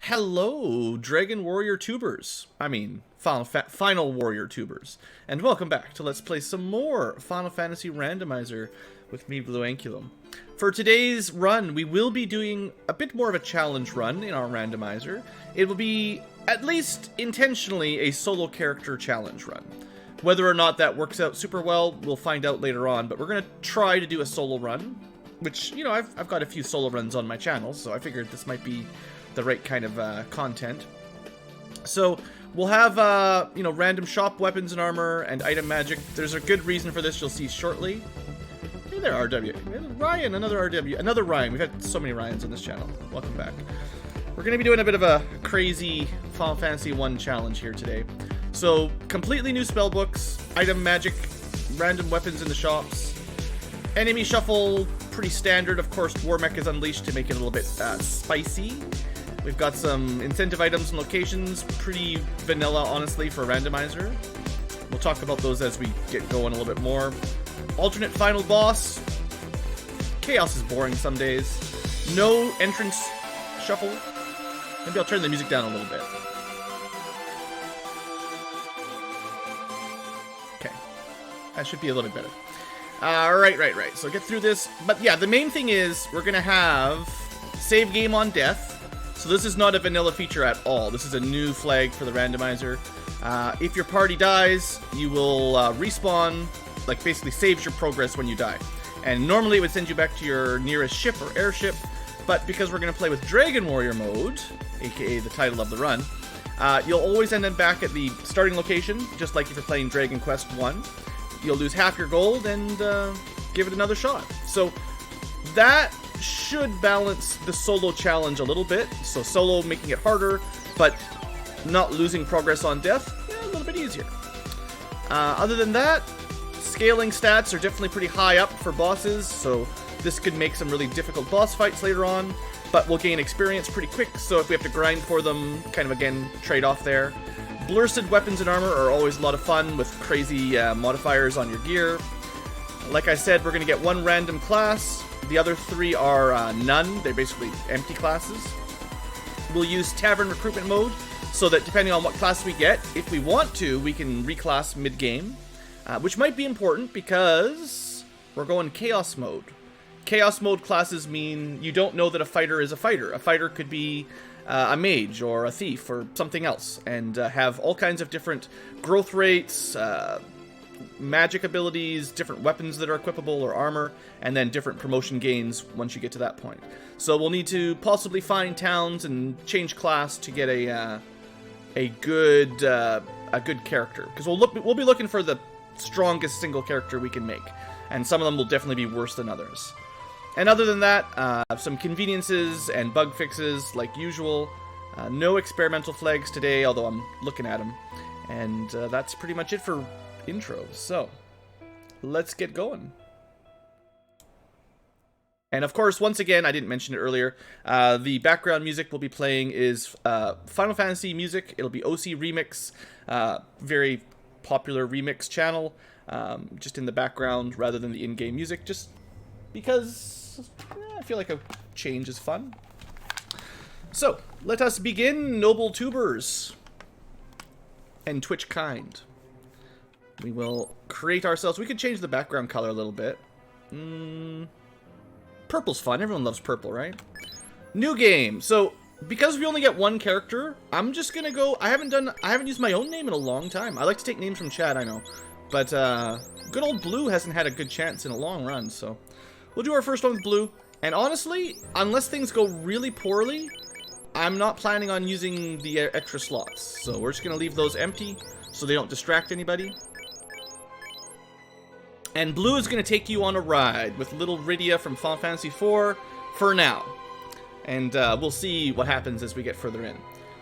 Hello, Dragon Warrior tubers. Final Warrior tubers. And welcome back to Let's Play some more Final Fantasy Randomizer with me, Blue Anculum. For today's run, we will be doing a bit more of a challenge run in our randomizer. It will be, at least intentionally, a solo character challenge run. Whether or not that works out super well, we'll find out later on, but we're going to try to do a solo run, which, you know, I've got a few solo runs on my channel, so I figured this might be the right kind of content. So we'll have you know, random shop weapons and armor and item magic. There's a good reason for this you'll see shortly. Hey there, RW. Ryan, another RW, another Ryan. We've had so many Ryans on this channel. Welcome back. We're going to be doing a bit of a crazy Final Fantasy 1 challenge here today. So completely new spell books, item magic, random weapons in the shops, enemy shuffle, pretty standard. Of course, War Mech is unleashed to make it a little bit spicy. We've got some incentive items and locations, pretty vanilla, honestly, for a randomizer. We'll talk about those as we get going a little bit more. Alternate final boss. Chaos is boring some days. No entrance shuffle. Maybe I'll turn the music down a little bit. Okay. That should be a little bit better. Right. So get through this. But yeah, the main thing is we're going to have save game on death. So this is not a vanilla feature at all. This is a new flag for the randomizer. If your party dies, you will respawn, like basically saves your progress when you die. And normally it would send you back to your nearest ship or airship, but because we're going to play with Dragon Warrior mode, aka the title of the run, you'll always end up back at the starting location, just like if you're playing Dragon Quest 1. You'll lose half your gold and give it another shot. So that should balance the solo challenge a little bit. So solo making it harder, but not losing progress on death, yeah, a little bit easier. Other than that, scaling stats are definitely pretty high up for bosses, so this could make some really difficult boss fights later on, but we'll gain experience pretty quick, so if we have to grind for them, kind of again, trade off there. Blursed weapons and armor are always a lot of fun with crazy modifiers on your gear. Like I said, we're going to get one random class. The other three are none. They're basically empty classes. We'll use Tavern Recruitment mode, so that depending on what class we get, if we want to, we can reclass mid-game, which might be important because we're going Chaos mode. Chaos mode classes mean you don't know that a fighter is a fighter. A fighter could be a mage or a thief or something else, and have all kinds of different growth rates, magic abilities, different weapons that are equipable or armor, and then different promotion gains once you get to that point. So we'll need to possibly find towns and change class to get a good character, because we'll be looking for the strongest single character we can make, and some of them will definitely be worse than others. And other than that, some conveniences and bug fixes like usual. No experimental flags today, although I'm looking at them, and that's pretty much it for intros. So let's get going. And of course, once again, I didn't mention it earlier, the background music we'll be playing is Final Fantasy music. It'll be OC Remix, very popular remix channel, just in the background rather than the in-game music, just because I feel like a change is fun. So let us begin, noble tubers and Twitch kind. We will create ourselves. We could change the background color a little bit. Purple's fun. Everyone loves purple, right? New game. So because we only get one character, I'm just gonna go. I haven't used my own name in a long time. I like to take names from chat, I know, but good old Blue hasn't had a good chance in a long run. So we'll do our first one with Blue. And honestly, unless things go really poorly, I'm not planning on using the extra slots. So we're just gonna leave those empty so they don't distract anybody. And Blue is going to take you on a ride with little Rydia from Final Fantasy IV for now. And we'll see what happens as we get further in.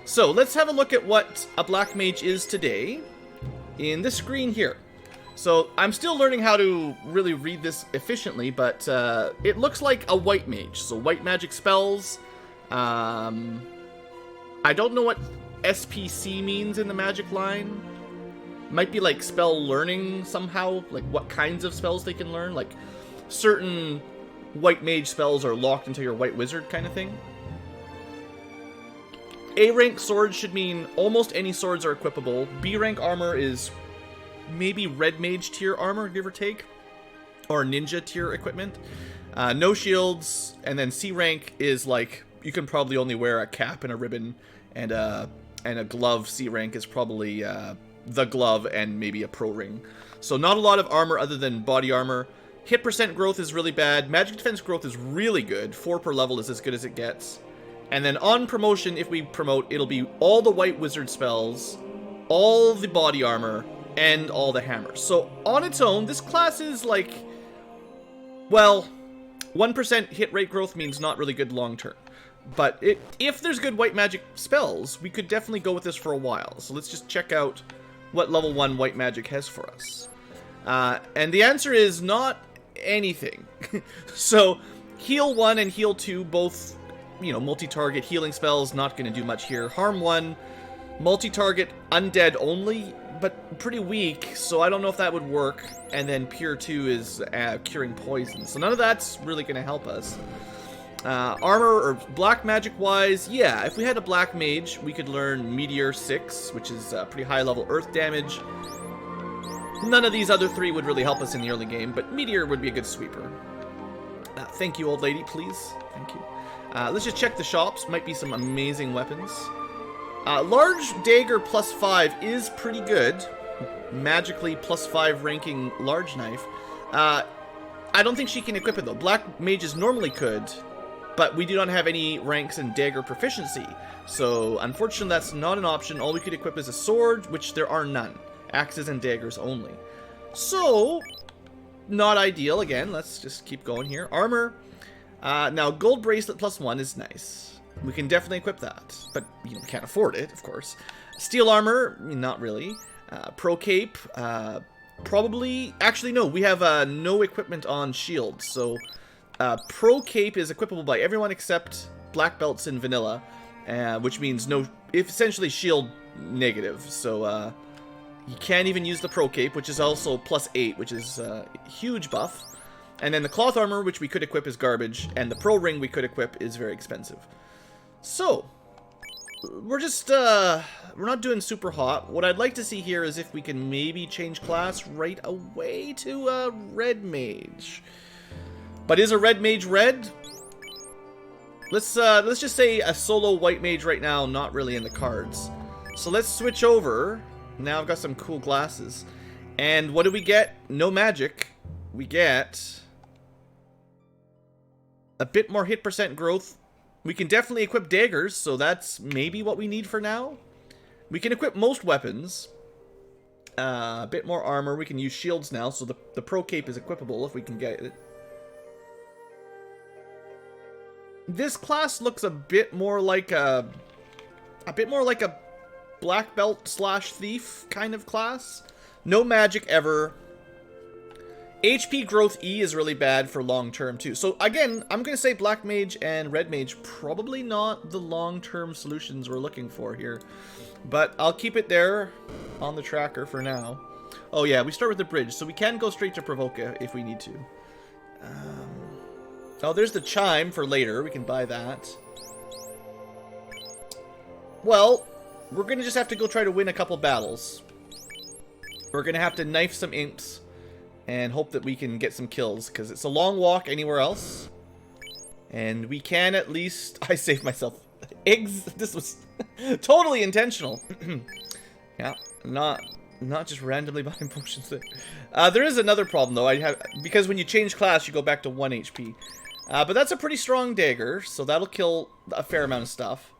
So let's have a look at what a Black Mage is today in this screen here. So I'm still learning how to really read this efficiently, but it looks like a White Mage. So white magic spells. I don't know what SPC means in the magic line. Might be like spell learning somehow, like what kinds of spells they can learn, like certain white mage spells are locked until you're a white wizard kind of thing. A rank swords should mean almost any swords are equipable. B rank armor is maybe red mage tier armor, give or take, or ninja tier equipment. No shields, and then C rank is like you can probably only wear a cap and a ribbon, and a glove. C rank is probably the glove and maybe a pro ring. So not a lot of armor other than body armor. Hit percent growth is really bad. Magic defense growth is really good. 4 per level is as good as it gets. And then on promotion, if we promote, it'll be all the white wizard spells, all the body armor, and all the hammers. So on its own, this class is like, well, 1% hit rate growth means not really good long term. But if there's good white magic spells, we could definitely go with this for a while. So let's just check out what level 1 white magic has for us. And the answer is not anything. So heal 1 and heal 2 both, you know, multi-target healing spells, not going to do much here. Harm 1, multi-target undead only, but pretty weak, so I don't know if that would work. And then Pure 2 is curing poison, so none of that's really going to help us. Armor or black magic wise, yeah, if we had a black mage, we could learn Meteor 6, which is pretty high level earth damage. None of these other 3 would really help us in the early game, but Meteor would be a good sweeper. Thank you, old lady, please. Thank you. Let's just check the shops. Might be some amazing weapons. Large dagger +5 is pretty good. Magically +5 ranking large knife. I don't think she can equip it though. Black mages normally could, but we do not have any ranks in dagger proficiency. So unfortunately that's not an option. All we could equip is a sword, which there are none. Axes and daggers only. So, not ideal. Again, let's just keep going here. Armor. Now, gold bracelet +1 is nice. We can definitely equip that, but you know, can't afford it, of course. Steel armor, not really. Pro cape, probably. Actually, no. We have no equipment on shields, so pro cape is equipable by everyone except black belts in vanilla, which means no. If essentially shield negative, so you can't even use the pro cape, which is also +8, which is a huge buff. And then the cloth armor, which we could equip, is garbage, and the pro ring we could equip is very expensive. So, we're just, we're not doing super hot. What I'd like to see here is if we can maybe change class right away to a red mage. But is a red mage red? Let's just say a solo white mage right now, not really in the cards. So let's switch over. Now I've got some cool glasses. And what do we get? No magic. We get a bit more hit percent growth. We can definitely equip daggers, so that's maybe what we need for now. We can equip most weapons. A bit more armor. We can use shields now, so the pro cape is equipable if we can get it. This class looks a bit more like a black belt / thief kind of class. No magic ever. HP growth E is really bad for long term too. So again, I'm going to say black mage and red mage probably not the long term solutions we're looking for here. But I'll keep it there on the tracker for now. Oh yeah, we start with the bridge, so we can go straight to Provoca if we need to. Oh, there's the chime for later. We can buy that. Well, we're going to just have to go try to win a couple battles. We're going to have to knife some imps and hope that we can get some kills, because it's a long walk anywhere else. And we can at least... I saved myself. Eggs. This was totally intentional. Yeah, not just randomly buying potions there. There is another problem, though. Because when you change class, you go back to 1 HP. But that's a pretty strong dagger, so that'll kill a fair amount of stuff.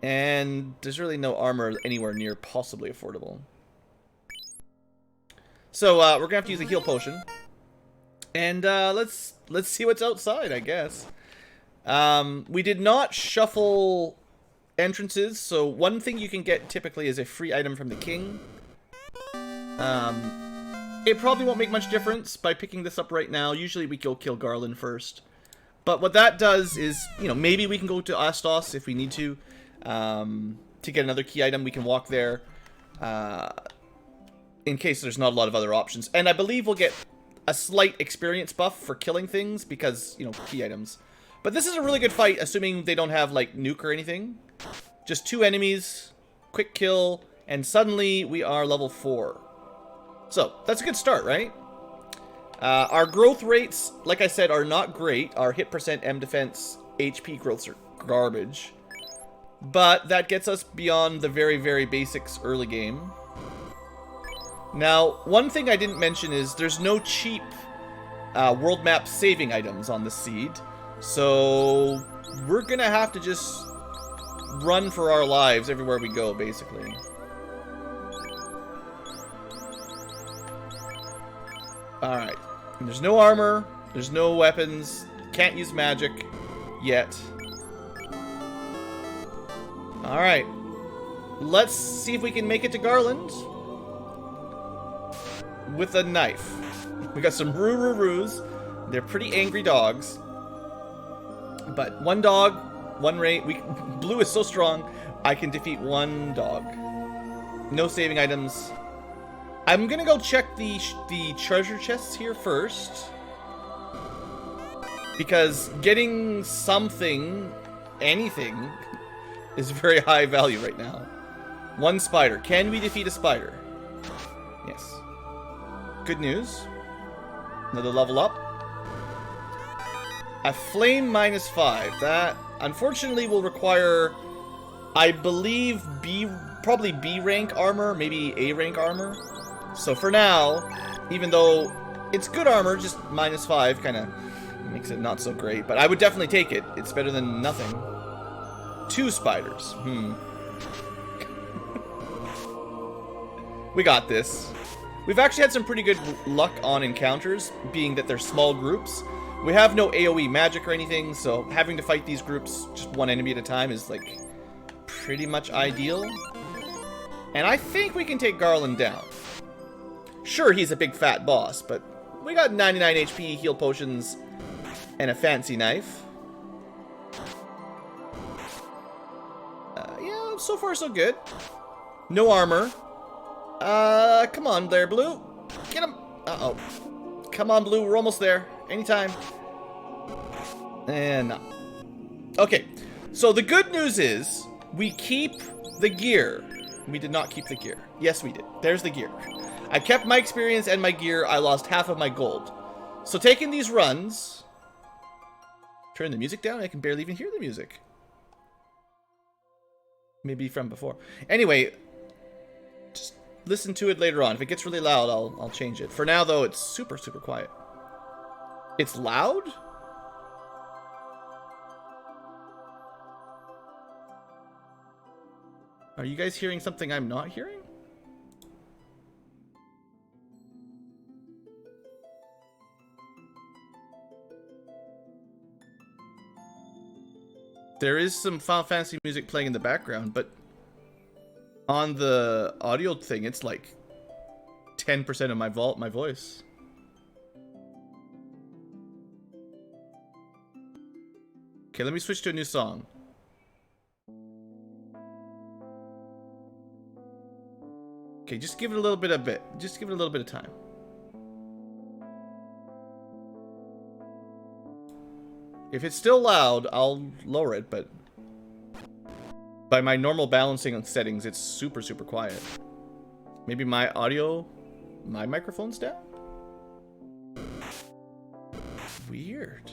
And there's really no armor anywhere near possibly affordable. So we're gonna have to use a heal potion, and let's see what's outside, I guess. We did not shuffle entrances, so one thing you can get typically is a free item from the king. It probably won't make much difference by picking this up right now. Usually we go kill Garland first, but what that does is, you know, maybe we can go to Astos if we need to get another key item. We can walk there. In case there's not a lot of other options. And I believe we'll get a slight experience buff for killing things because, you know, key items. But this is a really good fight, assuming they don't have, like, nuke or anything. Just 2 enemies, quick kill, and suddenly we are level 4. So, that's a good start, right? Our growth rates, like I said, are not great. Our hit percent, M defense, HP growths are garbage. But that gets us beyond the very, very basics early game. Now, one thing I didn't mention is there's no cheap world map saving items on the seed. So, we're gonna have to just run for our lives everywhere we go, basically. Alright. There's no armor. There's no weapons. Can't use magic yet. Alright. Let's see if we can make it to Garland with a knife. We got some Roo-Roo-Roos. They're pretty angry dogs. But 1 dog, 1 rate. Blue is so strong, I can defeat 1 dog. No saving items. I'm gonna go check the treasure chests here first. Because getting something, anything, is very high value right now. 1 spider. Can we defeat a spider? Yes. Good news. Another level up. A flame -5. That, unfortunately, will require, I believe, probably B rank armor, maybe A rank armor. So for now, even though it's good armor, just -5 kind of makes it not so great. But I would definitely take it. It's better than nothing. 2 spiders. We got this. We've actually had some pretty good luck on encounters, being that they're small groups. We have no AoE magic or anything, so having to fight these groups just 1 enemy at a time is, like, pretty much ideal. And I think we can take Garland down. Sure, he's a big fat boss, but we got 99 HP, heal potions, and a fancy knife. Yeah, so far so good. No armor. Come on there, Blue. Get him. Uh-oh. Come on, Blue, we're almost there. Anytime. And no. Okay, so the good news is we keep the gear. We did not keep the gear. Yes, we did. There's the gear. I kept my experience and my gear. I lost half of my gold. So taking these runs... Turn the music down. I can barely even hear the music. Maybe from before. Anyway, just listen to it later on. If it gets really loud, I'll change it. For now, though, it's super, super quiet. It's loud? Are you guys hearing something I'm not hearing? There is some Final Fantasy music playing in the background, but on the audio thing, it's like 10% of my voice. Okay, let me switch to a new song. Okay, just give it a little bit of Just give it a little bit of time. If it's still loud, I'll lower it, but by my normal balancing settings, it's super, super quiet. Maybe my microphone's down? Weird.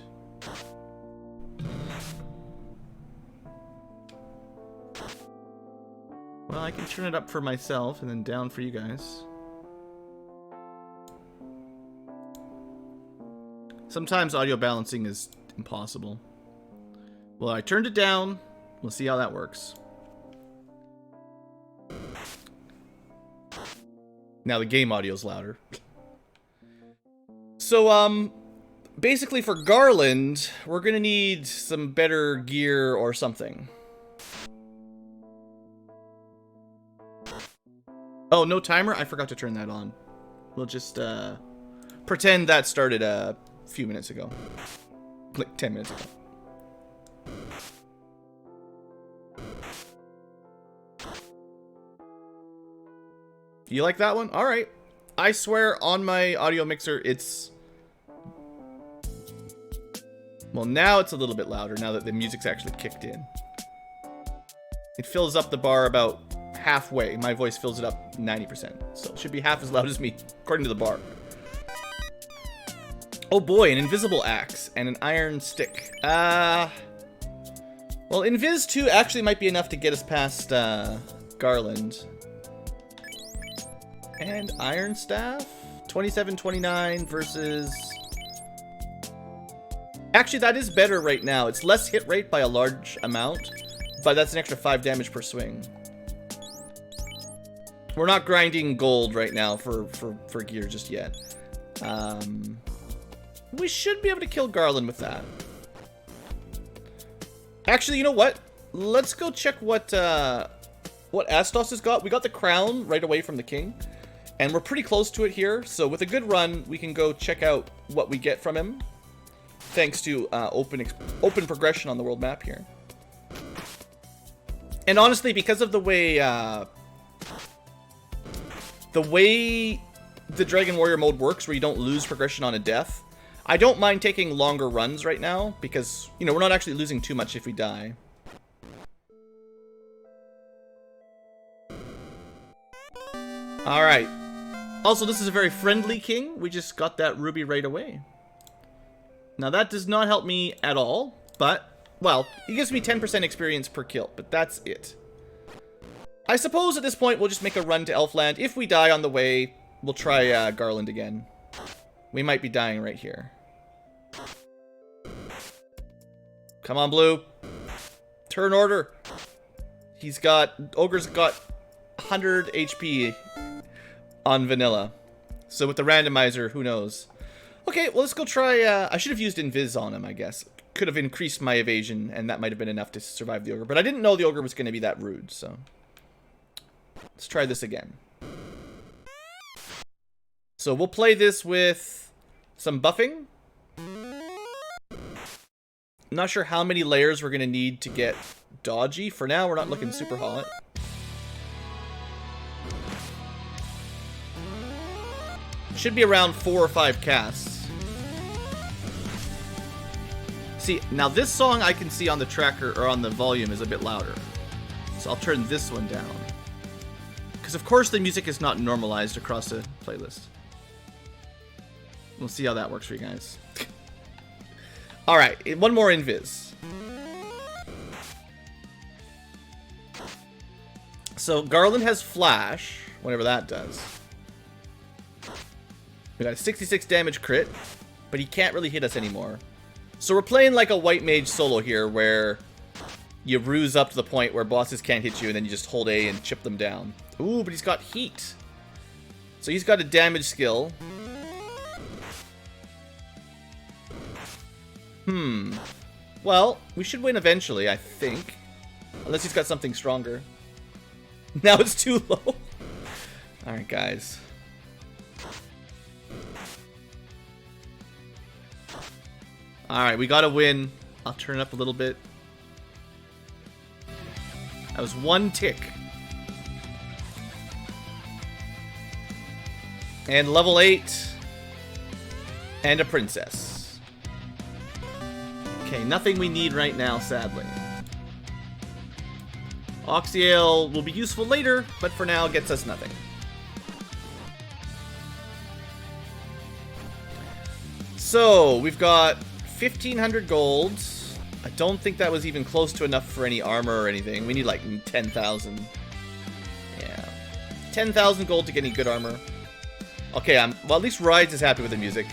Well, I can turn it up for myself and then down for you guys. Sometimes audio balancing is impossible. Well, I turned it down. We'll see how that works. Now the game audio is louder. So, basically for Garland, we're gonna need some better gear or something. Oh, no timer? I forgot to turn that on. We'll just, pretend that started a few minutes ago. Like 10 minutes ago. You like that one? Alright. I swear on my audio mixer, it's... Well, now it's a little bit louder, now that the music's actually kicked in. It fills up the bar about halfway. My voice fills it up 90%. So it should be half as loud as me, according to the bar. Oh boy, an invisible axe and an iron stick. Well, Invis 2 actually might be enough to get us past Garland. And Iron Staff? 27-29 versus... Actually, that is better right now. It's less hit rate by a large amount, but that's an extra 5 damage per swing. We're not grinding gold right now for gear just yet. We should be able to kill Garland with that. Actually, you know what? Let's go check what Astos has got. We got the crown right away from the king, and we're pretty close to it here. So with a good run, we can go check out what we get from him, thanks to open progression on the world map here. And honestly, because of the way the Dragon Warrior mode works, where you don't lose progression on a death, I don't mind taking longer runs right now, because, you know, we're not actually losing too much if we die. Alright. Also, this is a very friendly king. We just got that ruby right away. Now, that does not help me at all, but, well, it gives me 10% experience per kill, but that's it. I suppose at this point, we'll just make a run to Elfland. If we die on the way, we'll try Garland again. We might be dying right here. Come on, Blue. Turn order. Ogre's got 100 HP on vanilla. So with the randomizer, who knows? Okay, well, let's go try, I should have used Invis on him, I guess. Could have increased my evasion, and that might have been enough to survive the ogre. But I didn't know the ogre was going to be that rude, so... Let's try this again. So we'll play this with some buffing. Not sure how many layers we're going to need to get dodgy. For now, we're not looking super hot. Should be around 4 or 5 casts. See, now this song I can see on the tracker, or on the volume, is a bit louder. So I'll turn this one down. Because of course the music is not normalized across the playlist. We'll see how that works for you guys. Alright, one more Invis. So Garland has Flash, whatever that does. We got a 66 damage crit, but he can't really hit us anymore. So we're playing like a white mage solo here, where you ruse up to the point where bosses can't hit you, and then you just hold A and chip them down. Ooh, but he's got heat. So he's got a damage skill. Well, we should win eventually, I think. Unless he's got something stronger. Now it's too low. Alright, guys. Alright, we gotta win. I'll turn it up a little bit. That was one tick. And level 8. And a princess. Okay, nothing we need right now, sadly. Oxyale will be useful later, but for now gets us nothing. So, we've got 1,500 gold. I don't think that was even close to enough for any armor or anything. We need like 10,000. Yeah. 10,000 gold to get any good armor. Okay, well, at least Rides is happy with the music.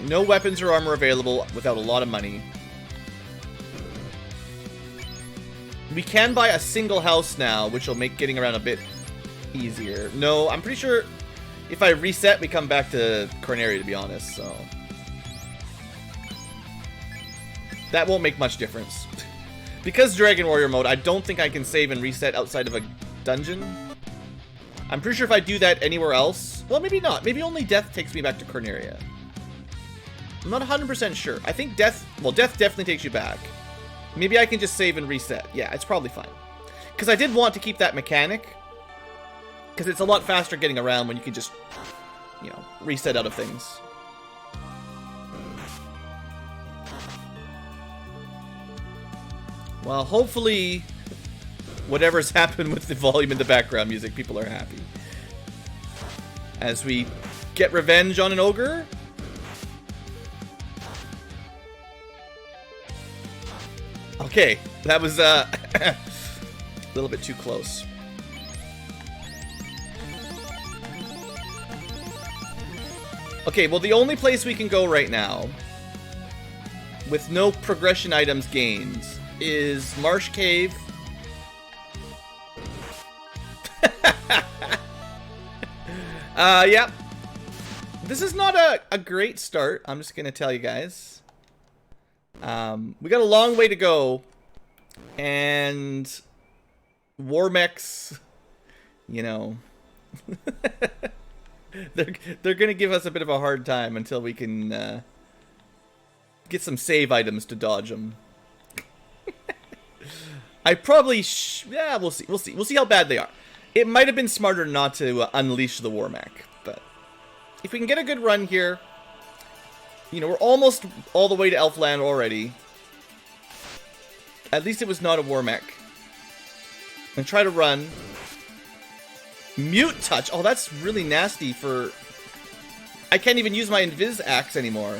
No weapons or armor available without a lot of money. We can buy a single house now, which will make getting around a bit easier. No, I'm pretty sure if I reset, we come back to Corneria, to be honest, so... That won't make much difference. Because Dragon Warrior mode, I don't think I can save and reset outside of a dungeon. I'm pretty sure if I do that anywhere else... Well, maybe not. Maybe only death takes me back to Corneria. I'm not 100% sure. I think death... Well, death definitely takes you back. Maybe I can just save and reset. Yeah, it's probably fine. Because I did want to keep that mechanic. Because it's a lot faster getting around when you can just, you know, reset out of things. Well, hopefully, whatever's happened with the volume in the background music, people are happy. As we get revenge on an ogre. Okay, that was a little bit too close. Okay, well, the only place we can go right now with no progression items gained is Marsh Cave. Yeah. This is not a great start, I'm just gonna tell you guys. We got a long way to go, and Warmechs, you know, they're gonna give us a bit of a hard time until we can get some save items to dodge them. I probably yeah, we'll see how bad they are. It might have been smarter not to unleash the Warmech, but if we can get a good run here, you know, we're almost all the way to Elfland already. At least it was not a Warmech. And try to run. Mute touch. Oh, that's really nasty for... I can't even use my Invis axe anymore.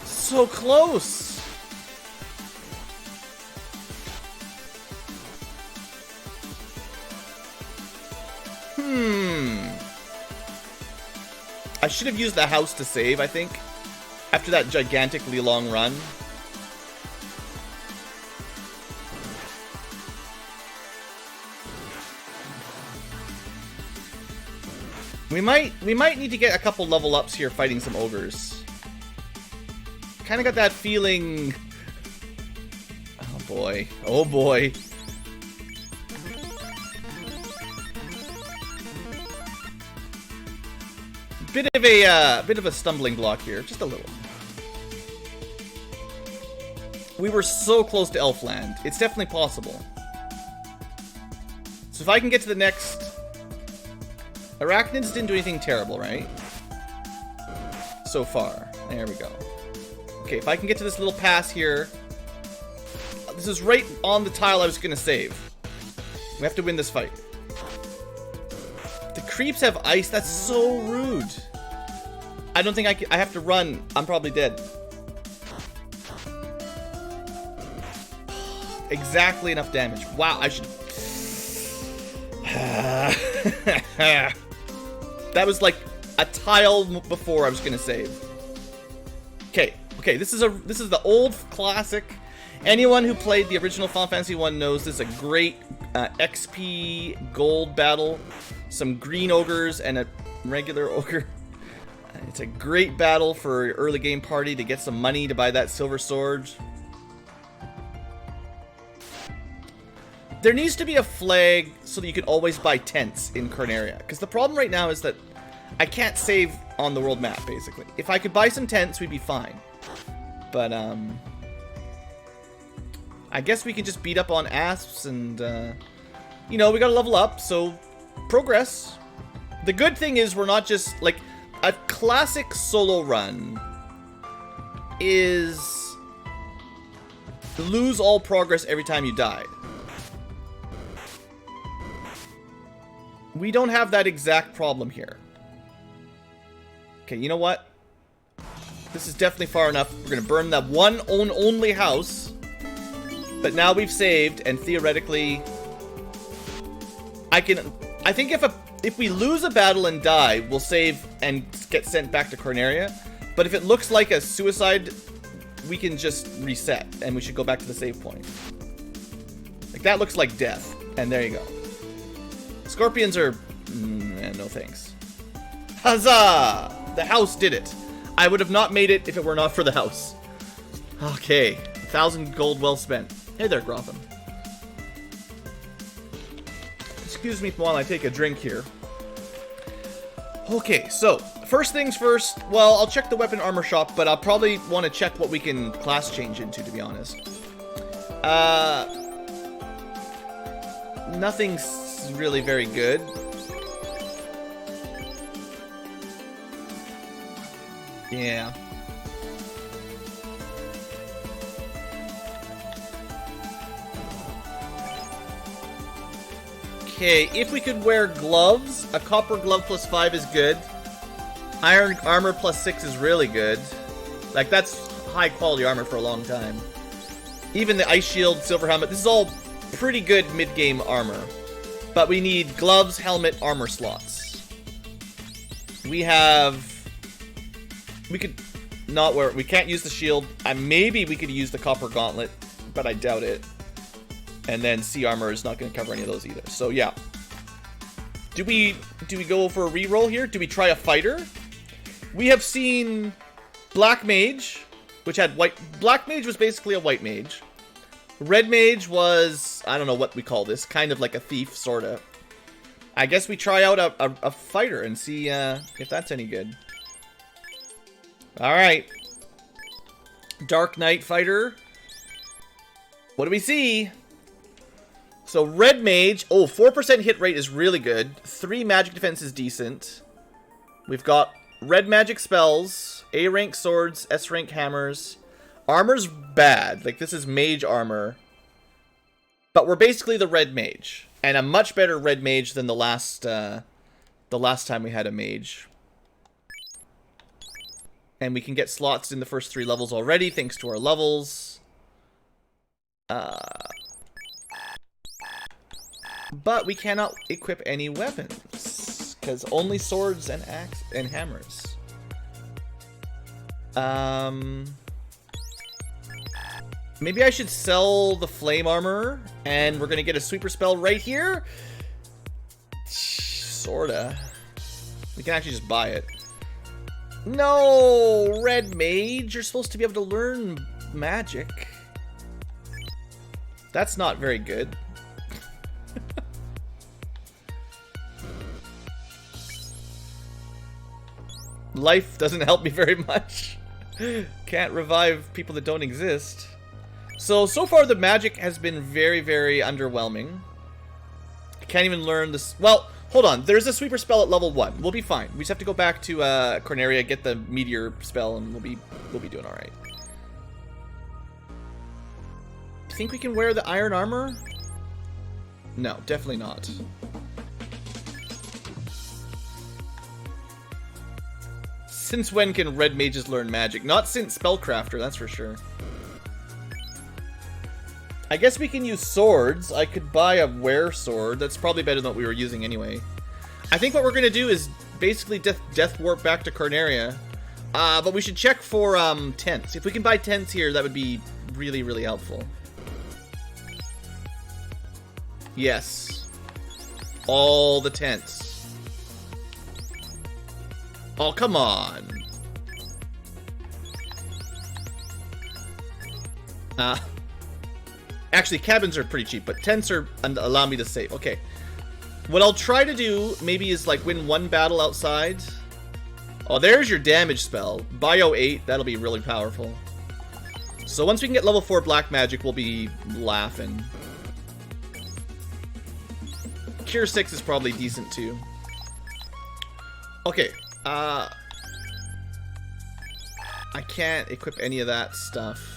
So close. I should have used the house to save, I think. After that gigantically long run. We might need to get a couple level ups here fighting some ogres. Kinda got that feeling. Oh boy. Oh boy. Bit of a stumbling block here, just a little. We were so close to Elfland. It's definitely possible. So if I can get to the next... Arachnids didn't do anything terrible, right? So far. There we go. Okay, if I can get to this little pass here... This is right on the tile I was going to save. We have to win this fight. The creeps have ice. That's so rude. I don't think I have to run. I'm probably dead. Exactly enough damage. Wow, I should... That was like a tile before I was gonna save. Okay, this is the old classic. Anyone who played the original Final Fantasy 1 knows this is a great XP gold battle. Some green ogres and a regular ogre. It's a great battle for early game party to get some money to buy that silver sword. There needs to be a flag so that you can always buy tents in Corneria. Because the problem right now is that I can't save on the world map, basically. If I could buy some tents, we'd be fine. But, I guess we can just beat up on asps and, you know, we gotta level up, so progress. The good thing is we're not just, like, a classic solo run is lose all progress every time you die. We don't have that exact problem here. Okay, you know what? This is definitely far enough. We're gonna burn that one only house. But now we've saved, and theoretically, I think if we lose a battle and die, we'll save and get sent back to Corneria. But if it looks like a suicide, we can just reset, and we should go back to the save point. Like, that looks like death. And there you go. Scorpions are... no thanks. Huzzah! The house did it. I would have not made it if it were not for the house. Okay. 1,000 gold well spent. Hey there, Grotham. Excuse me while I take a drink here. Okay, so, first things first. Well, I'll check the weapon armor shop, but I'll probably want to check what we can class change into, to be honest. Nothing's really very good. Yeah. Okay, if we could wear gloves, a copper glove plus 5 is good. Iron armor plus 6 is really good. Like, that's high quality armor for a long time. Even the ice shield, silver helmet, this is all pretty good mid-game armor. But we need gloves, helmet, armor slots. We could not wear, we can't use the shield. Maybe we could use the copper gauntlet, but I doubt it. And then sea armor is not going to cover any of those either. So yeah. Do we go for a reroll here? Do we try a fighter? We have seen Black Mage, which had white. Black Mage was basically a white mage. Red Mage was, I don't know what we call this, kind of like a thief, sorta. I guess we try out a fighter and see if that's any good. Alright. Dark Knight fighter. What do we see? So Red Mage, 4% hit rate is really good. 3 magic defense is decent. We've got red magic spells, A rank swords, S rank hammers. Armor's bad. Like, this is mage armor. But we're basically the red mage. And a much better red mage than the last time we had a mage. And we can get slots in the first 3 levels already, thanks to our levels. But we cannot equip any weapons. Because only swords and axe and hammers. Maybe I should sell the flame armor, and we're gonna get a sweeper spell right here? Sorta. We can actually just buy it. No! Red Mage, you're supposed to be able to learn magic. That's not very good. Life doesn't help me very much. Can't revive people that don't exist. So far the magic has been very, very underwhelming. I can't even learn this. Well, hold on. There's a sweeper spell at level 1. We'll be fine. We just have to go back to Corneria, get the meteor spell, and we'll be doing all right. Think we can wear the iron armor? No, definitely not. Since when can red mages learn magic? Not since Spellcrafter, that's for sure. I guess we can use swords. I could buy a wear sword. That's probably better than what we were using anyway. I think what we're going to do is basically death warp back to Corneria. But we should check for tents. If we can buy tents here, that would be really, really helpful. Yes. All the tents. Oh, come on. Actually, cabins are pretty cheap, but tents are allow me to save. Okay. What I'll try to do, maybe, is like win 1 battle outside. Oh, there's your damage spell. Bio 8, that'll be really powerful. So once we can get level 4 black magic, we'll be laughing. Cure 6 is probably decent too. Okay. I can't equip any of that stuff.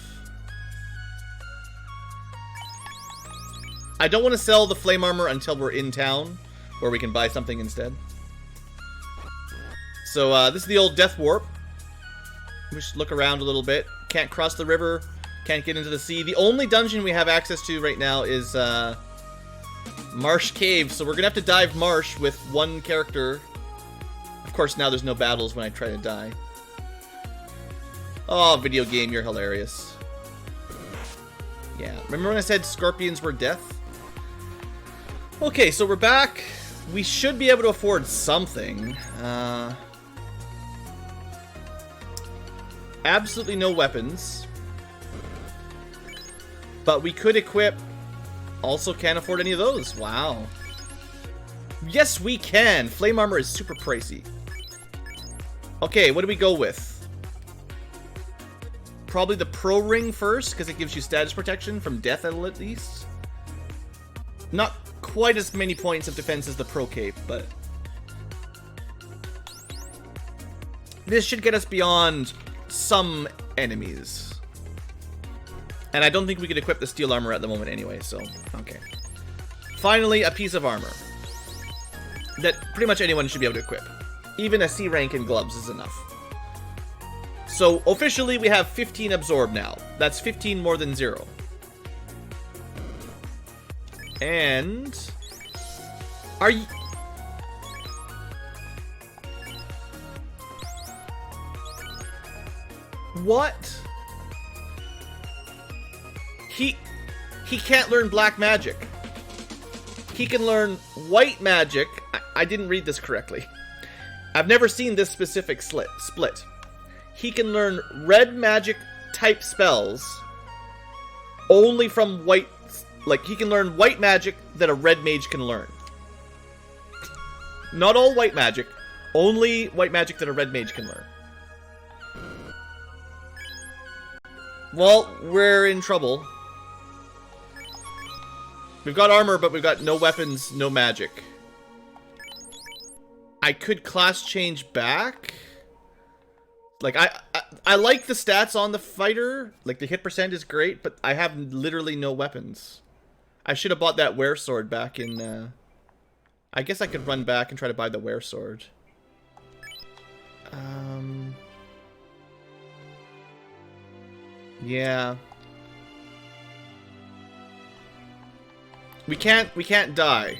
I don't want to sell the flame armor until we're in town, where we can buy something instead. So, this is the old death warp. We should look around a little bit. Can't cross the river. Can't get into the sea. The only dungeon we have access to right now is, Marsh Cave. So we're gonna have to dive Marsh with 1 character. Of course, now there's no battles when I try to die. Oh, video game, you're hilarious. Yeah, remember when I said scorpions were death? Okay, so we're back. We should be able to afford something. Absolutely no weapons. But we could equip. Also can't afford any of those. Wow. Yes, we can. Flame armor is super pricey. Okay, what do we go with? Probably the pro ring first, because it gives you status protection from death at least. Not quite as many points of defense as the pro cape, but this should get us beyond some enemies. And I don't think we could equip the steel armor at the moment anyway, so okay. Finally, a piece of armor. that pretty much anyone should be able to equip. Even a C rank in gloves is enough. So officially we have 15 absorb now. That's 15 more than 0. And are you... What? He can't learn black magic. He can learn white magic. I didn't read this correctly. I've never seen this specific split. He can learn red magic type spells only from white... Like, he can learn white magic that a red mage can learn. Not all white magic. Only white magic that a red mage can learn. Well, we're in trouble. We've got armor, but we've got no weapons, no magic. I could class change back. Like, I like the stats on the fighter. Like, the hit percent is great, but I have literally no weapons. I should have bought that wear sword back in, I guess I could run back and try to buy the wear sword. Yeah. We can't die.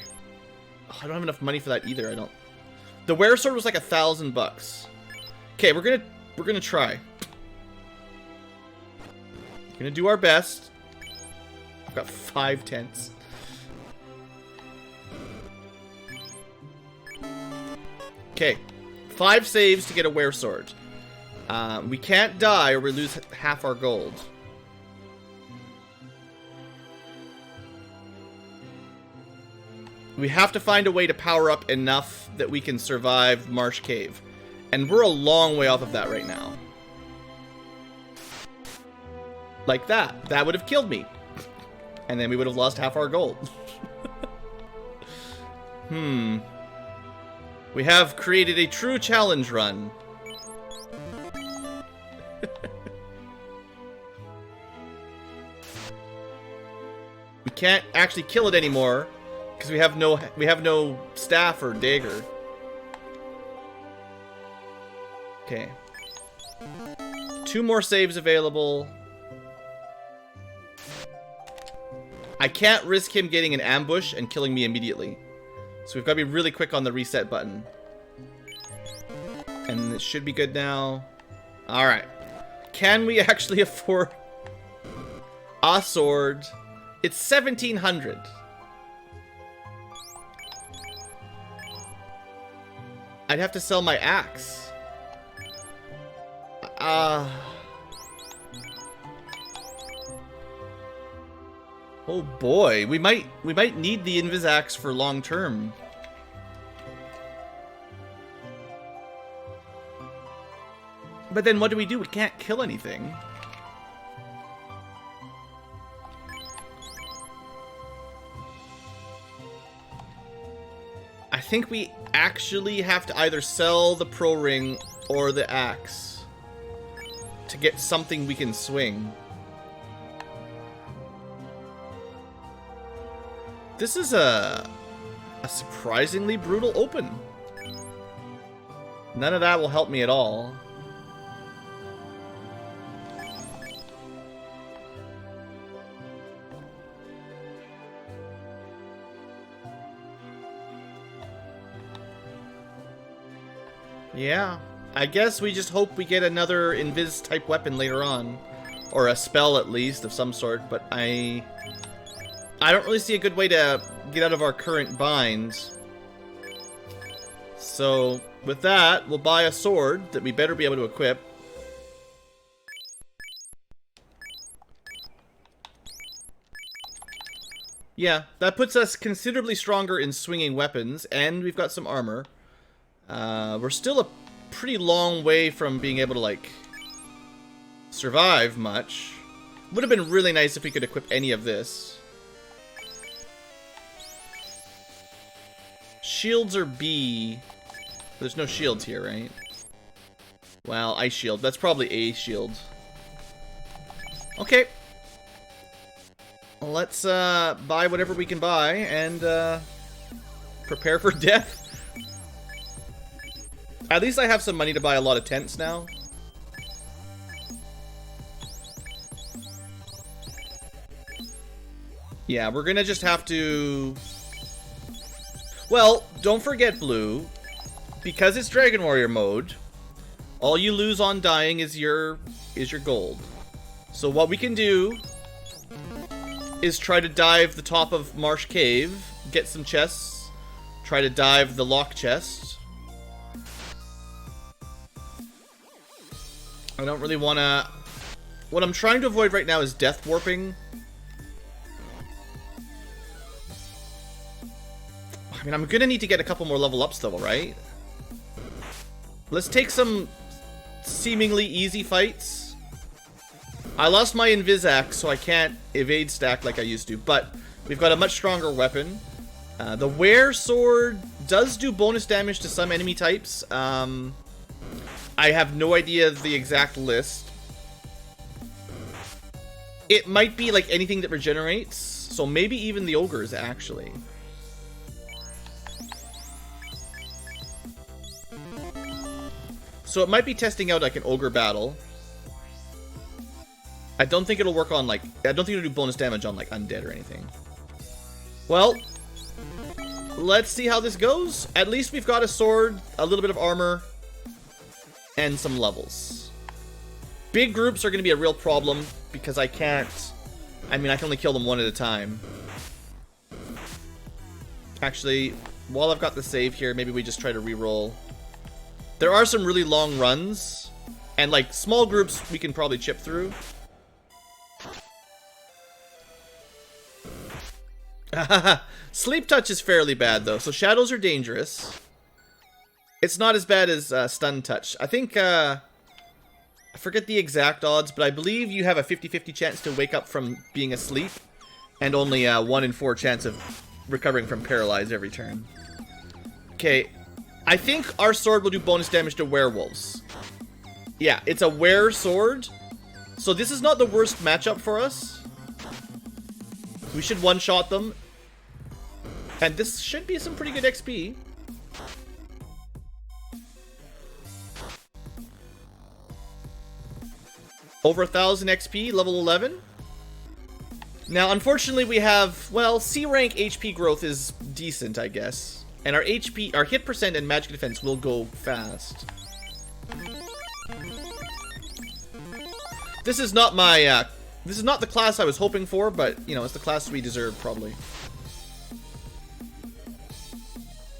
Oh, I don't have enough money for that either, I don't. The wear sword was like $1,000. Okay, we're gonna try. We're gonna do our best. I've got 5 tents. Okay, 5 saves to get a wear sword. We can't die or we lose half our gold. We have to find a way to power up enough that we can survive Marsh Cave. And we're a long way off of that right now. Like that. That would have killed me. And then we would have lost half our gold. We have created a true challenge run. We can't actually kill it anymore because we have no staff or dagger. Okay. 2 more saves available. I can't risk him getting an ambush and killing me immediately. So we've got to be really quick on the reset button. And it should be good now. Alright. Can we actually afford a sword? It's 1,700. I'd have to sell my axe. Oh boy, we might need the Invis axe for long term. But then what do? We can't kill anything. I think we actually have to either sell the pro ring or the axe to get something we can swing. This is a surprisingly brutal open. None of that will help me at all. Yeah, I guess we just hope we get another Invis type weapon later on. Or a spell at least of some sort, but I don't really see a good way to get out of our current binds. So, with that, we'll buy a sword that we better be able to equip. Yeah, that puts us considerably stronger in swinging weapons, and we've got some armor. We're still a pretty long way from being able to, like, survive much. Would have been really nice if we could equip any of this. Shields are B. There's no shields here, right? Well, ice shield. That's probably A shield. Okay. Let's buy whatever we can buy and prepare for death At least I have some money to buy a lot of tents now. Yeah, we're gonna just have to... Well, don't forget, Blue. Because it's Dragon Warrior mode, all you lose on dying is your gold. So what we can do is try to dive the top of Marsh Cave, get some chests, try to dive the lock chest. I don't really want to... What I'm trying to avoid right now is death warping. I mean, I'm going to need to get a couple more level ups though, right? Let's take some seemingly easy fights. I lost my Invis-Axe, so I can't evade stack like I used to, but we've got a much stronger weapon. The Were Sword does do bonus damage to some enemy types. I have no idea the exact list. It might be like anything that regenerates, so maybe even the Ogres, actually. So it might be testing out like an Ogre battle. I don't think it'll work on like... I don't think it'll do bonus damage on like undead or anything. Well, let's see how this goes. At least we've got a sword, a little bit of armor, and some levels. Big groups are going to be a real problem because I can't... I mean, I can only kill them one at a time. Actually, while I've got the save here, maybe we just try to reroll. There are some really long runs, and like small groups we can probably chip through. Sleep touch is fairly bad though, so shadows are dangerous. It's not as bad as stun touch. I think, I forget the exact odds, but I believe you have a 50-50 chance to wake up from being asleep, and only a 1 in 4 chance of recovering from paralyzed every turn. Okay, I think our sword will do bonus damage to werewolves. Yeah, it's a were sword, so this is not the worst matchup for us. We should one-shot them. And this should be some pretty good XP. Over 1,000 XP, level 11. Now, unfortunately, we have, well, C rank HP growth is decent, I guess. And our HP, our hit percent and magic defense will go fast. This is not my, this is not the class I was hoping for, but, you know, it's the class we deserve, probably.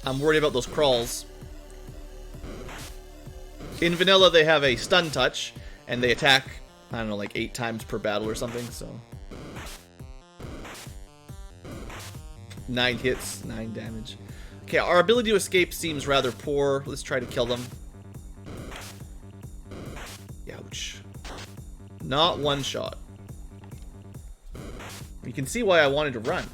I'm worried about those crawls. In vanilla, they have a stun touch, and they attack, I don't know, like 8 times per battle or something, so. 9 hits, 9 damage. Okay, our ability to escape seems rather poor. Let's try to kill them. Ouch. Not one shot. You can see why I wanted to run.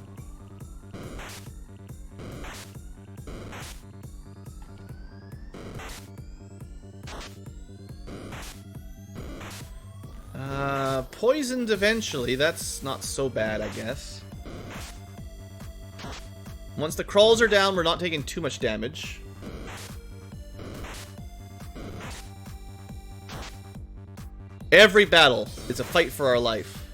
Poisoned eventually. That's not so bad, I guess. Once the crawls are down, we're not taking too much damage. Every battle is a fight for our life.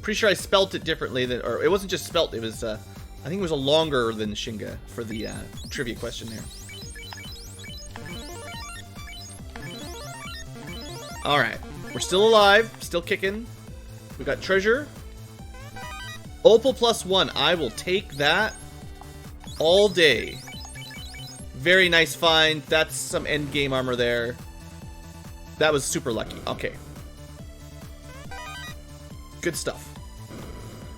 Pretty sure I spelt it differently than, or it wasn't just spelt, it was, I think it was a longer than Shinga for the trivia question there. Alright, we're still alive, still kicking. We got treasure. Opal +1, I will take that all day. Very nice find. That's some end game armor there. That was super lucky. Okay. Good stuff.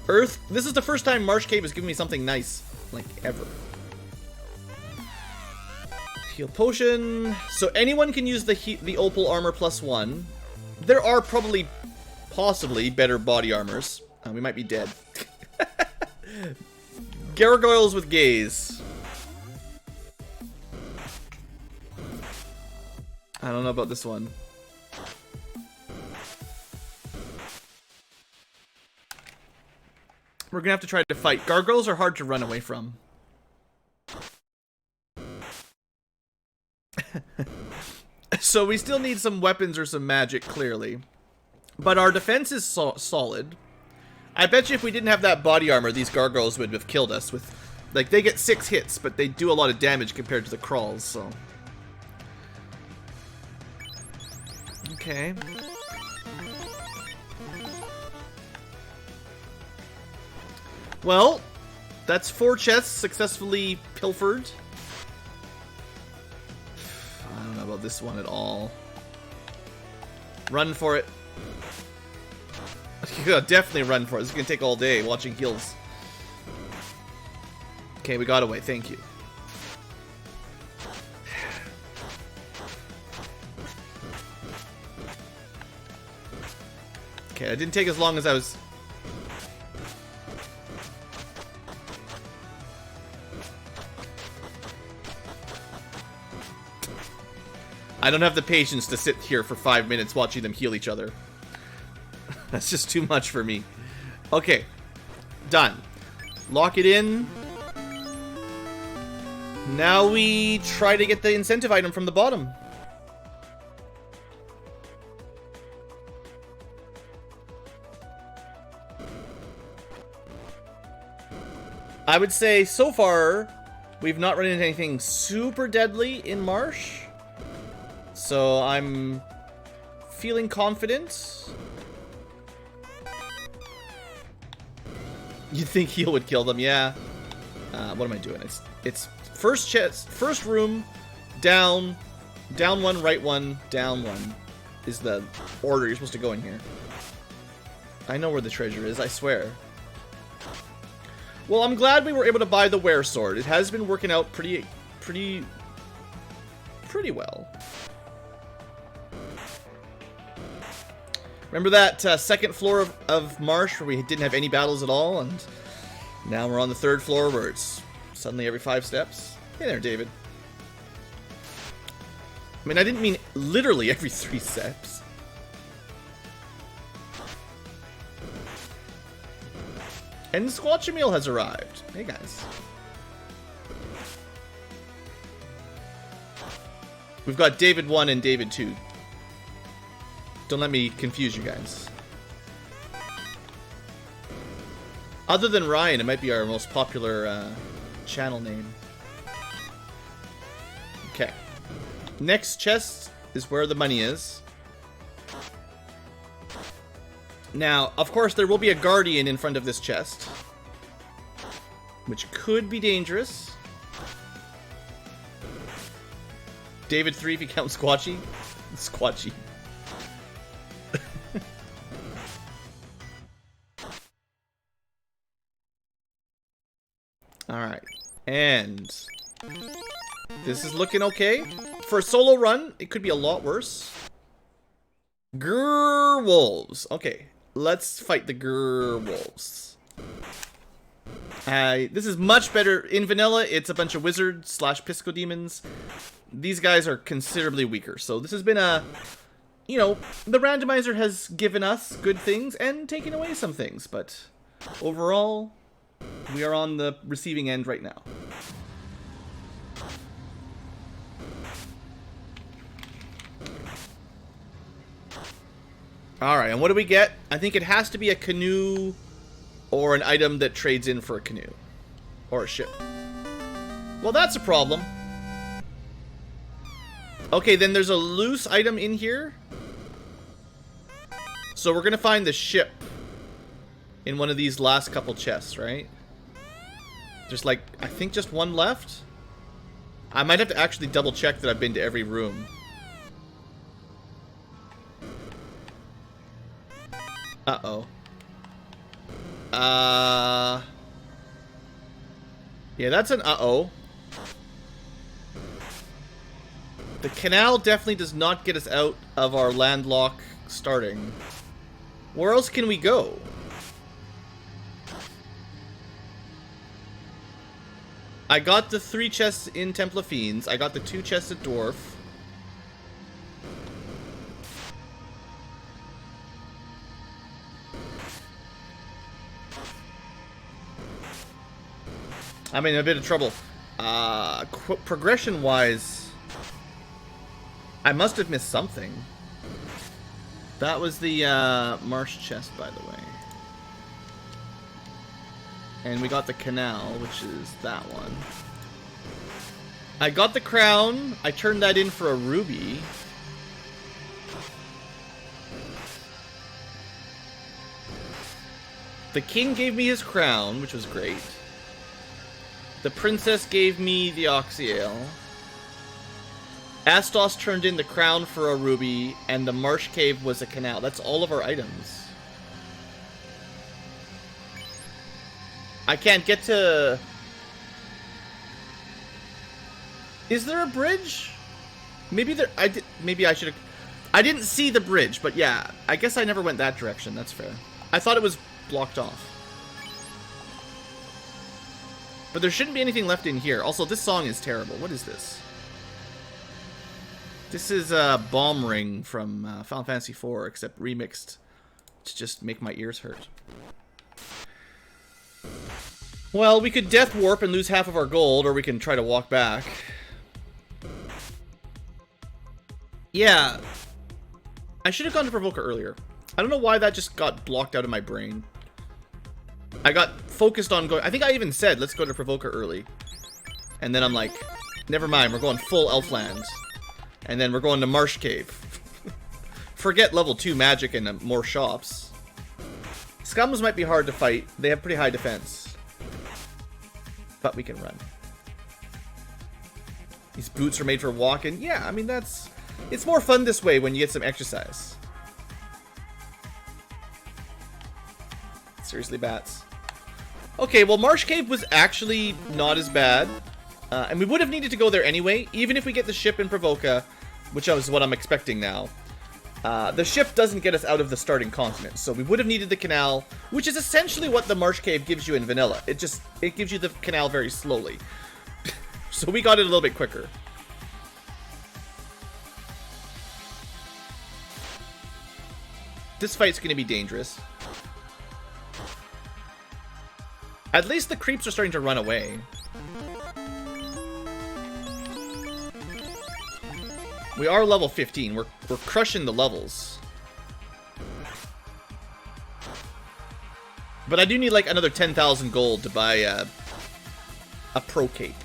Earth. This is the first time Marsh Cave has given me something nice, like, ever. Heal potion. So anyone can use the opal armor +1. There are probably, possibly, better body armors. We might be dead. Gargoyles with gaze. I don't know about this one. We're gonna have to try to fight. Gargoyles are hard to run away from. So we still need some weapons or some magic, clearly. But our defense is solid. I bet you if we didn't have that body armor, these gargoyles would have killed us with... Like, they get 6 hits, but they do a lot of damage compared to the crawls, so... Okay. Well, that's 4 chests successfully pilfered. I don't know about this one at all. Run for it. Yeah, definitely run for it. This is gonna take all day watching heals. Okay, we got away. Thank you. Okay, it didn't take as long as I was... I don't have the patience to sit here for 5 minutes watching them heal each other. That's just too much for me. Okay. Done. Lock it in. Now we try to get the incentive item from the bottom. I would say so far we've not run into anything super deadly in Marsh. So I'm feeling confident. You think heal would kill them? Yeah. What am I doing? It's first chest, first room, down 1, right 1, down 1 is the order you're supposed to go in here. I know where the treasure is, I swear. Well, I'm glad we were able to buy the wear sword. It has been working out pretty well. Remember that second floor of Marsh where we didn't have any battles at all, and now we're on the 3rd floor where it's suddenly every 5 steps? Hey there, David. I mean, I didn't mean literally every 3 steps. And Squatchameel has arrived. Hey, guys. We've got David 1 and David 2. Don't let me confuse you guys. Other than Ryan, it might be our most popular channel name. Okay. Next chest is where the money is. Now, of course, there will be a guardian in front of this chest, which could be dangerous. David 3 if you count Squatchy. Squatchy. Alright. And this is looking okay. For a solo run, it could be a lot worse. Grrr wolves. Okay. Let's fight the grrr wolves. This is much better. In vanilla, it's a bunch of wizards / pisco demons. These guys are considerably weaker. So this has been a... You know, the randomizer has given us good things and taken away some things. But overall, we are on the receiving end right now. Alright, and what do we get? I think it has to be a canoe or an item that trades in for a canoe. Or a ship. Well, that's a problem. Okay, then there's a loose item in here. So we're gonna find the ship in one of these last couple chests, right? There's like, I think just one left. I might have to actually double check that I've been to every room. Uh-oh. Yeah, that's an uh-oh. The canal definitely does not get us out of our landlock starting. Where else can we go? I got the 3 chests in Temple of Fiends. I got the 2 chests at Dwarf. I'm in a bit of trouble. Progression-wise, I must have missed something. That was the marsh chest, by the way. And we got the canal, which is that one. I got the crown. I turned that in for a ruby. The king gave me his crown, which was great. The princess gave me the oxyale. Astos turned in the crown for a ruby, and the marsh cave was a canal. That's all of our items. I can't get to... Is there a bridge? Maybe there... Maybe I should have... I didn't see the bridge, but yeah. I guess I never went that direction. That's fair. I thought it was blocked off. But there shouldn't be anything left in here. Also, this song is terrible. What is this? This is Bomb Ring from Final Fantasy IV, except remixed to just make my ears hurt. Well, we could death warp and lose half of our gold, or we can try to walk back. Yeah. I should have gone to Provoker earlier. I don't know why that just got blocked out of my brain. I got focused on going... I think I even said, let's go to Provoker early. And then I'm like, never mind, we're going full Elfland. And then we're going to Marsh Cave. Forget level 2 magic and more shops. Scums might be hard to fight. They have pretty high defense. But we can run. These boots are made for walking. Yeah, I mean, that's... It's more fun this way when you get some exercise. Seriously, bats. Okay, well, Marsh Cave was actually not as bad. And we would have needed to go there anyway, even if we get the ship in Provoca, which is what I'm expecting now. The ship doesn't get us out of the starting continent, so we would have needed the canal, which is essentially what the Marsh Cave gives you in vanilla. It gives you the canal very slowly. So we got it a little bit quicker. This fight's going to be dangerous. At least the creeps are starting to run away. We are level 15. We're crushing the levels. But I do need like another 10,000 gold to buy a pro cape.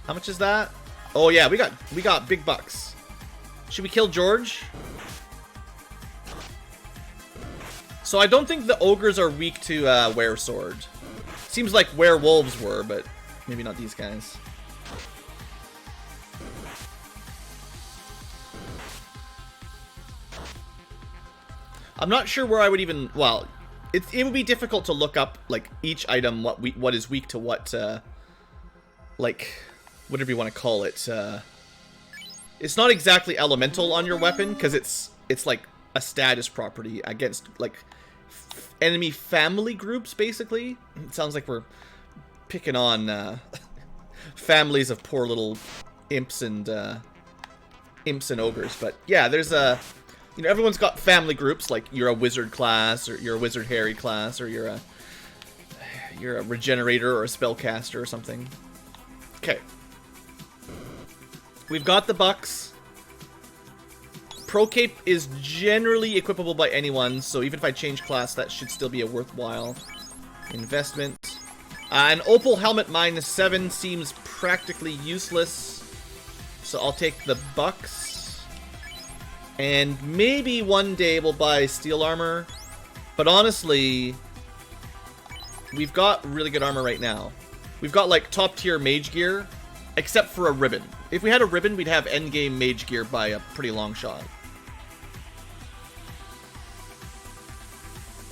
How much is that? Oh yeah, we got big bucks. Should we kill George? So I don't think the ogres are weak to Weresword. Seems like werewolves were, but maybe not these guys. I'm not sure where I would even... Well, it would be difficult to look up, like, each item, what is weak to what, like, whatever you want to call it. It's not exactly elemental on your weapon, because it's like, a status property against, like, enemy family groups, basically. It sounds like we're picking on, families of poor little imps and ogres. But, yeah, there's a... You know, everyone's got family groups, like you're a wizard class, or you're a wizard Harry class, or you're a regenerator or a spellcaster or something. Okay. We've got the bucks. Pro Cape is generally equipable by anyone, so even if I change class, that should still be a worthwhile investment. An Opal Helmet -7 seems practically useless, so I'll take the bucks. And maybe one day we'll buy steel armor. But honestly, we've got really good armor right now. We've got like top tier mage gear, except for a ribbon. If we had a ribbon, we'd have endgame mage gear by a pretty long shot.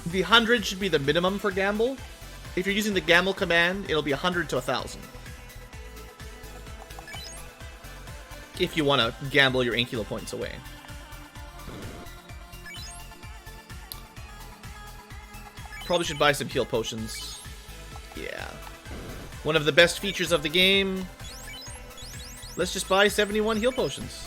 The 100 should be the minimum for gamble. If you're using the gamble command, it'll be 100 to 1,000. If you want to gamble your Ankylo points away. Probably should buy some heal potions. Yeah. One of the best features of the game. Let's just buy 71 heal potions.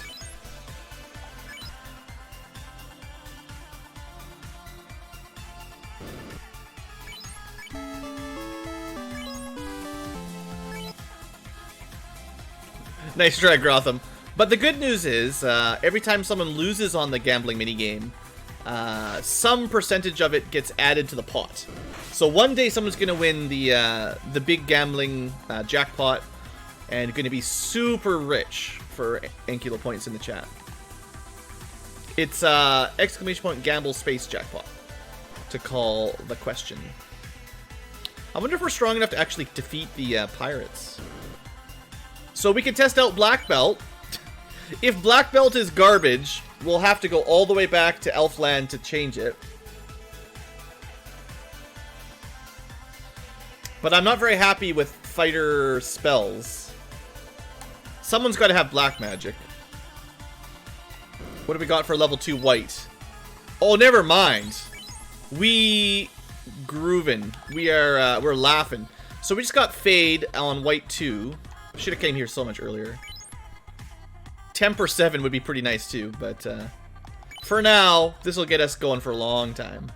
Nice try, Grotham. But the good news is, every time someone loses on the gambling minigame, some percentage of it gets added to the pot. So one day someone's going to win the big gambling jackpot and going to be super rich for Ankylo points in the chat. It's exclamation point gamble space jackpot to call the question. I wonder if we're strong enough to actually defeat the pirates. So we can test out Black Belt. If Black Belt is garbage, we'll have to go all the way back to Elfland to change it. But I'm not very happy with fighter spells. Someone's got to have black magic. What do we got for level 2 white? Oh, never mind. We groovin'. We're laughing. So we just got Fade on white 2. Should have came here so much earlier. Temper 7 would be pretty nice too, but for now, this will get us going for a long time.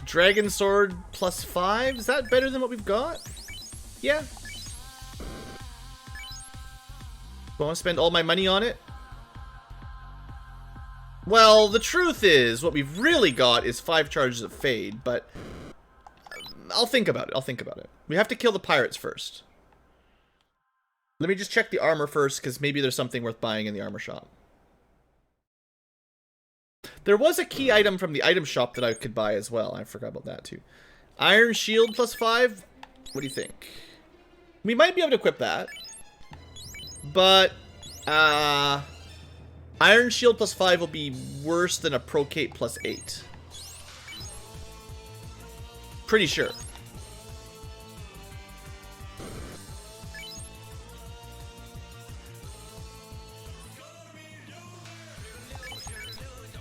Dragon Sword plus 5? Is that better than what we've got? Yeah. Do I want to spend all my money on it? Well, the truth is, what we've really got is 5 charges of Fade, but I'll think about it. I'll think about it. We have to kill the pirates first. Let me just check the armor first, because maybe there's something worth buying in the armor shop. There was a key item from the item shop that I could buy as well. I forgot about that too. Iron Shield plus 5? What do you think? We might be able to equip that. But, Iron Shield plus 5 will be worse than a Procate plus 8. Pretty sure.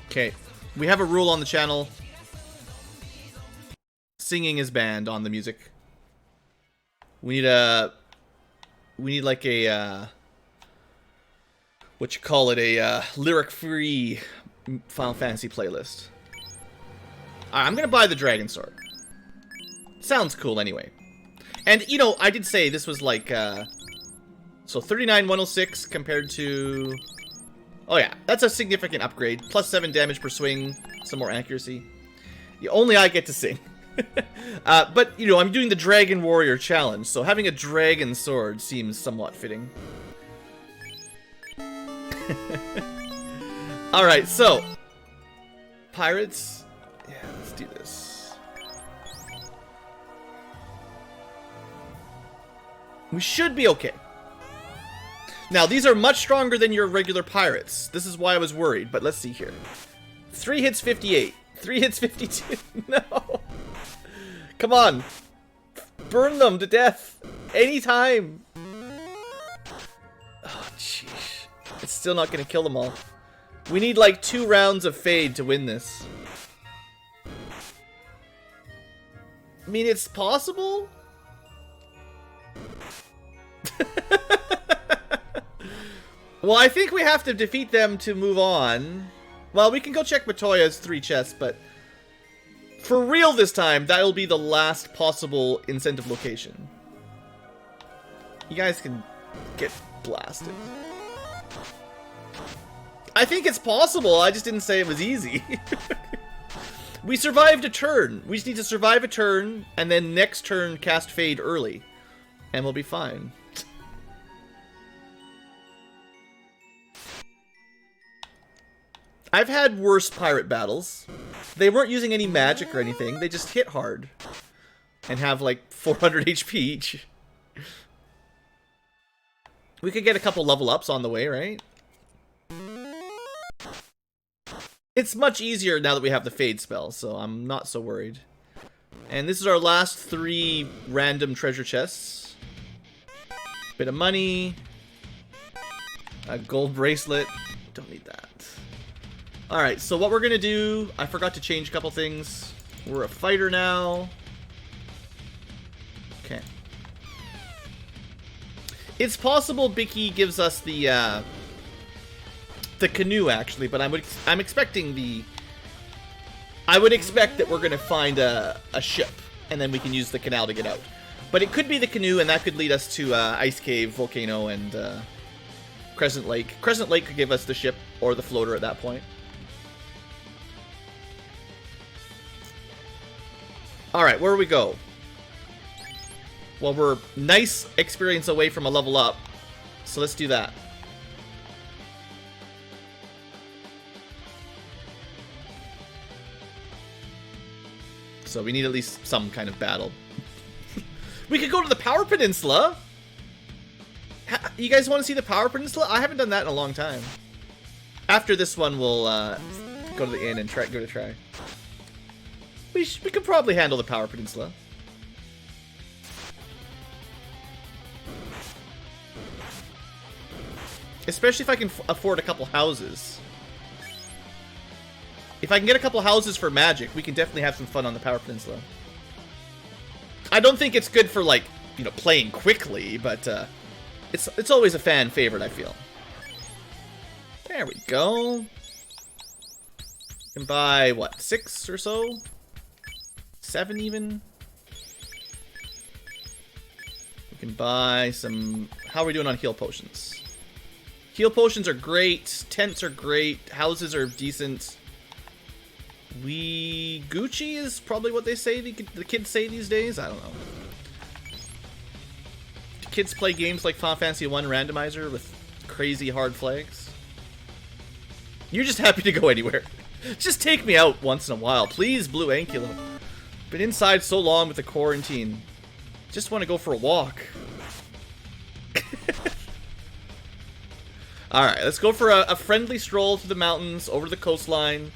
Okay, we have a rule on the channel. Singing is banned on the music. We need like a what you call it, a lyric-free Final Fantasy playlist. I'm gonna buy the Dragon Sword. Sounds cool anyway. And you know, I did say this was like so 39,106 compared to. Oh yeah, that's a significant upgrade. Plus 7 damage per swing, some more accuracy. Yeah, only I get to sing. But, you know, I'm doing the Dragon Warrior challenge, so having a dragon sword seems somewhat fitting. Alright, so. Pirates. Yeah, let's do this. We should be okay. Now, these are much stronger than your regular pirates. This is why I was worried, but let's see here. 3 hits, 58. 3 hits, 52. No. Come on. Burn them to death. Anytime. Oh, jeez. It's still not going to kill them all. We need like 2 rounds of Fade to win this. I mean, it's possible? Well, I think we have to defeat them to move on. Well, we can go check Matoya's 3 chests, but for real this time, that'll be the last possible incentive location. You guys can get blasted. I think it's possible, I just didn't say it was easy. We survived a turn. We just need to survive a turn, and then next turn cast Fade early. And we'll be fine. I've had worse pirate battles. They weren't using any magic or anything. They just hit hard. And have like 400 HP each. We could get a couple level ups on the way, right? It's much easier now that we have the Fade spell, so I'm not so worried. And this is our last 3 random treasure chests. Bit of money. A gold bracelet. Don't need that. Alright, so what we're gonna do, I forgot to change a couple things. We're a fighter now. Okay. It's possible Bicky gives us the canoe, actually, but I'm expecting the... I would expect that we're gonna find a ship, and then we can use the canal to get out. But it could be the canoe, and that could lead us to Ice Cave, Volcano, and Crescent Lake. Crescent Lake could give us the ship or the floater at that point. Alright, where do we go? Well, we're nice experience away from a level up. So let's do that. So we need at least some kind of battle. We could go to the Power Peninsula! You guys want to see the Power Peninsula? I haven't done that in a long time. After this one, we'll go to the inn and give it a try. We could probably handle the Power Peninsula. Especially if I can afford a couple houses. If I can get a couple houses for magic, we can definitely have some fun on the Power Peninsula. I don't think it's good for, like, you know, playing quickly, but it's always a fan favorite, I feel. There we go. You can buy, what, 6 or so? 7 even? We can buy some... How are we doing on heal potions? Heal potions are great. Tents are great. Houses are decent. Gucci is probably what they say, the kids say these days? I don't know. Do kids play games like Final Fantasy 1 Randomizer with crazy hard flags? You're just happy to go anywhere. Just take me out once in a while. Please, Blue Ankylo. Been inside so long with the quarantine. Just want to go for a walk. Alright, let's go for a friendly stroll through the mountains, over the coastline.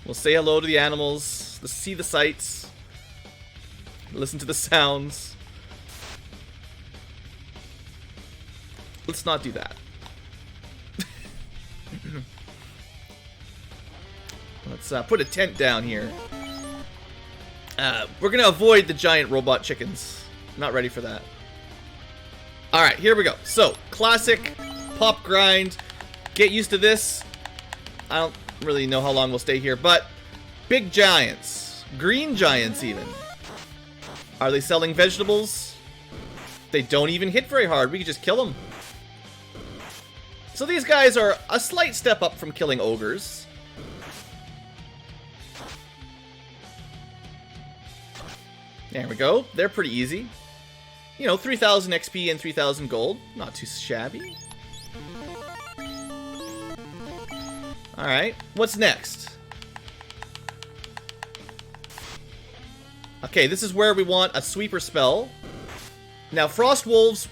We'll say hello to the animals, let's see the sights, listen to the sounds. Let's not do that. Let's put a tent down here. We're gonna avoid the giant robot chickens. Not ready for that. Alright, here we go. So, classic pop grind. Get used to this. I don't really know how long we'll stay here, but big giants. Green giants, even. Are they selling vegetables? They don't even hit very hard. We can just kill them. So these guys are a slight step up from killing ogres. There we go. They're pretty easy. You know, 3,000 XP and 3,000 gold. Not too shabby. Alright, what's next? Okay, this is where we want a sweeper spell. Now, Frost Wolves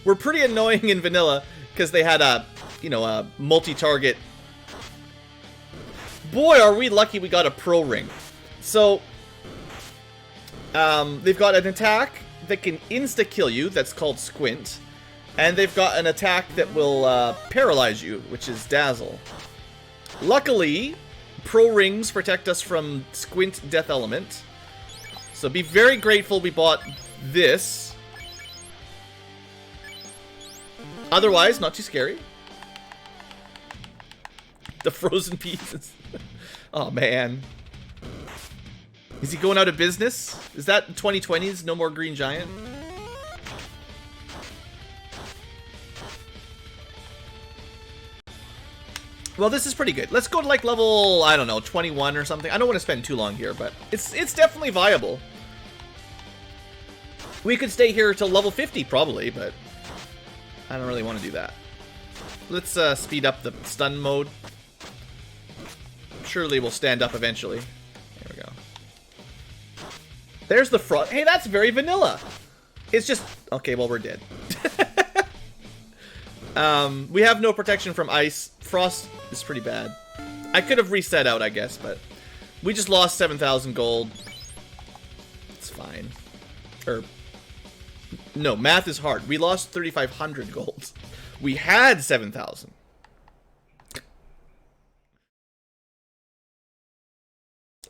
were pretty annoying in vanilla because they had a, you know, a multi-target. Boy, are we lucky we got a pro ring. So, they've got an attack that can insta-kill you, that's called Squint. And they've got an attack that will paralyze you, which is Dazzle. Luckily, pro rings protect us from Squint Death Element. So be very grateful we bought this. Otherwise, not too scary. The frozen pieces. Oh, man. Is he going out of business? Is that 2020's No More Green Giant? Well, this is pretty good. Let's go to, like, level, I don't know, 21 or something. I don't want to spend too long here, but it's definitely viable. We could stay here till level 50, probably, but I don't really want to do that. Let's speed up the stun mode. Surely we'll stand up eventually. There we go. There's the front. Hey, that's very vanilla. It's just... Okay, well, we're dead. We have no protection from ice. Frost is pretty bad. I could have reset out, I guess, but we just lost 7,000 gold. It's fine. Or, no, math is hard. We lost 3,500 gold. We had 7,000.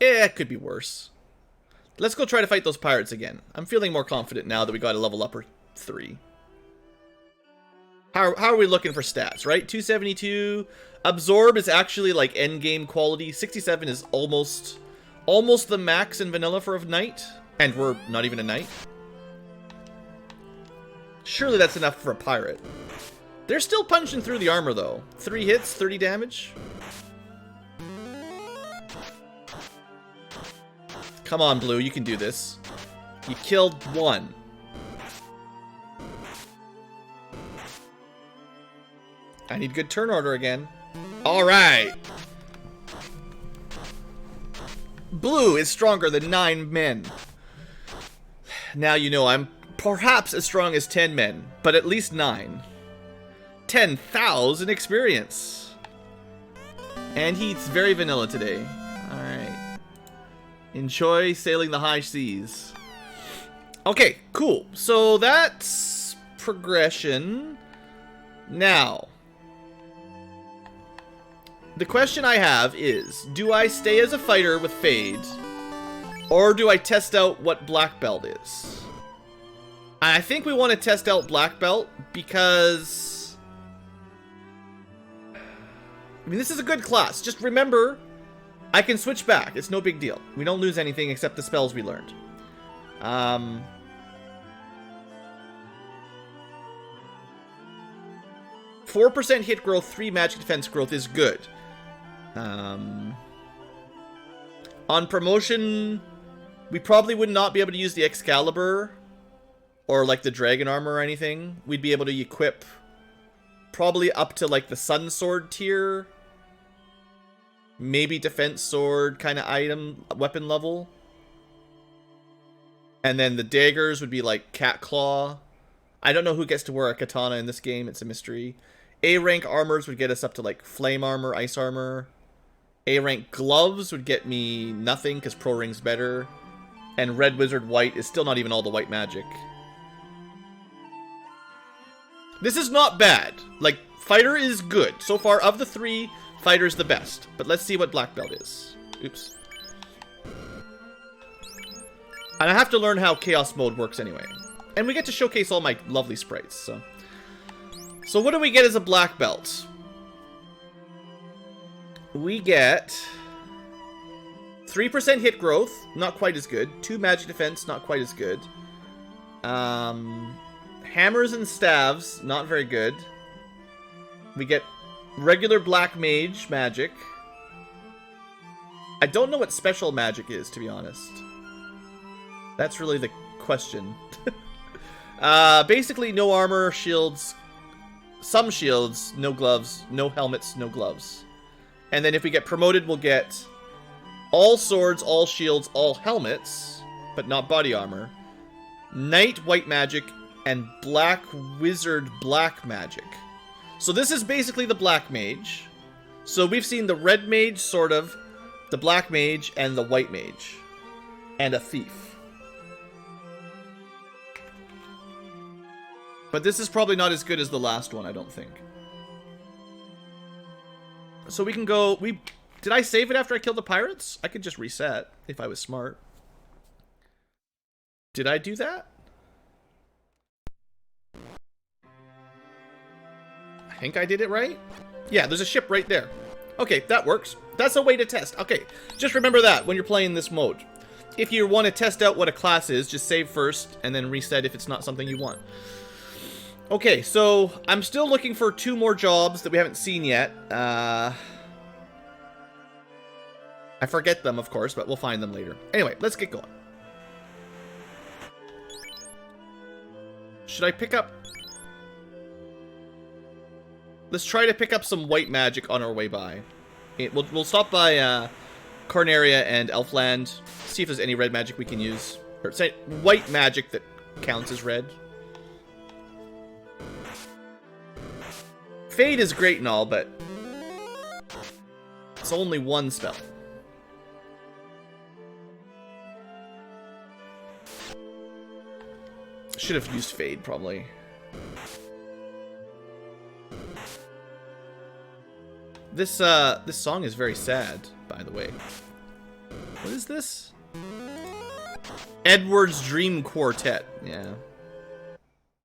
Yeah, it could be worse. Let's go try to fight those pirates again. I'm feeling more confident now that we got a level up or 3. How are we looking for stats, right? 272. Absorb is actually like endgame quality. 67 is almost the max in vanilla for a knight. And we're not even a knight. Surely that's enough for a pirate. They're still punching through the armor, though. 3 hits, 30 damage. Come on, Blue, you can do this. You killed 1. I need good turn order again. Alright. Blue is stronger than 9 men. Now you know I'm perhaps as strong as 10 men, but at least 9. 10,000 experience. And he's very vanilla today. Alright. Enjoy sailing the high seas. Okay, cool. So that's progression. Now, the question I have is, do I stay as a fighter with Fade, or do I test out what Black Belt is? I think we want to test out Black Belt because, I mean, this is a good class. Just remember, I can switch back. It's no big deal. We don't lose anything except the spells we learned. 4% hit growth, 3 magic defense growth is good. On promotion, we probably would not be able to use the Excalibur or like the Dragon Armor or anything. We'd be able to equip probably up to like the Sun Sword tier. Maybe Defense Sword kind of item, weapon level. And then the daggers would be like Cat Claw. I don't know who gets to wear a katana in this game. It's a mystery. A rank armors would get us up to like Flame Armor, Ice Armor. A rank gloves would get me nothing because Pro Ring's better. And Red Wizard White is still not even all the white magic. This is not bad. Like, Fighter is good. So far, of the 3, Fighter's the best. But let's see what Black Belt is. Oops. And I have to learn how Chaos Mode works anyway. And we get to showcase all my lovely sprites, so. So what do we get as a Black Belt? We get 3% hit growth, not quite as good. 2 magic defense, not quite as good. Hammers and staves, not very good. We get regular black mage magic. I don't know what special magic is, to be honest. That's really the question. Basically, no armor, shields, some shields, no gloves, no helmets, no gloves. And then if we get promoted, we'll get all swords, all shields, all helmets, but not body armor. Knight white magic, and black wizard black magic. So this is basically the black mage. So we've seen the red mage, sort of, the black mage, and the white mage. And a thief. But this is probably not as good as the last one, I don't think. So we can go... Did I save it after I killed the pirates? I could just reset, if I was smart. Did I do that? I think I did it right. Yeah, there's a ship right there. Okay, that works. That's a way to test. Okay, just remember that when you're playing this mode. If you want to test out what a class is, just save first and then reset if it's not something you want. Okay, so I'm still looking for 2 more jobs that we haven't seen yet. I forget them, of course, but we'll find them later. Anyway, let's get going. Should I pick up... Let's try to pick up some white magic on our way by. We'll stop by Corneria and Elfland, see if there's any red magic we can use. Or say white magic that counts as red. Fade is great and all, but it's only 1 spell. Should have used Fade, probably. This song is very sad, by the way. What is this? Edward's Dream Quartet. Yeah.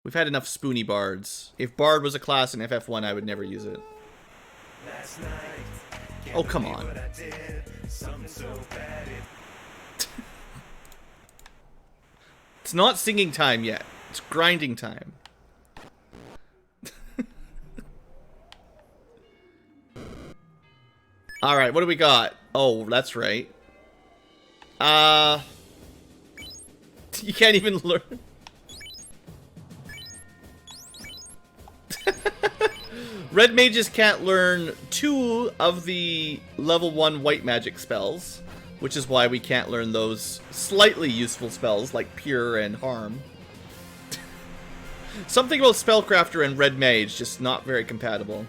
We've had enough spoony bards. If bard was a class in FF1, I would never use it. Oh, come on. It's not singing time yet. It's grinding time. Alright, what do we got? Oh, that's right. You can't even learn. Red mages can't learn 2 of the level 1 white magic spells, which is why we can't learn those slightly useful spells like Pure and Harm. Something about Spellcrafter and Red Mage just not very compatible.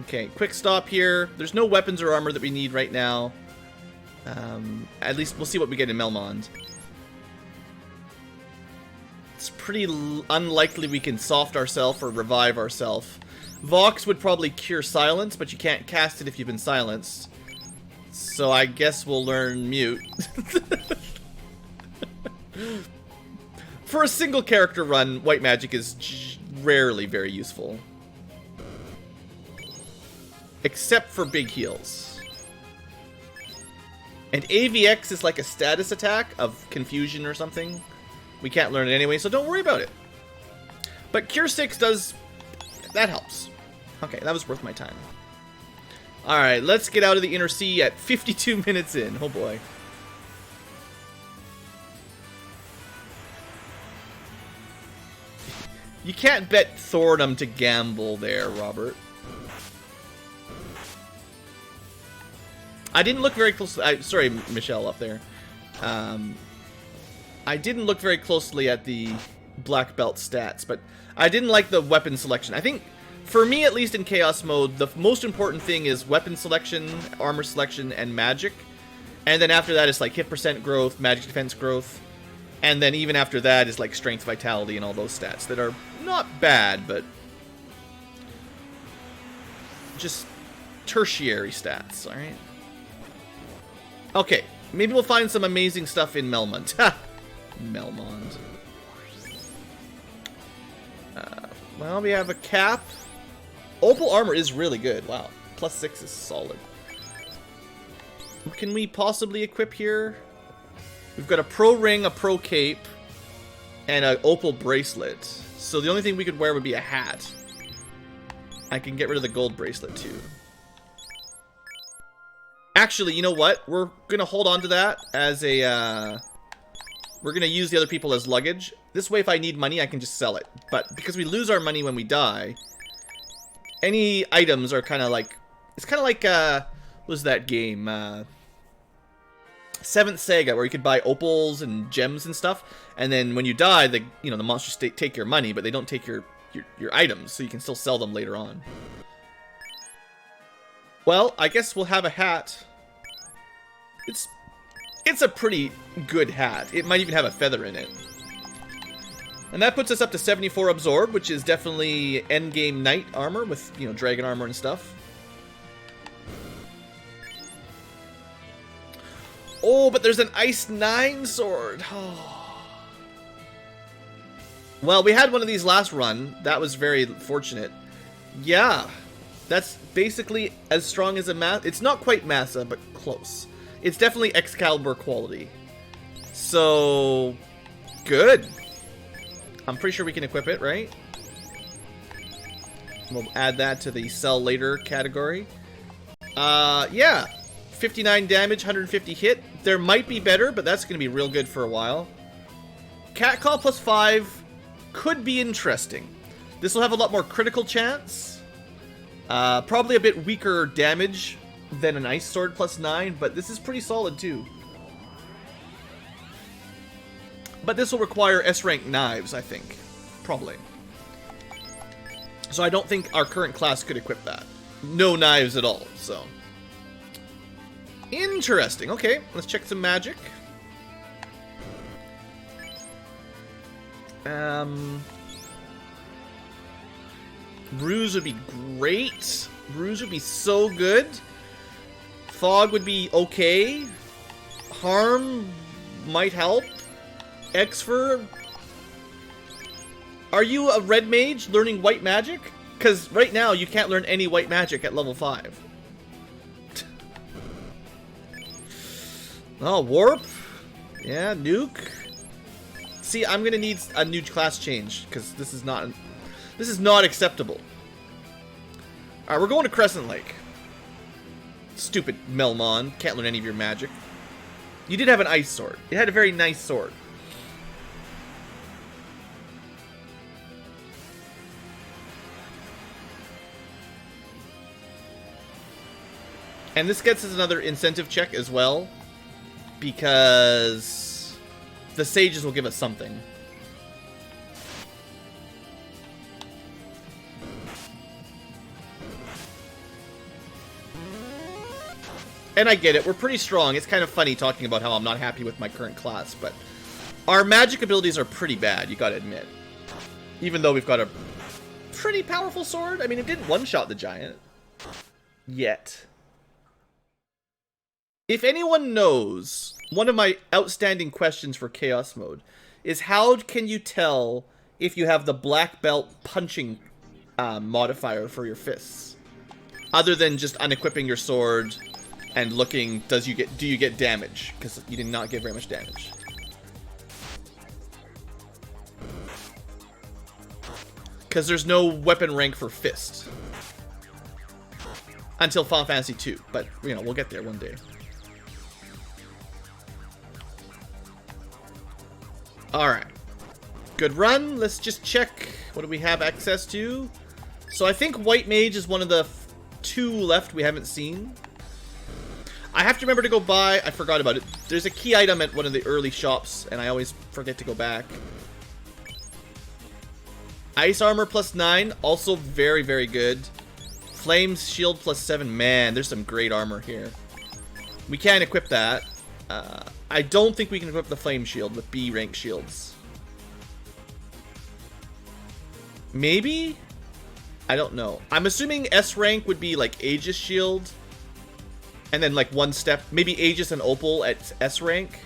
Okay, quick stop here. There's no weapons or armor that we need right now. At least we'll see what we get in Melmond. It's pretty unlikely we can soft ourselves or revive ourselves. Vox would probably cure silence, but you can't cast it if you've been silenced. So I guess we'll learn mute. For a single character run, white magic is rarely very useful. Except for big heals. And AVX is like a status attack of confusion or something. We can't learn it anyway, so don't worry about it. But Cure 6 does... that helps. Okay, that was worth my time. Alright, let's get out of the Inner Sea at 52 minutes in. Oh boy. You can't bet Thornum to gamble there, Robert. I didn't look very closely... sorry, Michelle up there. I didn't look very closely at the black belt stats, but I didn't like the weapon selection. I think, for me at least in Chaos Mode, the most important thing is weapon selection, armor selection, and magic. And then after that is like hit percent growth, magic defense growth. And then even after that is like strength, vitality, and all those stats that are not bad, but just tertiary stats, alright? Okay, maybe we'll find some amazing stuff in Melmond. Ha! Melmond. Well, we have a cap. Opal armor is really good. Wow. +6 is solid. What can we possibly equip here? We've got a pro ring, a pro cape, and an opal bracelet. So the only thing we could wear would be a hat. I can get rid of the gold bracelet too. Actually, you know what? We're gonna hold on to that as a, we're gonna use the other people as luggage. This way, if I need money, I can just sell it. But because we lose our money when we die, any items are kind of like... it's kind of like, what was that game? Seventh Saga, where you could buy opals and gems and stuff. And then when you die, the monsters take your money, but they don't take your items, so you can still sell them later on. Well, I guess we'll have a hat. It's a pretty good hat. It might even have a feather in it. And that puts us up to 74 absorb, which is definitely endgame knight armor with, dragon armor and stuff. Oh, but there's an Ice 9 sword. Oh. Well, we had one of these last run. That was very fortunate. Yeah. That's basically as strong as a It's not quite Massa, but close. It's definitely Excalibur quality. So, good. I'm pretty sure we can equip it, right? We'll add that to the sell later category. Yeah. 59 damage, 150 hit. There might be better, but that's going to be real good for a while. Catcall +5 could be interesting. This will have a lot more critical chance. Probably a bit weaker damage than an Ice Sword +9, but this is pretty solid too. But this will require S-rank knives, I think. Probably. So I don't think our current class could equip that. No knives at all, so... interesting. Okay, let's check some magic. Bruise would be great. Bruise would be so good. Fog would be okay. Harm might help. Exfer. Are you a red mage learning white magic? Because right now you can't learn any white magic at level 5. Oh, warp. Yeah, nuke. See, I'm gonna need a new class change because this is not acceptable. All right, we're going to Crescent Lake. Stupid Melmon. Can't learn any of your magic. You did have an ice sword. It had a very nice sword. And this gets us another incentive check as well, because the sages will give us something. And I get it, we're pretty strong. It's kind of funny talking about how I'm not happy with my current class, but our magic abilities are pretty bad, you gotta admit. Even though we've got a pretty powerful sword. I mean, it didn't one-shot the giant. Yet. If anyone knows, one of my outstanding questions for Chaos Mode is how can you tell if you have the black belt punching modifier for your fists? Other than just unequipping your sword and looking, do you get damage? Because you did not get very much damage. Because there's no weapon rank for fist. Until Final Fantasy 2, but, you know, we'll get there one day. Alright. Good run. Let's just check. What do we have access to? So I think White Mage is one of the 2 left we haven't seen. I have to remember to go buy... I forgot about it. There's a key item at one of the early shops, and I always forget to go back. Ice Armor plus 9. Also very, very good. Flames Shield plus 7. Man, there's some great armor here. We can equip that. I don't think we can equip the Flame Shield with B rank shields. Maybe? I don't know. I'm assuming S rank would be like Aegis Shield. And then like one step, maybe Aegis and Opal at S rank.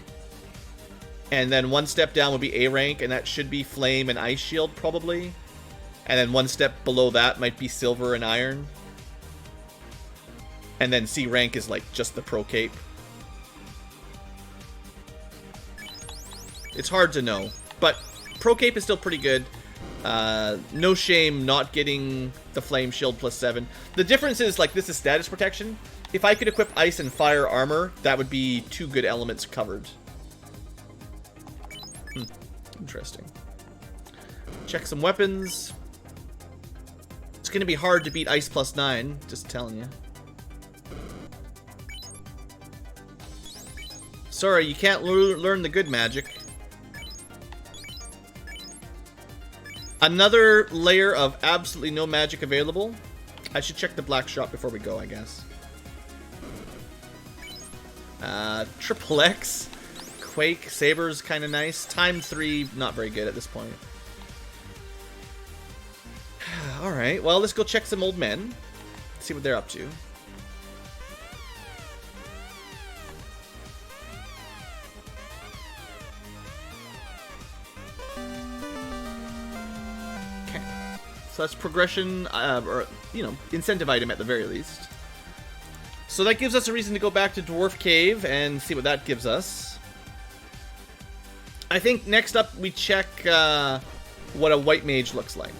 And then one step down would be A rank, and that should be Flame and Ice Shield probably. And then one step below that might be Silver and Iron. And then C rank is like just the Pro Cape. It's hard to know, but Pro Cape is still pretty good. No shame not getting the Flame Shield plus 7. The difference is, like, this is status protection. If I could equip Ice and Fire armor, that would be 2 good elements covered. Interesting. Check some weapons. It's going to be hard to beat Ice plus 9, just telling you. Sorry, you can't learn the good magic. Another layer of absolutely no magic available. I should check the black shop before we go, I guess. Triple X. Quake. Saber's kind of nice. Time 3, not very good at this point. Alright, well, let's go check some old men. See what they're up to. So that's progression, or, you know, incentive item at the very least. So that gives us a reason to go back to Dwarf Cave and see what that gives us. I think next up we check what a White Mage looks like.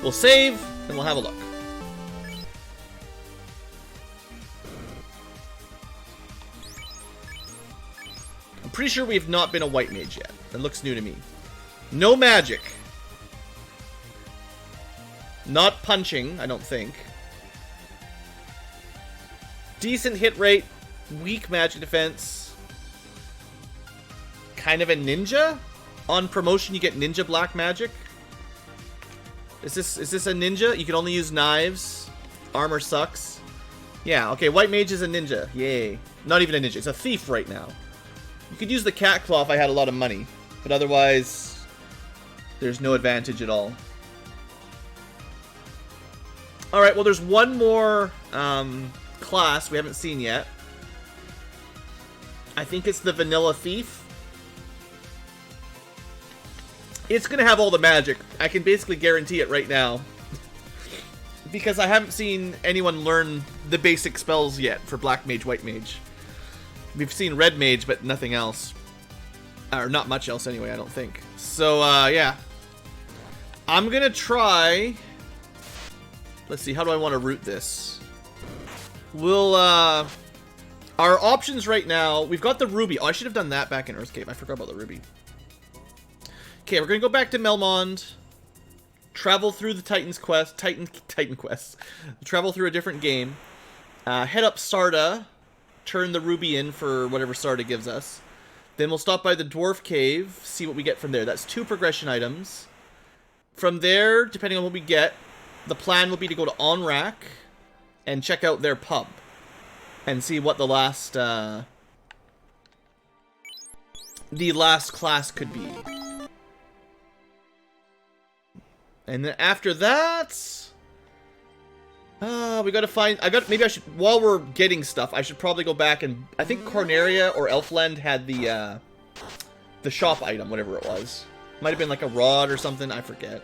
We'll save, and we'll have a look. I'm pretty sure we have not been a White Mage yet. That looks new to me. No magic. Not punching, I don't think. Decent hit rate. Weak magic defense. Kind of a ninja? On promotion you get ninja black magic. Is this a ninja? You can only use knives. Armor sucks. Yeah, okay, White Mage is a ninja. Yay. Not even a ninja, it's a thief right now. You could use the cat claw if I had a lot of money. But otherwise... there's no advantage at all. Alright, well there's one more class we haven't seen yet. I think it's the Vanilla Thief. It's going to have all the magic. I can basically guarantee it right now. Because I haven't seen anyone learn the basic spells yet for Black Mage, White Mage. We've seen Red Mage, but nothing else. Or not much else anyway, I don't think. So, yeah. I'm gonna try Let's see, how do I want to route this? We'll, our options right now, we've got the ruby. Oh, I should have done that back in Earthcave. I forgot about the ruby. Okay, we're going to go back to Melmond. Travel through the Titan's Quest. Titan Quest. Travel through a different game. Head up Sarda. Turn the ruby in for whatever Sarda gives us. Then we'll stop by the Dwarf Cave. See what we get from there. That's 2 progression items. From there, depending on what we get, the plan will be to go to Onrak and check out their pub. And see what the last class could be. And then after that, we gotta find. Maybe I should. While we're getting stuff, I should probably go back and I think Corneria or Elfland had the shop item, whatever it was. Might have been like a rod or something. I forget.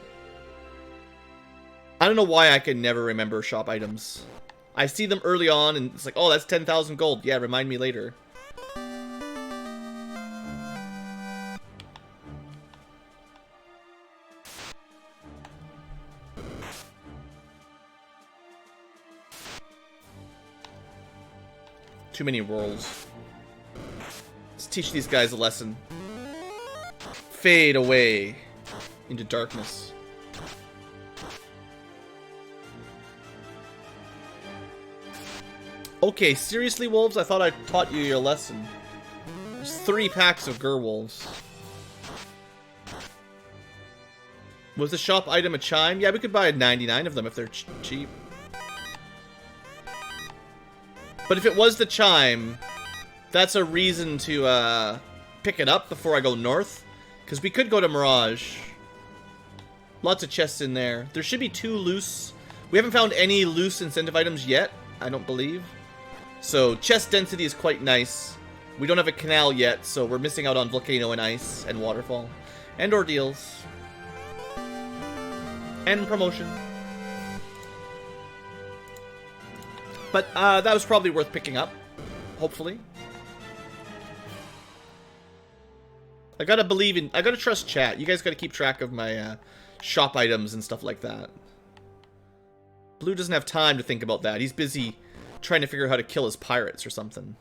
I don't know why I can never remember shop items. I see them early on, and it's like, oh, that's 10,000 gold. Yeah, remind me later. Too many rolls. Let's teach these guys a lesson. Fade away into darkness. Okay, seriously, wolves? I thought I taught you your lesson. There's 3 packs of Gerwolves. Was the shop item a chime? Yeah, we could buy 99 of them if they're cheap. But if it was the chime, that's a reason to pick it up before I go north. Because we could go to Mirage. Lots of chests in there. There should be 2 loose. We haven't found any loose incentive items yet, I don't believe. So chest density is quite nice. We don't have a canal yet, so we're missing out on Volcano and Ice and Waterfall. And ordeals. And promotion. But that was probably worth picking up. Hopefully. I gotta trust chat. You guys gotta keep track of my shop items and stuff like that. Blue doesn't have time to think about that. He's busy trying to figure out how to kill his pirates or something.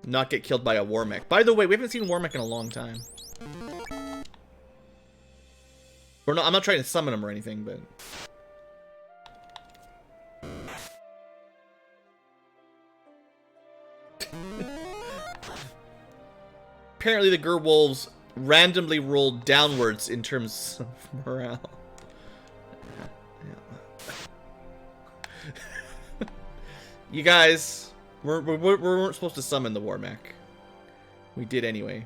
Not get killed by a war mech. By the way, we haven't seen war mech in a long time. Or no, I'm not trying to summon him or anything, but... Apparently the Gerwolves randomly rolled downwards in terms of morale. You guys, we weren't supposed to summon the war mech. We did anyway.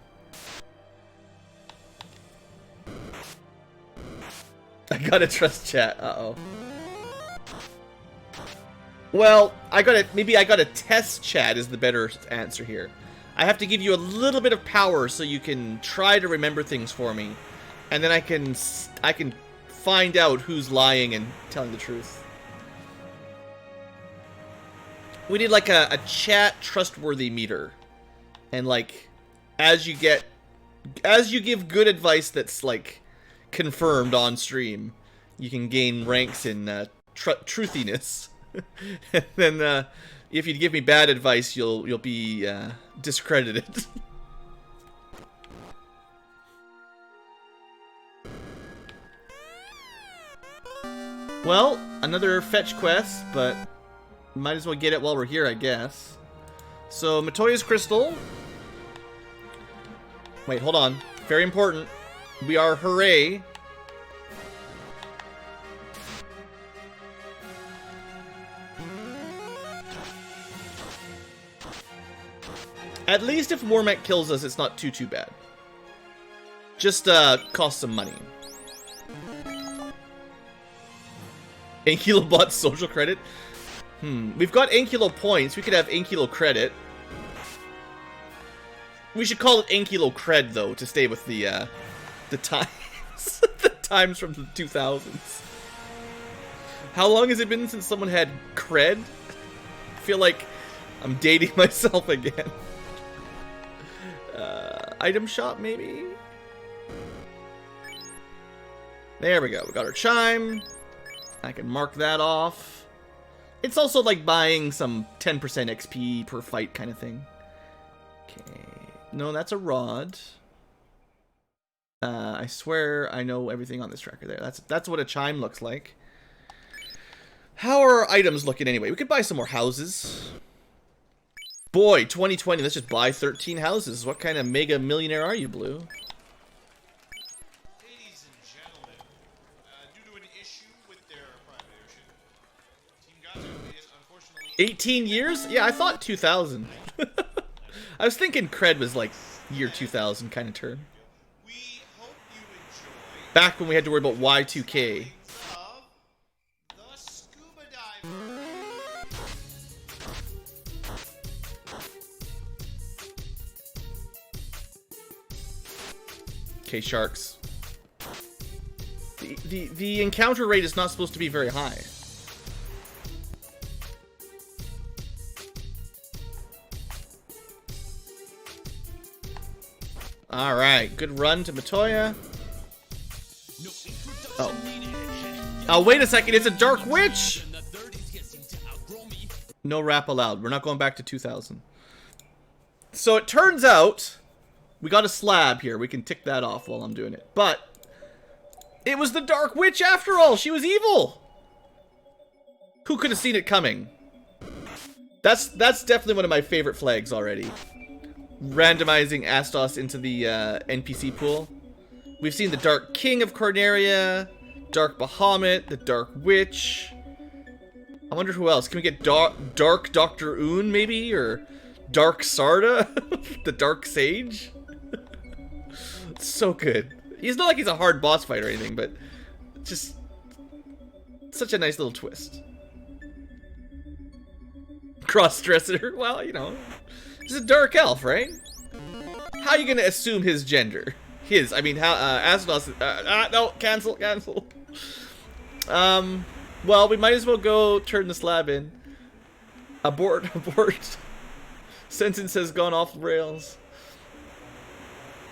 I gotta trust chat. Uh-oh. Well, maybe I gotta test chat is the better answer here. I have to give you a little bit of power so you can try to remember things for me. And then I can find out who's lying and telling the truth. We need like a chat trustworthy meter. And like, as you give good advice that's like confirmed on stream, you can gain ranks in truthiness. And then if you give me bad advice, you'll be discredited. Well, another fetch quest, but might as well get it while we're here, I guess. So, Matoya's Crystal. Wait, hold on. Very important. We are hooray. At least if Warmech kills us, it's not too bad. Just cost some money. Ankylobot social credit? We've got Ankylo points. We could have Ankylo credit. We should call it Ankylo cred, though, to stay with the times. The times from the 2000s. How long has it been since someone had cred? I feel like I'm dating myself again. Item shop, maybe? There we go. We got our chime. I can mark that off. It's also like buying some 10% XP per fight kind of thing. Okay. No, that's a rod. I swear I know everything on this tracker there. That's what a chime looks like. How are our items looking anyway? We could buy some more houses. Boy, 2020, let's just buy 13 houses. What kind of mega millionaire are you, Blue? Ladies and gentlemen, due to an issue with their private airship, Team Gato is unfortunately... 18 years? Yeah, I thought 2000. I was thinking Cred was like year 2000 kind of term. We hope you enjoy Back when we had to worry about Y2K. of the scuba diver. Okay, sharks. The encounter rate is not supposed to be very high. Alright, good run to Matoya. Oh. Oh, wait a second, it's a Dark Witch! No rap allowed. We're not going back to 2000. So it turns out we got a slab here. We can tick that off while I'm doing it. But it was the Dark Witch after all. She was evil. Who could have seen it coming? That's definitely one of my favorite flags already. Randomizing Astos into the NPC pool. We've seen the Dark King of Corneria, Dark Bahamut, the Dark Witch. I wonder who else. Can we get Dark Dr. Un maybe? Or Dark Sarda? The Dark Sage? It's so good. He's not like he's a hard boss fight or anything, but just such a nice little twist. Cross-dresser? Well, you know, he's a dark elf, right? How are you gonna assume his gender? His, I mean, how, Astos, no, cancel. Well, we might as well go turn the slab in. Abort. Sentence has gone off the rails.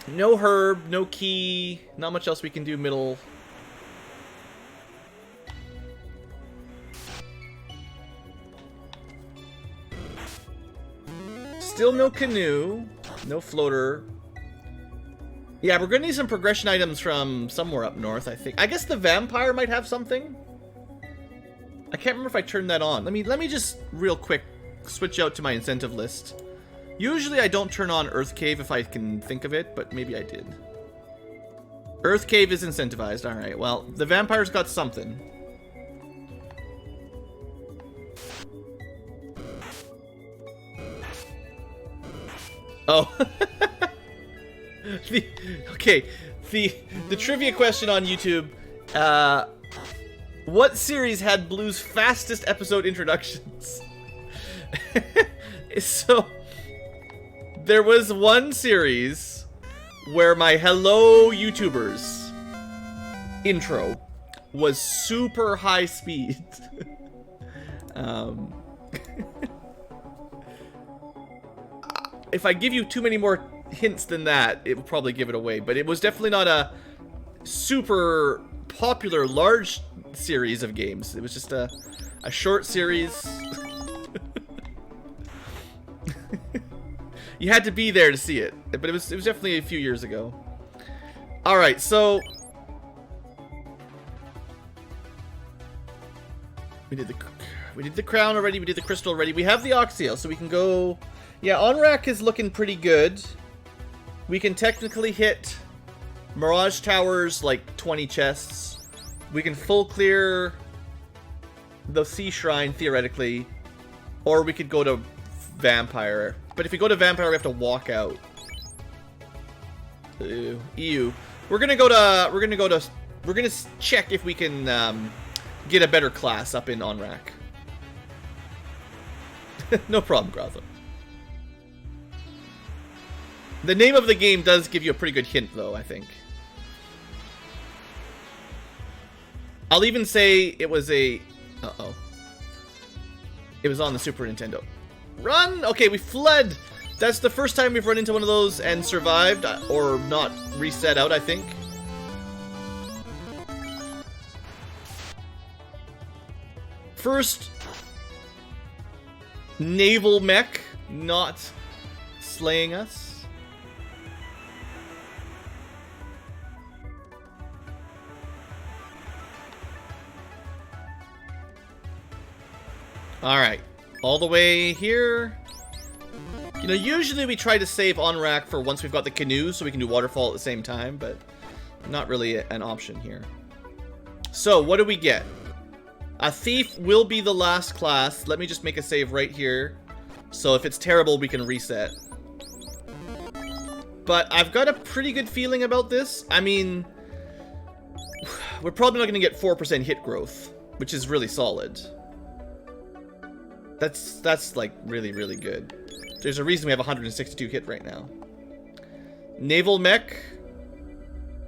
No herb, no key, not much else we can do middle. Still no canoe, no floater. Yeah, we're gonna need some progression items from somewhere up north, I think. I guess the vampire might have something. I can't remember if I turned that on. Let me just real quick switch out to my incentive list. Usually I don't turn on Earth Cave if I can think of it, but maybe I did. Earth Cave is incentivized. Alright, well, the vampire's got something. Oh. The trivia question on YouTube. What series had Blue's fastest episode introductions? So, there was one series where my Hello YouTubers intro was super high speed. If I give you too many more hints than that, it will probably give it away. But it was definitely not a super popular large series of games. It was just a short series. You had to be there to see it, but it was definitely a few years ago. All right, so we did the crown already. We did the crystal already. We have the Oxyel, so we can go. Yeah, Onrak is looking pretty good. We can technically hit Mirage Towers like 20 chests. We can full clear the Sea Shrine theoretically, or we could go to Vampire. But if we go to Vampire, we have to walk out. EU. We're gonna check if we can get a better class up in Onrak. No problem, Grotho. The name of the game does give you a pretty good hint, though, I think. I'll even say it was a... Uh-oh. It was on the Super Nintendo. Run! Okay, we fled! That's the first time we've run into one of those and survived, or not reset out, I think. First naval mech not slaying us. Alright. All the way here. You know, usually we try to save on rack for once we've got the canoe so we can do waterfall at the same time, but not really an option here. So, what do we get? A thief will be the last class. Let me just make a save right here. So if it's terrible, we can reset. But I've got a pretty good feeling about this. I mean, we're probably not going to get 4% hit growth, which is really solid. That's like really, really good. There's a reason we have 162 hit right now. Naval mech.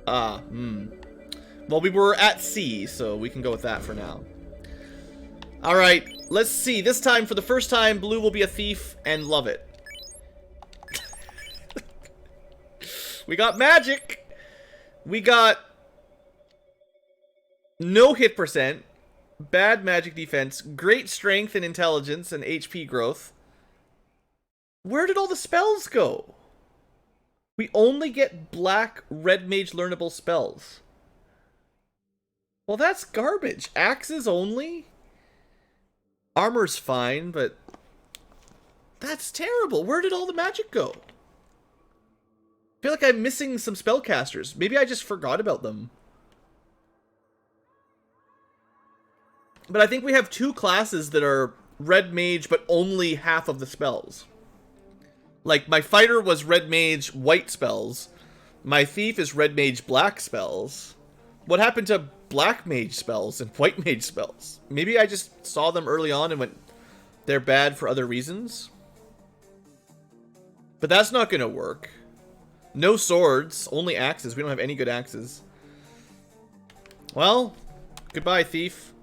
Well, we were at sea, so we can go with that for now. Alright, let's see. This time, for the first time, Blue will be a thief and love it. We got magic. We got no hit percent. Bad magic defense. Great strength and intelligence and HP growth. Where did all the spells go? We only get black red mage learnable spells. Well, that's garbage. Axes only? Armor's fine, but that's terrible. Where did all the magic go? I feel like I'm missing some spellcasters. Maybe I just forgot about them. But I think we have two classes that are red mage, but only half of the spells. Like, my fighter was red mage white spells. My thief is red mage black spells. What happened to black mage spells and white mage spells? Maybe I just saw them early on and went, they're bad for other reasons. But that's not going to work. No swords, only axes. We don't have any good axes. Well, goodbye, thief.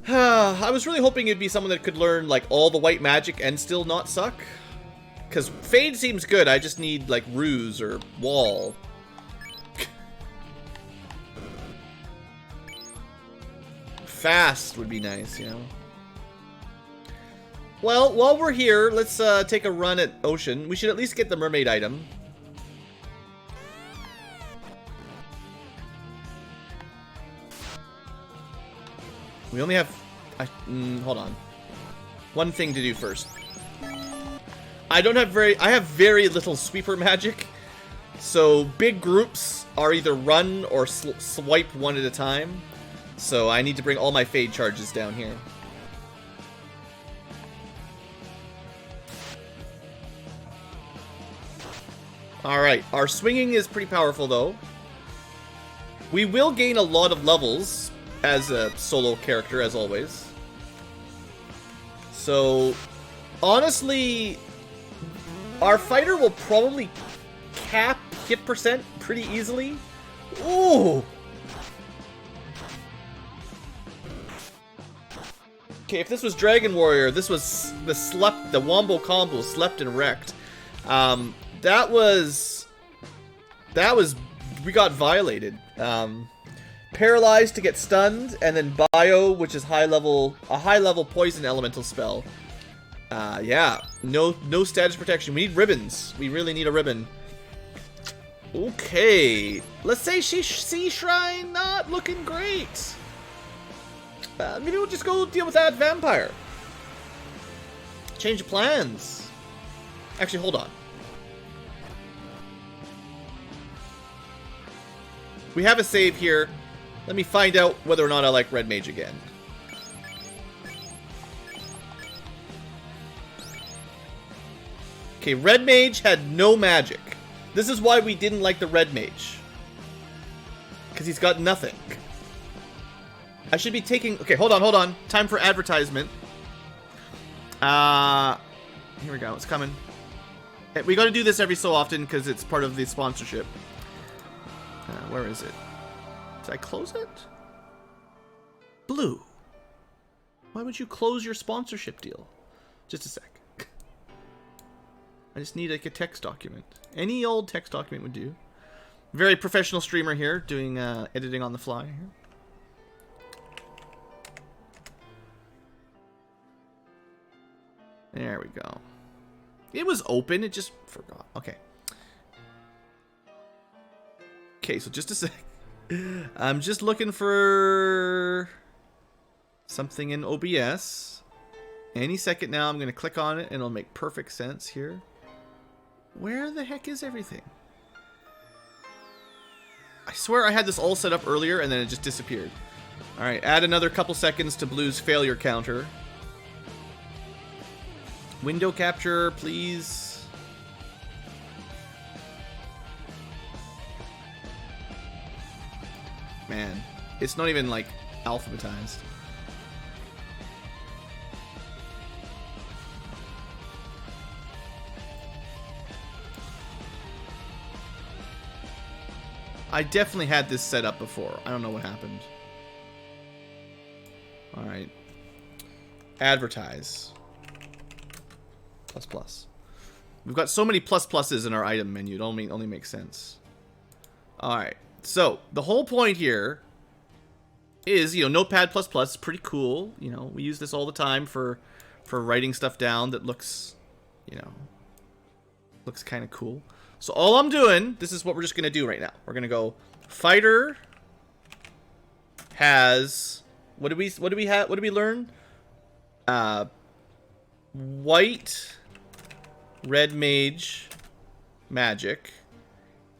I was really hoping it'd be someone that could learn, like, all the white magic and still not suck. Because Fade seems good, I just need, like, Ruse or Wall. Fast would be nice, you know. Well, while we're here, let's take a run at Ocean. We should at least get the mermaid item. We only have... hold on. One thing to do first. I have very little sweeper magic. So big groups are either run or swipe one at a time. So I need to bring all my fade charges down here. Alright, our swinging is pretty powerful though. We will gain a lot of levels as a solo character, as always. So, honestly, our fighter will probably cap hit percent pretty easily. Ooh! Okay, if this was Dragon Warrior, this was the Wombo combo, slept and wrecked. We got violated. Paralyzed to get stunned, and then Bio, which is a high level poison elemental spell. Yeah, no status protection. We need ribbons. We really need a ribbon. Okay, let's say Sea Shrine not looking great. Maybe we'll just go deal with that vampire. Change of plans. Actually, hold on. We have a save here. Let me find out whether or not I like Red Mage again. Okay, Red Mage had no magic. This is why we didn't like the Red Mage. Because he's got nothing. I should be taking... Okay, hold on. Time for advertisement. Here we go. It's coming. We got to do this every so often because it's part of the sponsorship. Where is it? Did I close it? Blue. Why would you close your sponsorship deal? Just a sec. I just need like a text document. Any old text document would do. Very professional streamer here, doing editing on the fly here. There we go. It was open, it just forgot. Okay. Okay, so just a sec. I'm just looking for something in OBS. Any second now, I'm going to click on it and it'll make perfect sense here. Where the heck is everything? I swear I had this all set up earlier and then it just disappeared. Alright, add another couple seconds to Blue's failure counter. Window capture, please. Man, it's not even like alphabetized. I definitely had this set up before. I don't know what happened. Alright. Advertise. Plus plus. We've got so many plus pluses in our item menu. It only makes sense. Alright. So, the whole point here is, you know, Notepad++, pretty cool. You know, we use this all the time for writing stuff down that looks, you know, looks kind of cool. So all I'm doing, this is what we're just going to do right now. We're going to go fighter has, what did we learn? White, red mage, magic,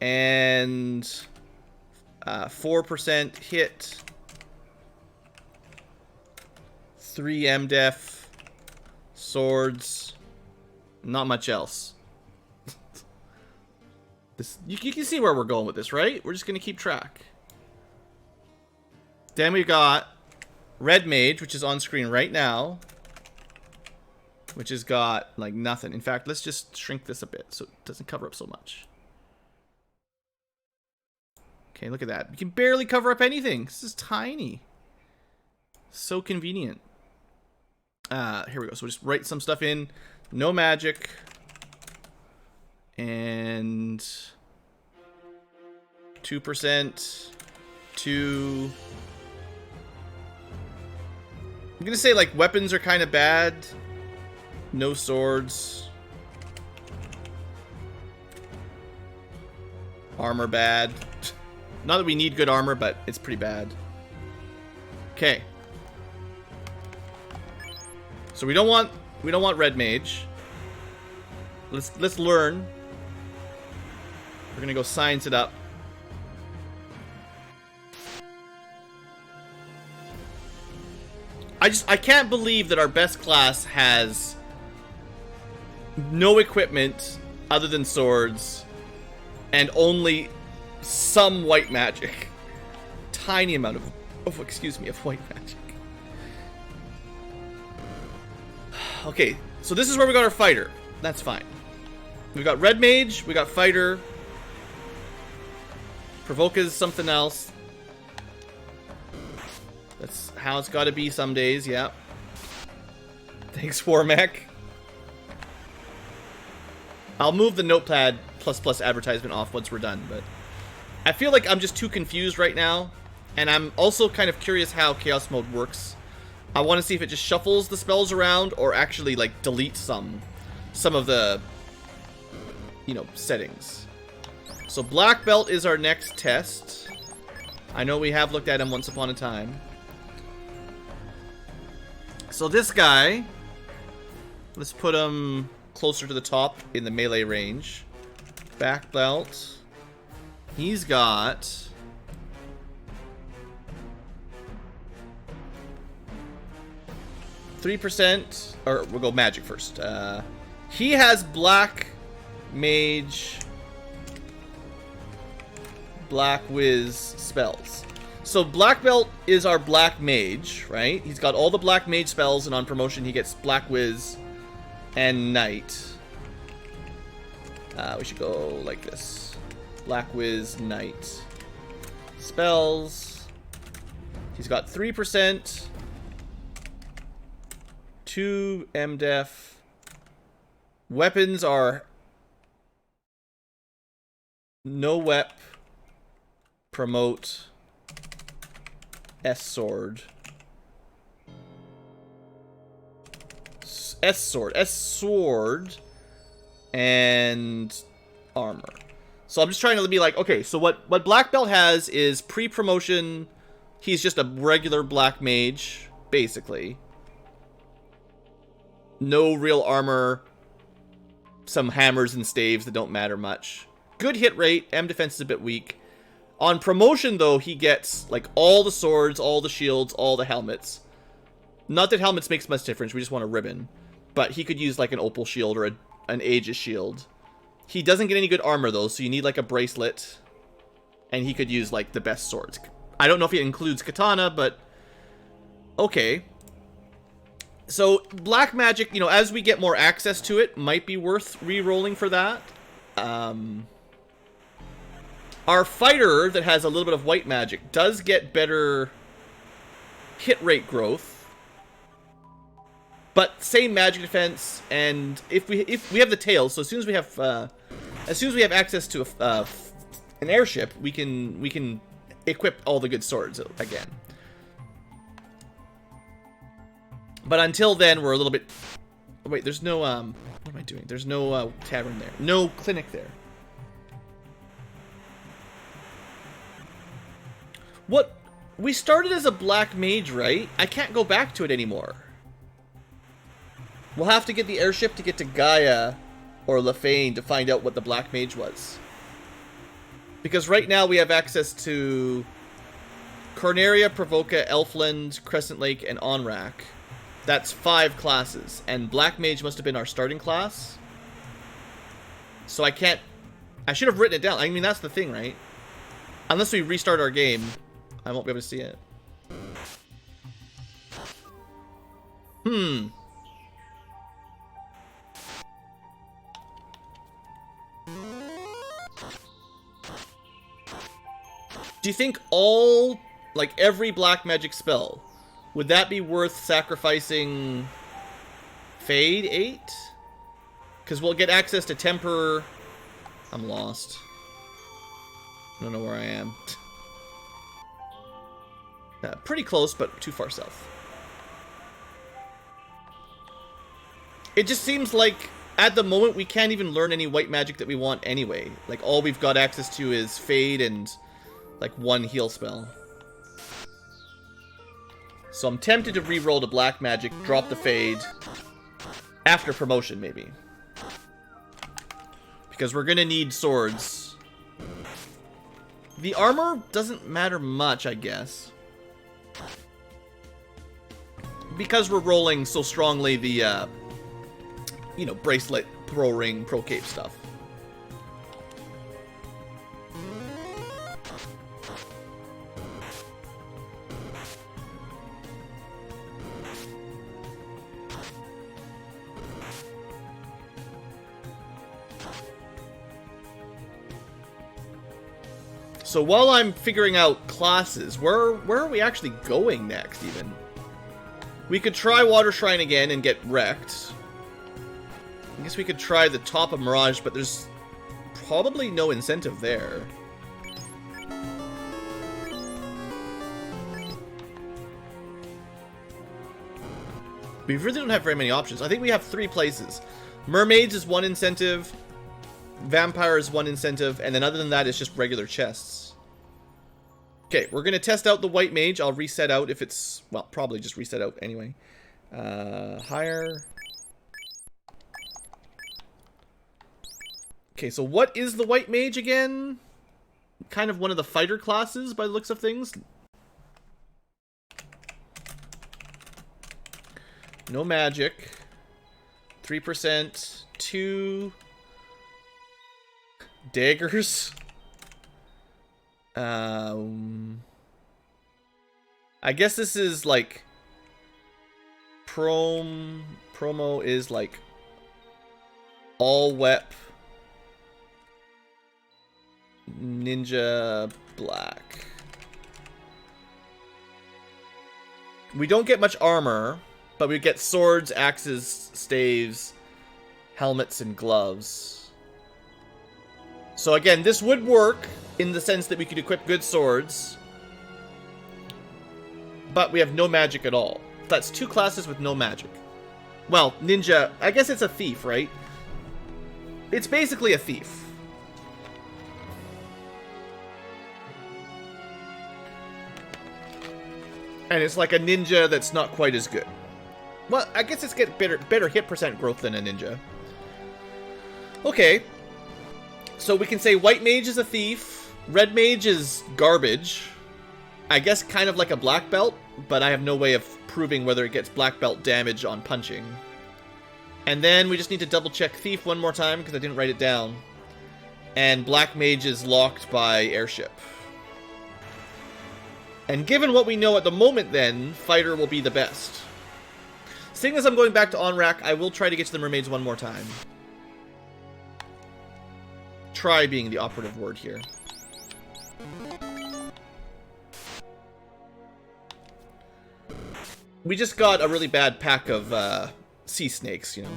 and 4% hit, 3 MDef, swords, not much else. This, you can see where we're going with this, right? We're just going to keep track. Then we got red mage, which is on screen right now, which has got like nothing. In fact, let's just shrink this a bit so it doesn't cover up so much. Okay, look at that. You can barely cover up anything. This is tiny. So convenient. Here we go. So we'll just write some stuff in. No magic. And 2% to... I'm gonna say like weapons are kind of bad. No swords. Armor bad. Not that we need good armor, but it's pretty bad. Okay. So we don't want red mage. Let's learn. We're gonna go science it up. I can't believe that our best class has no equipment other than swords and only some white magic. Tiny amount of excuse me, of white magic. Okay, so this is where we got our fighter. That's fine. We got red mage, we got fighter. Provoke is something else. That's how it's got to be some days, yeah. Thanks, Warmech. I'll move the Notepad++ advertisement off once we're done, but I feel like I'm just too confused right now, and I'm also kind of curious how Chaos Mode works. I want to see if it just shuffles the spells around or actually like deletes some of the, you know, settings. So Black Belt is our next test. I know we have looked at him once upon a time. So this guy, let's put him closer to the top in the melee range. Black Belt. He's got 3%, or we'll go magic first. He has black mage, black whiz spells. So black belt is our black mage, right? He's got all the black mage spells, and on promotion he gets black whiz and knight. We should go like this. Black whiz, knight. Spells. He's got 3%. 2 MDef. Weapons are no wep, promote, S sword, S sword, and armor. So I'm just trying to be like, okay, so what Black Belt has is pre-promotion, he's just a regular black mage, basically. No real armor, some hammers and staves that don't matter much. Good hit rate, M defense is a bit weak. On promotion, though, he gets, like, all the swords, all the shields, all the helmets. Not that helmets makes much difference, we just want a ribbon. But he could use, like, an opal shield or an Aegis shield. He doesn't get any good armor, though, so you need, like, a bracelet. And he could use, like, the best swords. I don't know if it includes katana, but... okay. So, black magic, you know, as we get more access to it, might be worth re-rolling for that. Our fighter that has a little bit of white magic does get better hit rate growth, but same magic defense. And if we have the tail, so as soon as we have access to an airship, we can equip all the good swords again. But until then, we're a little bit. Oh, wait, there's no what am I doing? There's no tavern there, no clinic there. What? We started as a black mage, right? I can't go back to it anymore. We'll have to get the airship to get to Gaia or Lefane to find out what the black mage was. Because right now we have access to Corneria, Provoca, Elfland, Crescent Lake, and Onrak. That's 5 classes. And black mage must have been our starting class. So I can't... I should have written it down. I mean, that's the thing, right? Unless we restart our game, I won't be able to see it. Do you think all, like, every black magic spell, would that be worth sacrificing Fade 8? Because we'll get access to Temper... I'm lost. I don't know where I am. Pretty close, but too far south. It just seems like, at the moment, we can't even learn any white magic that we want anyway. Like, all we've got access to is Fade and, like, 1 heal spell. So I'm tempted to re-roll the black magic, drop the Fade, after promotion, maybe. Because we're gonna need swords. The armor doesn't matter much, I guess. Because we're rolling so strongly the, you know, bracelet, pro ring, pro cape stuff. So while I'm figuring out classes, where are we actually going next, even? We could try Water Shrine again and get wrecked. I guess we could try the top of Mirage, but there's probably no incentive there. We really don't have very many options. I think we have 3 places. Mermaids is 1 incentive. Vampire is 1 incentive. And then other than that, it's just regular chests. Okay, we're going to test out the white mage. I'll reset out if it's... well, probably just reset out anyway. Higher. Okay, so what is the white mage again? Kind of one of the fighter classes by the looks of things. No magic. 3%. 2 daggers. I guess this is like promo is like all wep ninja black. We don't get much armor, but we get swords, axes, staves, helmets, and gloves. So again, this would work in the sense that we could equip good swords, but we have no magic at all. That's 2 classes with no magic. Well, ninja, I guess it's a thief, right? It's basically a thief. And it's like a ninja that's not quite as good. Well, I guess it's get better hit percent growth than a ninja. Okay. So we can say white mage is a thief. Red mage is garbage. I guess kind of like a black belt, but I have no way of proving whether it gets black belt damage on punching. And then we just need to double check thief one more time because I didn't write it down. And black mage is locked by airship. And given what we know at the moment then, fighter will be the best. Seeing as I'm going back to on-rack, I will try to get to the mermaids one more time. Try being the operative word here. We just got a really bad pack of sea snakes, you know.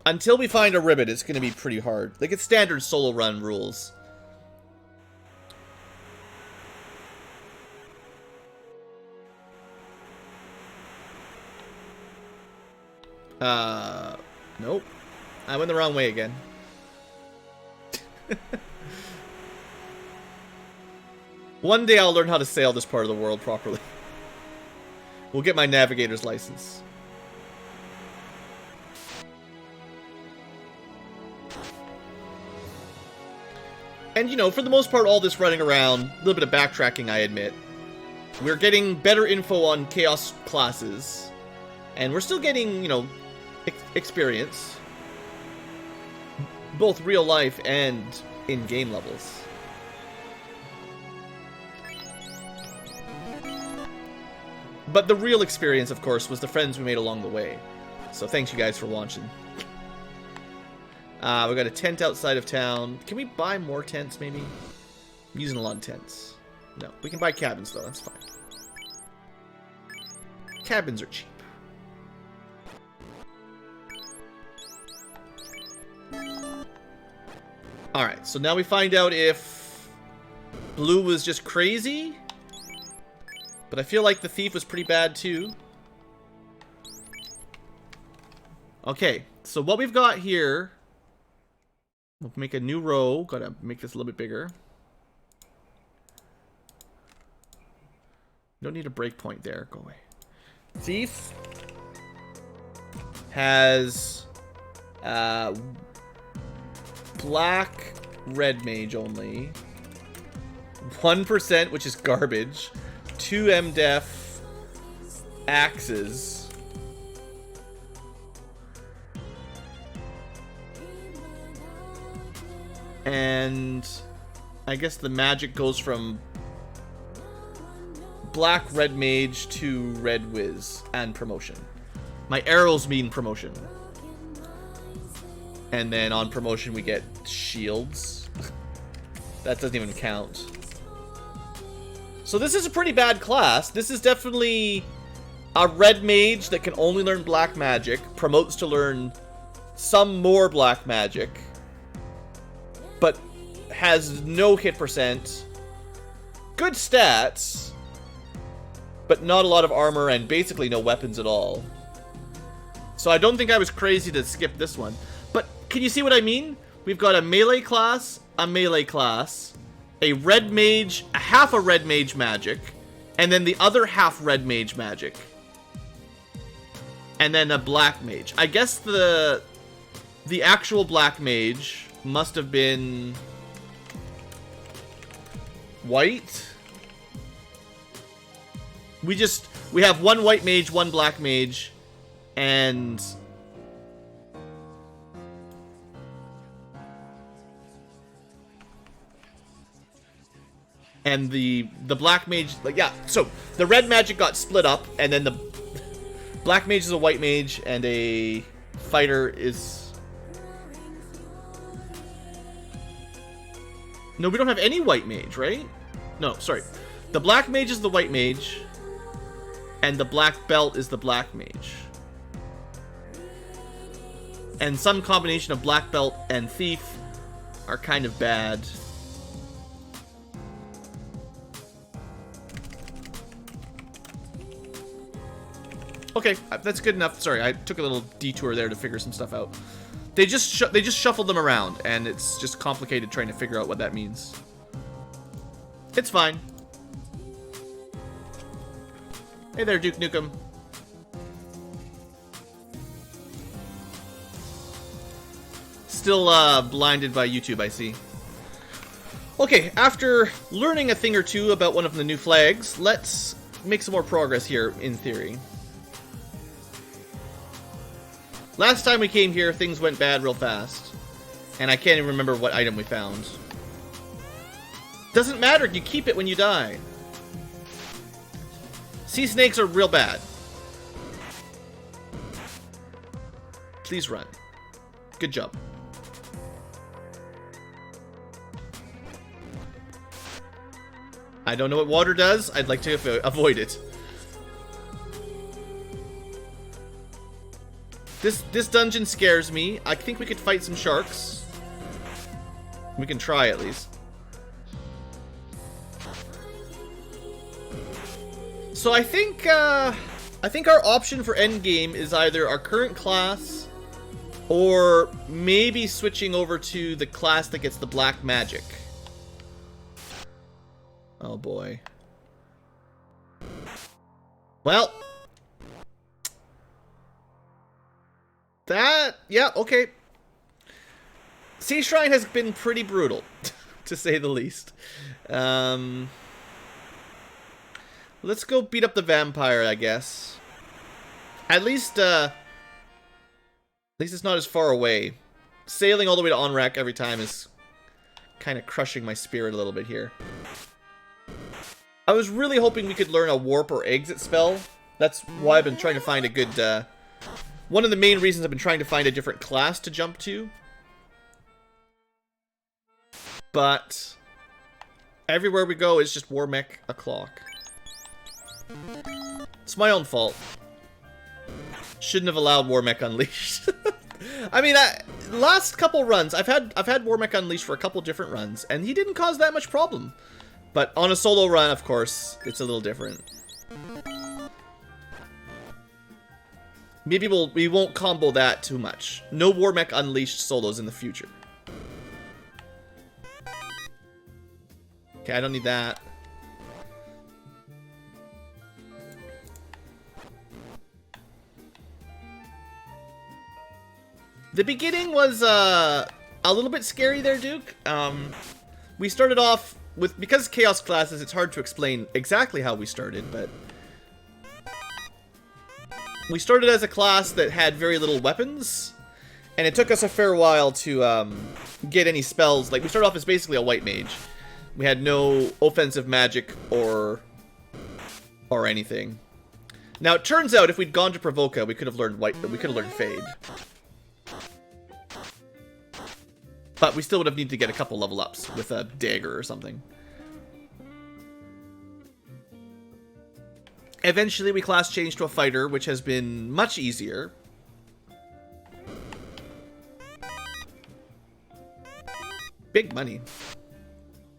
Until we find a ribbit, it's going to be pretty hard. Like, it's standard solo run rules. Nope. I went the wrong way again. One day I'll learn how to sail this part of the world properly. We'll get my navigator's license. And, you know, for the most part, all this running around, a little bit of backtracking, I admit. We're getting better info on Chaos classes. And we're still getting, you know, experience. Both real life and in-game levels. But the real experience, of course, was the friends we made along the way. So thanks you guys for watching. We got a tent outside of town. Can we buy more tents, maybe? I'm using a lot of tents. No, we can buy cabins, though. That's fine. Cabins are cheap. Alright, so now we find out if Blue was just crazy. But I feel like the thief was pretty bad too. Okay, so what we've got here... We'll make a new row. Gotta make this a little bit bigger. Don't need a breakpoint there. Go away. Thief has... black red mage only. 1%, which is garbage. 2 MDef axes. And I guess the magic goes from black red mage to red whiz and promotion. My arrows mean promotion. And then on promotion we get shields. That doesn't even count. So this is a pretty bad class. This is definitely a red mage that can only learn black magic. Promotes to learn some more black magic. But has no hit percent. Good stats. But not a lot of armor and basically no weapons at all. So I don't think I was crazy to skip this one. But can you see what I mean? We've got a melee class, a red mage, a half a red mage magic, and then the other half red mage magic. And then a black mage. I guess the actual black mage must have been white. We have one white mage, one black mage, and the black mage, like, yeah, so the red magic got split up, and then the black mage is a white mage, and a fighter is... No, we don't have any white mage, right? No, sorry. The black mage is the white mage, and the black belt is the black mage. And some combination of black belt and thief are kind of bad. Okay, that's good enough. Sorry, I took a little detour there to figure some stuff out. They just shuffled them around, and it's just complicated trying to figure out what that means. It's fine. Hey there, Duke Nukem. Still blinded by YouTube, I see. Okay, after learning a thing or two about one of the new flags, let's make some more progress here, in theory. Last time we came here, things went bad real fast. And I can't even remember what item we found. Doesn't matter, you keep it when you die. Sea snakes are real bad. Please run. Good job. I don't know what water does. I'd like to avoid it. This dungeon scares me. I think we could fight some sharks. We can try at least. So I think our option for endgame is either our current class or maybe switching over to the class that gets the black magic. Oh boy. Well. Yeah, okay. Sea Shrine has been pretty brutal, to say the least. Let's go beat up the vampire, I guess. At least it's not as far away. Sailing all the way to Onrak every time is kind of crushing my spirit a little bit here. I was really hoping we could learn a warp or exit spell. That's why I've been trying to find a good, one of the main reasons I've been trying to find a different class to jump to. But everywhere we go is just War Mech o'clock. It's my own fault. Shouldn't have allowed War Mech Unleashed. I mean, last couple runs, I've had War Mech Unleashed for a couple different runs, and he didn't cause that much problem. But on a solo run, of course, it's a little different. Maybe we won't combo that too much. No War Mech Unleashed solos in the future. Okay, I don't need that. The beginning was a little bit scary there, Duke. We started off with, because Chaos classes, it's hard to explain exactly how we started, but we started as a class that had very little weapons, and it took us a fair while to get any spells. Like, we started off as basically a white mage. We had no offensive magic or anything. Now, it turns out if we'd gone to Provoca, we could have learned Fade. But we still would have needed to get a couple level ups with a dagger or something. Eventually, we class changed to a fighter, which has been much easier. Big money.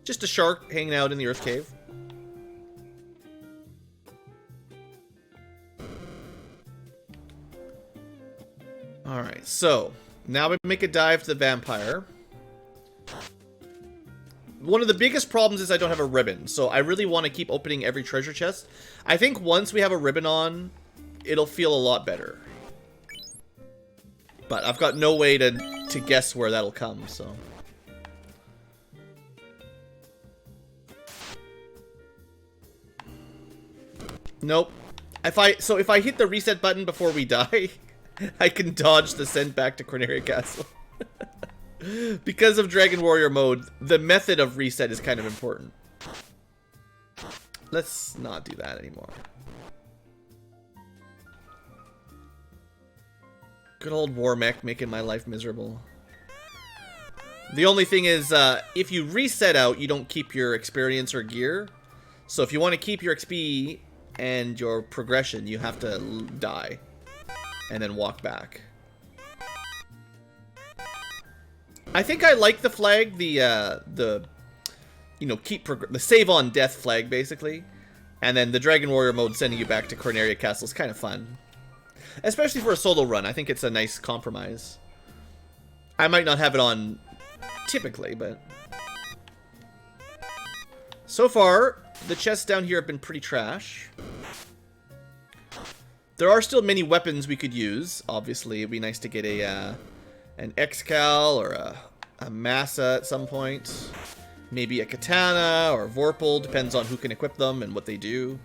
Just a shark hanging out in the Earth Cave. Alright, so now we make a dive to the vampire. One of the biggest problems is I don't have a ribbon, so I really want to keep opening every treasure chest. I think once we have a ribbon on, it'll feel a lot better. But I've got no way to guess where that'll come, so. Nope. If I hit the reset button before we die, I can dodge the send back to Corneria Castle. Because of Dragon Warrior mode, the method of reset is kind of important. Let's not do that anymore. Good old War Mech making my life miserable. The only thing is, if you reset out, you don't keep your experience or gear. So if you want to keep your XP and your progression, you have to die. And then walk back. I think I like the flag, the you know, the save on death flag, basically. And then the Dragon Warrior mode sending you back to Corneria Castle is kind of fun. Especially for a solo run, I think it's a nice compromise. I might not have it on typically, but... So far, the chests down here have been pretty trash. There are still many weapons we could use. Obviously, it'd be nice to get a an Excal or a Massa at some point. Maybe a Katana or a Vorpal, depends on who can equip them and what they do.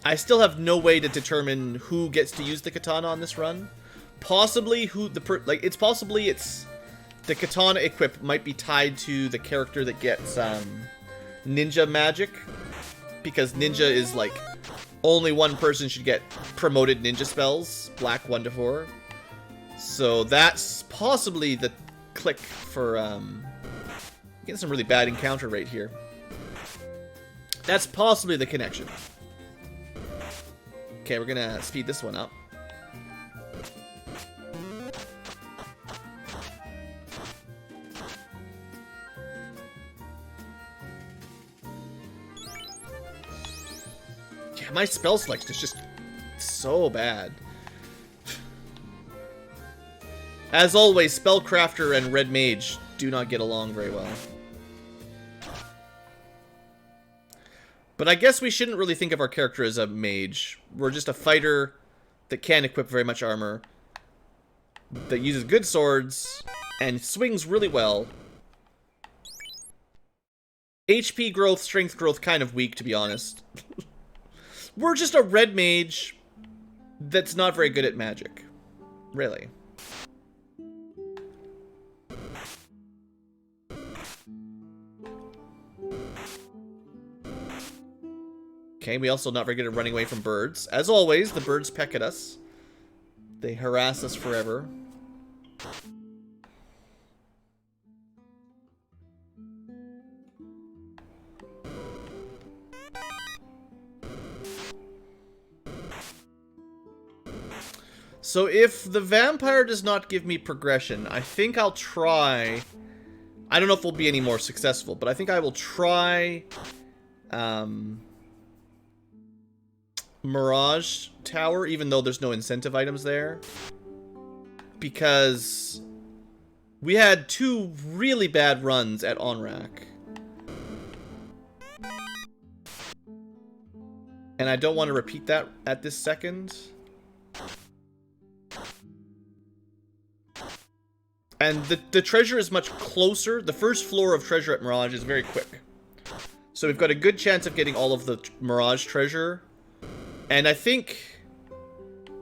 I still have no way to determine who gets to use the Katana on this run. Possibly it's possibly the Katana equip might be tied to the character that gets ninja magic, because ninja is like only one person should get promoted ninja spells, black 1 to 4. So that's possibly the click for getting some really bad encounter rate here. That's possibly the connection. Okay, we're gonna speed this one up. Yeah, my spell selection is just so bad. As always, Spellcrafter and Red Mage do not get along very well. But I guess we shouldn't really think of our character as a mage. We're just a fighter that can't equip very much armor, that uses good swords, and swings really well. HP growth, strength growth, kind of weak, to be honest. We're just a red mage that's not very good at magic. Really. Okay, we also not very good at running away from birds. As always, the birds peck at us. They harass us forever. So if the vampire does not give me progression, I think I'll try... I don't know if we'll be any more successful, but I think I will try... Mirage Tower, even though there's no incentive items there. Because we had 2 really bad runs at Onrak. And I don't want to repeat that at this second. And the treasure is much closer. The first floor of treasure at Mirage is very quick. So we've got a good chance of getting all of the Mirage treasure. And I think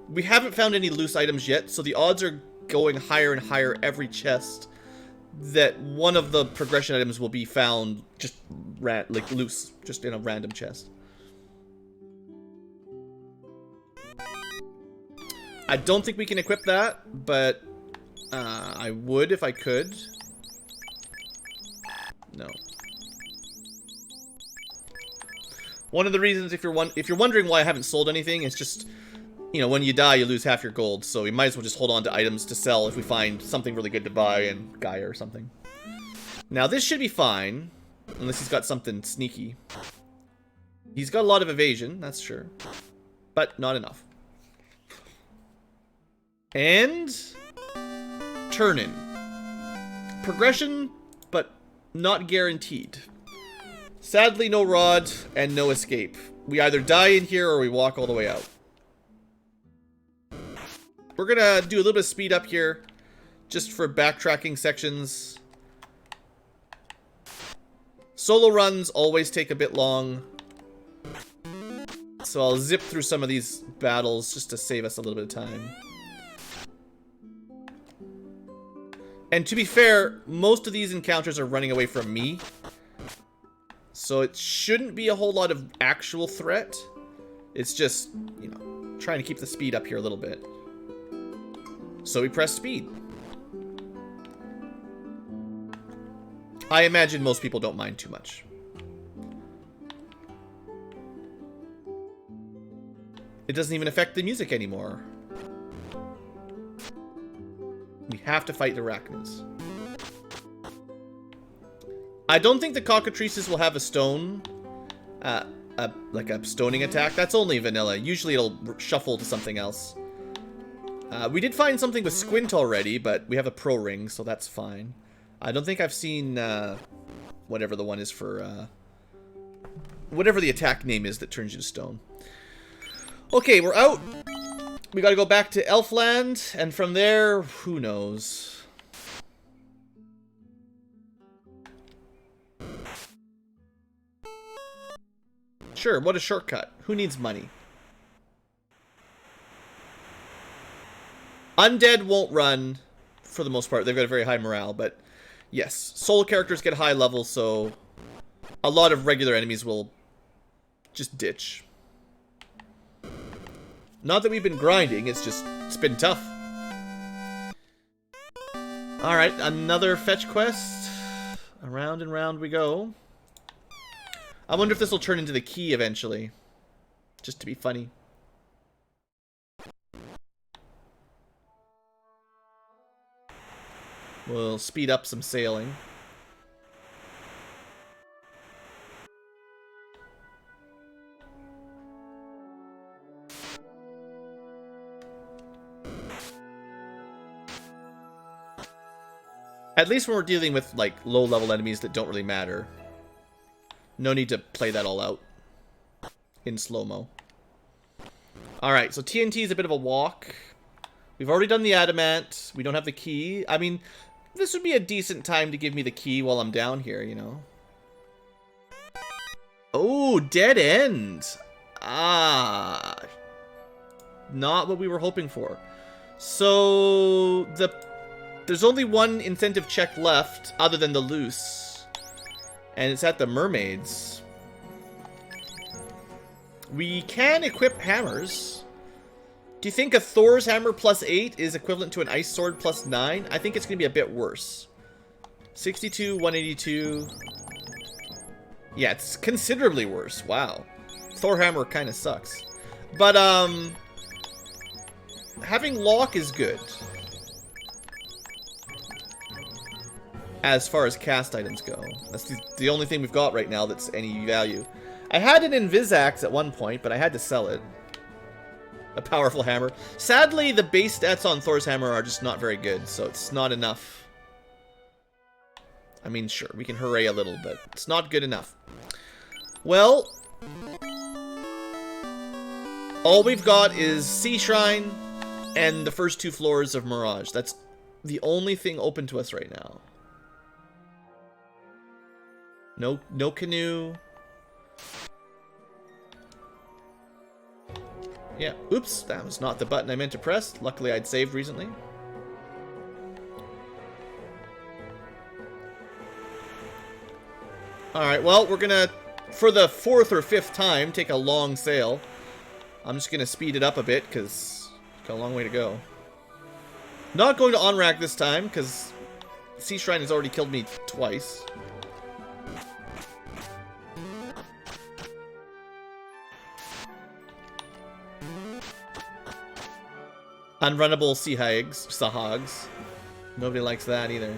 we haven't found any loose items yet, so the odds are going higher and higher every chest that one of the progression items will be found just like loose, just in a random chest. I don't think we can equip that, but I would if I could. No. One of the reasons, if you're wondering why I haven't sold anything, it's just, you know, when you die, you lose half your gold, so we might as well just hold on to items to sell if we find something really good to buy in Gaia or something. Now, this should be fine, unless he's got something sneaky. He's got a lot of evasion, that's sure, but not enough. And... turn-in. Progression, but not guaranteed. Sadly, no rod and no escape. We either die in here or we walk all the way out. We're gonna do a little bit of speed up here, just for backtracking sections. Solo runs always take a bit long, so I'll zip through some of these battles just to save us a little bit of time. And to be fair, most of these encounters are running away from me. So it shouldn't be a whole lot of actual threat. It's just, you know, trying to keep the speed up here a little bit. So we press speed. I imagine most people don't mind too much. It doesn't even affect the music anymore. We have to fight the arachnids. I don't think the cockatrices will have a stone. like a stoning attack. That's only vanilla. Usually it'll shuffle to something else. We did find something with Squint already, but we have a pro ring, so that's fine. I don't think I've seen whatever the one is for whatever the attack name is that turns you to stone. Okay, we're out. We gotta go back to Elfland, and from there, who knows? Sure, what a shortcut. Who needs money? Undead won't run, for the most part. They've got a very high morale, but yes. Solo characters get high levels, so a lot of regular enemies will just ditch. Not that we've been grinding, it's been tough. Alright, another fetch quest. Around and round we go. I wonder if this will turn into the key eventually. Just to be funny. We'll speed up some sailing. At least when we're dealing with, like, low-level enemies that don't really matter. No need to play that all out in slow-mo. Alright, so TNT is a bit of a walk. We've already done the adamant. We don't have the key. I mean, this would be a decent time to give me the key while I'm down here, you know. Oh, dead end. Ah. Not what we were hoping for. So, there's only one incentive check left other than the loose. And it's at the mermaids. We can equip hammers. Do you think a Thor's hammer plus 8 is equivalent to an ice sword plus 9? I think it's going to be a bit worse. 62, 182. Yeah, it's considerably worse. Wow. Thor hammer kind of sucks. But, having lock is good. As far as cast items go. That's the only thing we've got right now that's any value. I had an Invis axe at one point, but I had to sell it. A powerful hammer. Sadly, the base stats on Thor's hammer are just not very good, so it's not enough. I mean, sure, we can hooray a little, but it's not good enough. Well, all we've got is Sea Shrine and the first 2 floors of Mirage. That's the only thing open to us right now. No canoe. Yeah, oops, that was not the button I meant to press. Luckily, I'd saved recently. Alright, well, we're gonna, for the 4th or 5th time, take a long sail. I'm just gonna speed it up a bit, because it's got a long way to go. Not going to on-rack this time, because Sea Shrine has already killed me twice. Unrunnable sea hags, sahags. Nobody likes that either.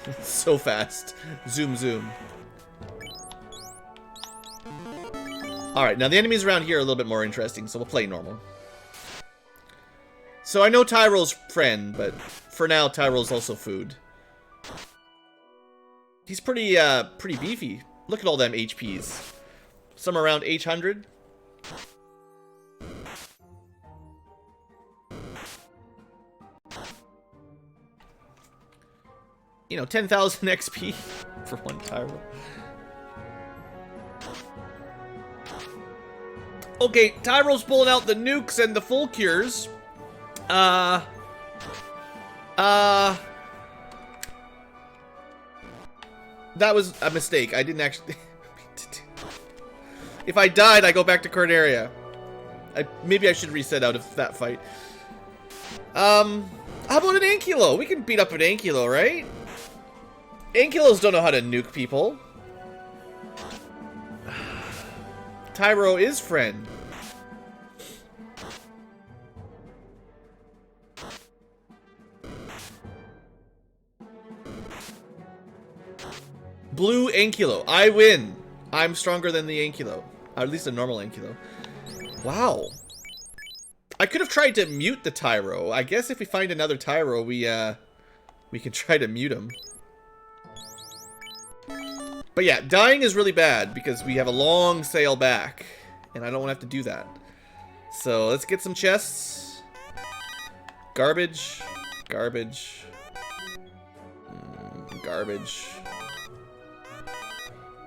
It's so fast. Zoom, zoom. Alright, now the enemies around here are a little bit more interesting, so we'll play normal. So I know Tyro's friend, but for now, Tyro's also food. He's pretty beefy. Look at all them HPs. Some around 800. You know, 10,000 XP for one Tyro. Okay, Tyro's pulling out the nukes and the full cures. That was a mistake. I didn't actually... If I died, I go back to Corneria. Maybe I should reset out of that fight. How about an Ankylo? We can beat up an Ankylo, right? Ankylos don't know how to nuke people. Tyro is friend. Blue Ankylo. I win. I'm stronger than the Ankylo. Or at least a normal Ankylo. Wow. I could have tried to mute the Tyro. I guess if we find another Tyro, we can try to mute him. But yeah, dying is really bad because we have a long sail back. And I don't want to have to do that. So let's get some chests. Garbage. Garbage. Garbage.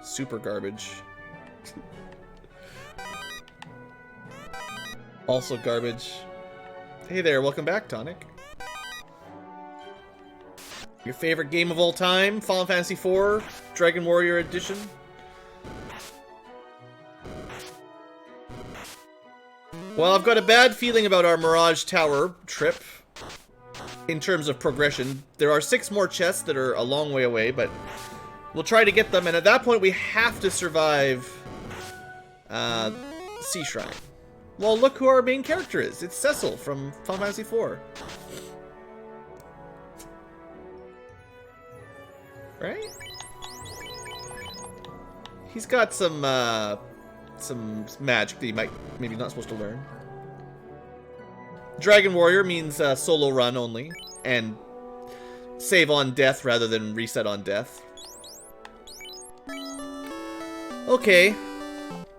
Super garbage. Also garbage. Hey there, welcome back, Tonic. Your favorite game of all time? Final Fantasy IV, Dragon Warrior Edition? Well, I've got a bad feeling about our Mirage Tower trip. In terms of progression. There are 6 more chests that are a long way away, but we'll try to get them, and at that point we have to survive Sea Shrine. Well, look who our main character is. It's Cecil from Final Fantasy IV. Right? He's got some magic that he might maybe not supposed to learn. Dragon Warrior means solo run only, and save on death rather than reset on death. Okay.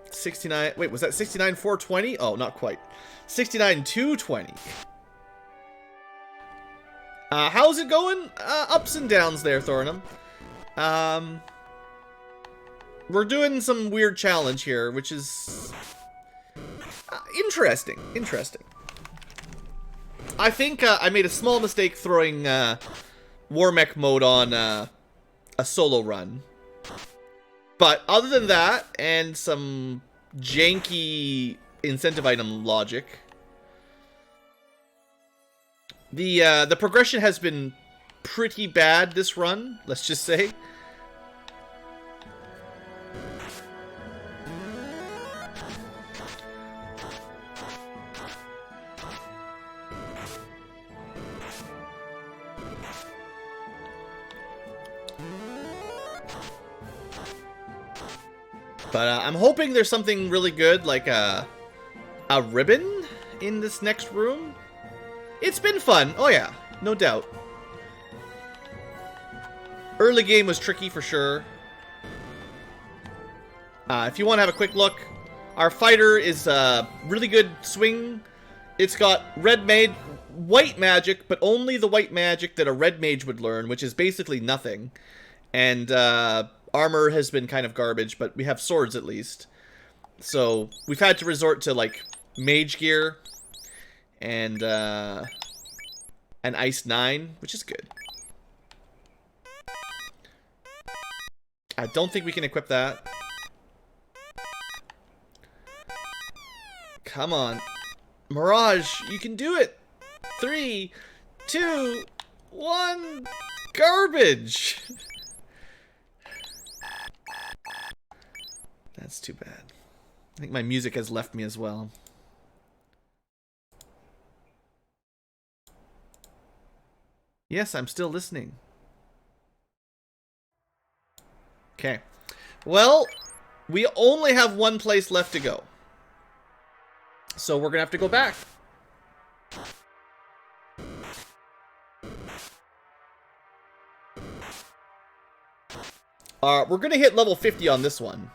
69, wait, was that 69,420? Oh, not quite. 69,220. How's it going? Ups and downs there, Thornham. We're doing some weird challenge here, which is interesting. Interesting. I think I made a small mistake throwing War Mech mode on a solo run. But other than that, and some janky incentive item logic, the progression has been pretty bad this run, let's just say. But I'm hoping there's something really good, like a ribbon in this next room. It's been fun. Oh yeah, no doubt. Early game was tricky for sure. If you want to have a quick look, our fighter is really good swing. It's got white magic, but only the white magic that a red mage would learn, which is basically nothing. And armor has been kind of garbage, but we have swords at least. So we've had to resort to like mage gear and an Ice 9, which is good. I don't think we can equip that. Come on. Mirage, you can do it! 3, 2, 1, garbage! That's too bad. I think my music has left me as well. Yes, I'm still listening. Okay. Well, we only have one place left to go. So we're gonna have to go back. We're gonna hit level 50 on this one.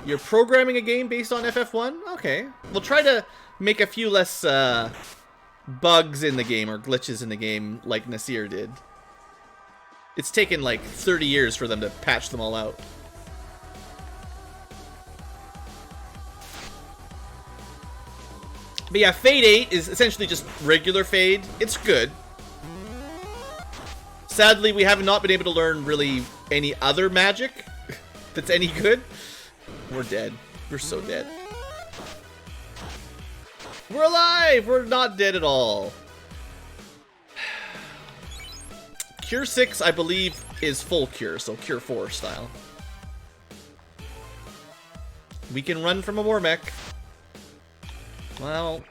You're programming a game based on FF1? Okay. We'll try to make a few less bugs in the game or glitches in the game like Nasir did. It's taken like 30 years for them to patch them all out. But yeah, Fade 8 is essentially just regular Fade. It's good. Sadly, we have not been able to learn really any other magic that's any good. We're dead. We're so dead. We're alive! We're not dead at all. Cure 6, I believe, is full cure, so Cure 4 style. We can run from a War Mech. Well...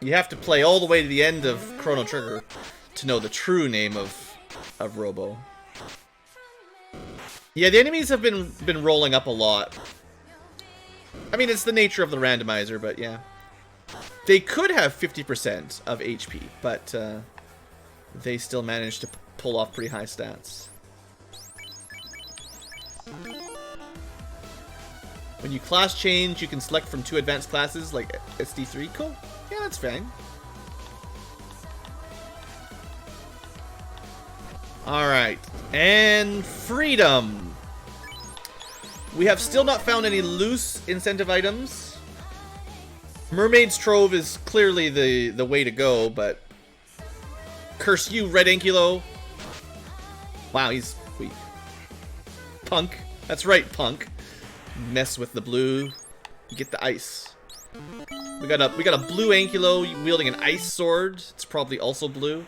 You have to play all the way to the end of Chrono Trigger to know the true name of Robo. Yeah, the enemies have been rolling up a lot. I mean, it's the nature of the randomizer, but yeah. They could have 50% of HP, but they still managed to pull off pretty high stats. When you class change, you can select from 2 advanced classes, like SD3. Cool. Yeah, that's fine. Alright. And freedom. We have still not found any loose incentive items. Mermaid's Trove is clearly the way to go, but... Curse you, Red Ankylo. Wow, he's weak. Punk. That's right, Punk. Mess with the blue, you get the ice. We got a blue Ankylo wielding an ice sword. It's probably also blue.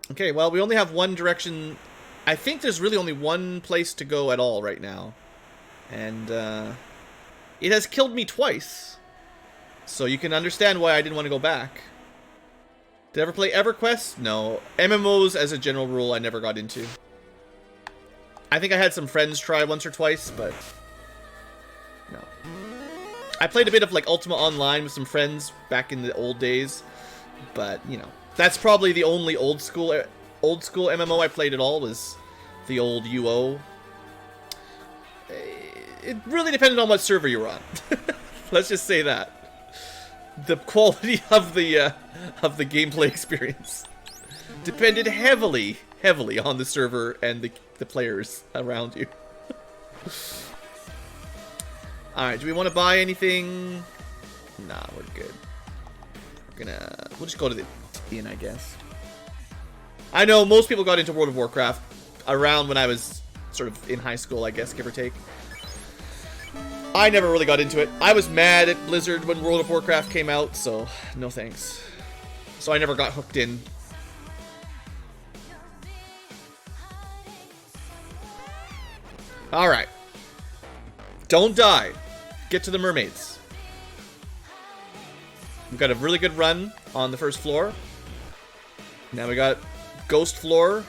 Okay, well, we only have one direction. I think there's really only one place to go at all right now. And it has killed me twice. So you can understand why I didn't want to go back. Did I ever play EverQuest? No. MMOs, as a general rule, I never got into. I think I had some friends try once or twice, but no. I played a bit of like Ultima Online with some friends back in the old days, but you know, that's probably the only old school MMO I played at all was the old UO. It really depended on what server you were on. Let's just say that the quality of the gameplay experience depended heavily on the server and the players around you. Alright, do we want to buy anything? Nah, we're good. We'll just go to the inn, I guess. I know most people got into World of Warcraft around when I was sort of in high school, I guess, give or take. I never really got into it. I was mad at Blizzard when World of Warcraft came out, so no thanks. So I never got hooked in. Alright. Don't die. Get to the mermaids. We've got a really good run on the first floor. Now we got ghost floor.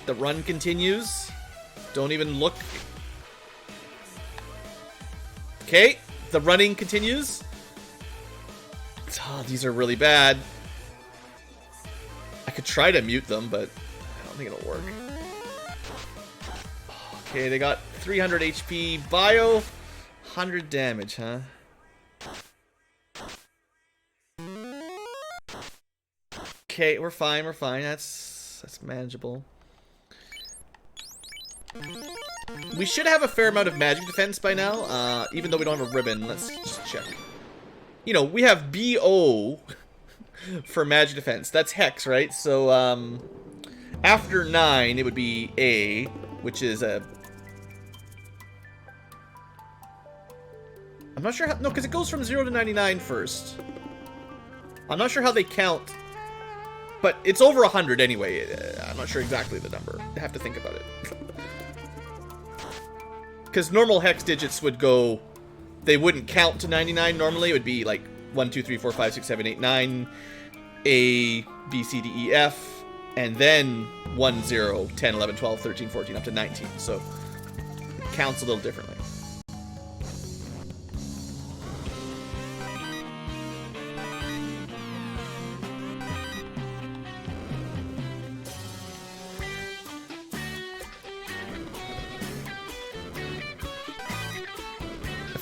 The run continues. Don't even look. Okay. The running continues. Oh, these are really bad. I could try to mute them, but I don't think it'll work. Okay, they got 300 HP bio, 100 damage, huh? Okay, we're fine, That's manageable. We should have a fair amount of magic defense by now, even though we don't have a ribbon. Let's just check. You know, we have BO for magic defense. That's hex, right? So, after 9, it would be A, which is a... I'm not sure how... No, because it goes from 0 to 99 first. I'm not sure how they count. But it's over 100 anyway. I'm not sure exactly the number. I have to think about it. Because normal hex digits would go... They wouldn't count to 99 normally. It would be like 1, 2, 3, 4, 5, 6, 7, 8, 9. A, B, C, D, E, F. And then 1, 0, 10, 11, 12, 13, 14, up to 19. So it counts a little differently.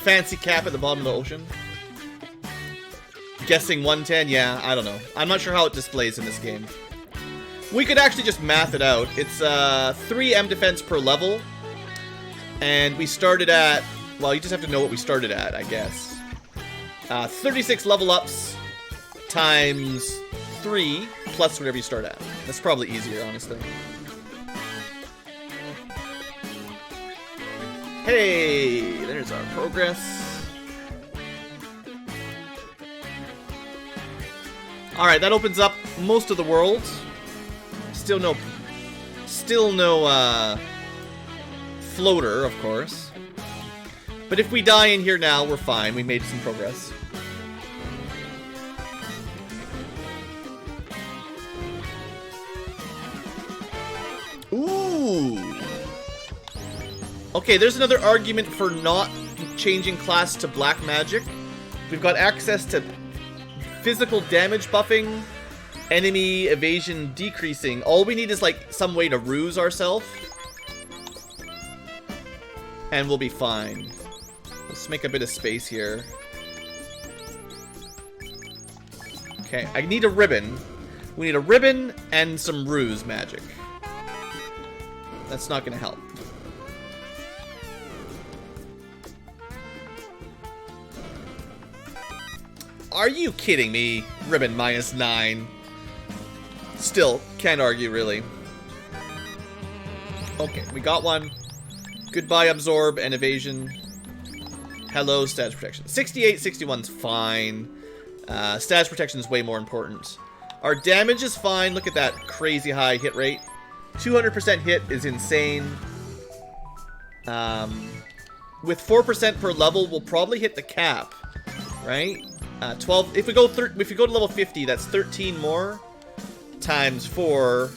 Fancy cap at the bottom of the ocean. Guessing 110? Yeah, I don't know. I'm not sure how it displays in this game. We could actually just math it out. It's 3 M defense per level. And we started at... Well, you just have to know what we started at, I guess. 36 level ups times 3 plus whatever you start at. That's probably easier, honestly. Hey, there's our progress. Alright, that opens up most of the world. Still no floater, of course. But if we die in here now, we're fine. We made some progress. Ooh. Okay, there's another argument for not changing class to black magic. We've got access to physical damage buffing, enemy evasion decreasing. All we need is like some way to ruse ourselves. And we'll be fine. Let's make a bit of space here. Okay, I need a ribbon. We need a ribbon and some ruse magic. That's not gonna help. Are you kidding me? Ribbon -9. Still, can't argue, really. Okay, we got one. Goodbye, absorb and evasion. Hello, status protection. 68, 61's fine. Status protection is way more important. Our damage is fine. Look at that crazy high hit rate. 200% hit is insane. With 4% per level, we'll probably hit the cap, right? 12. If we go to level 50, that's 13 more times 4.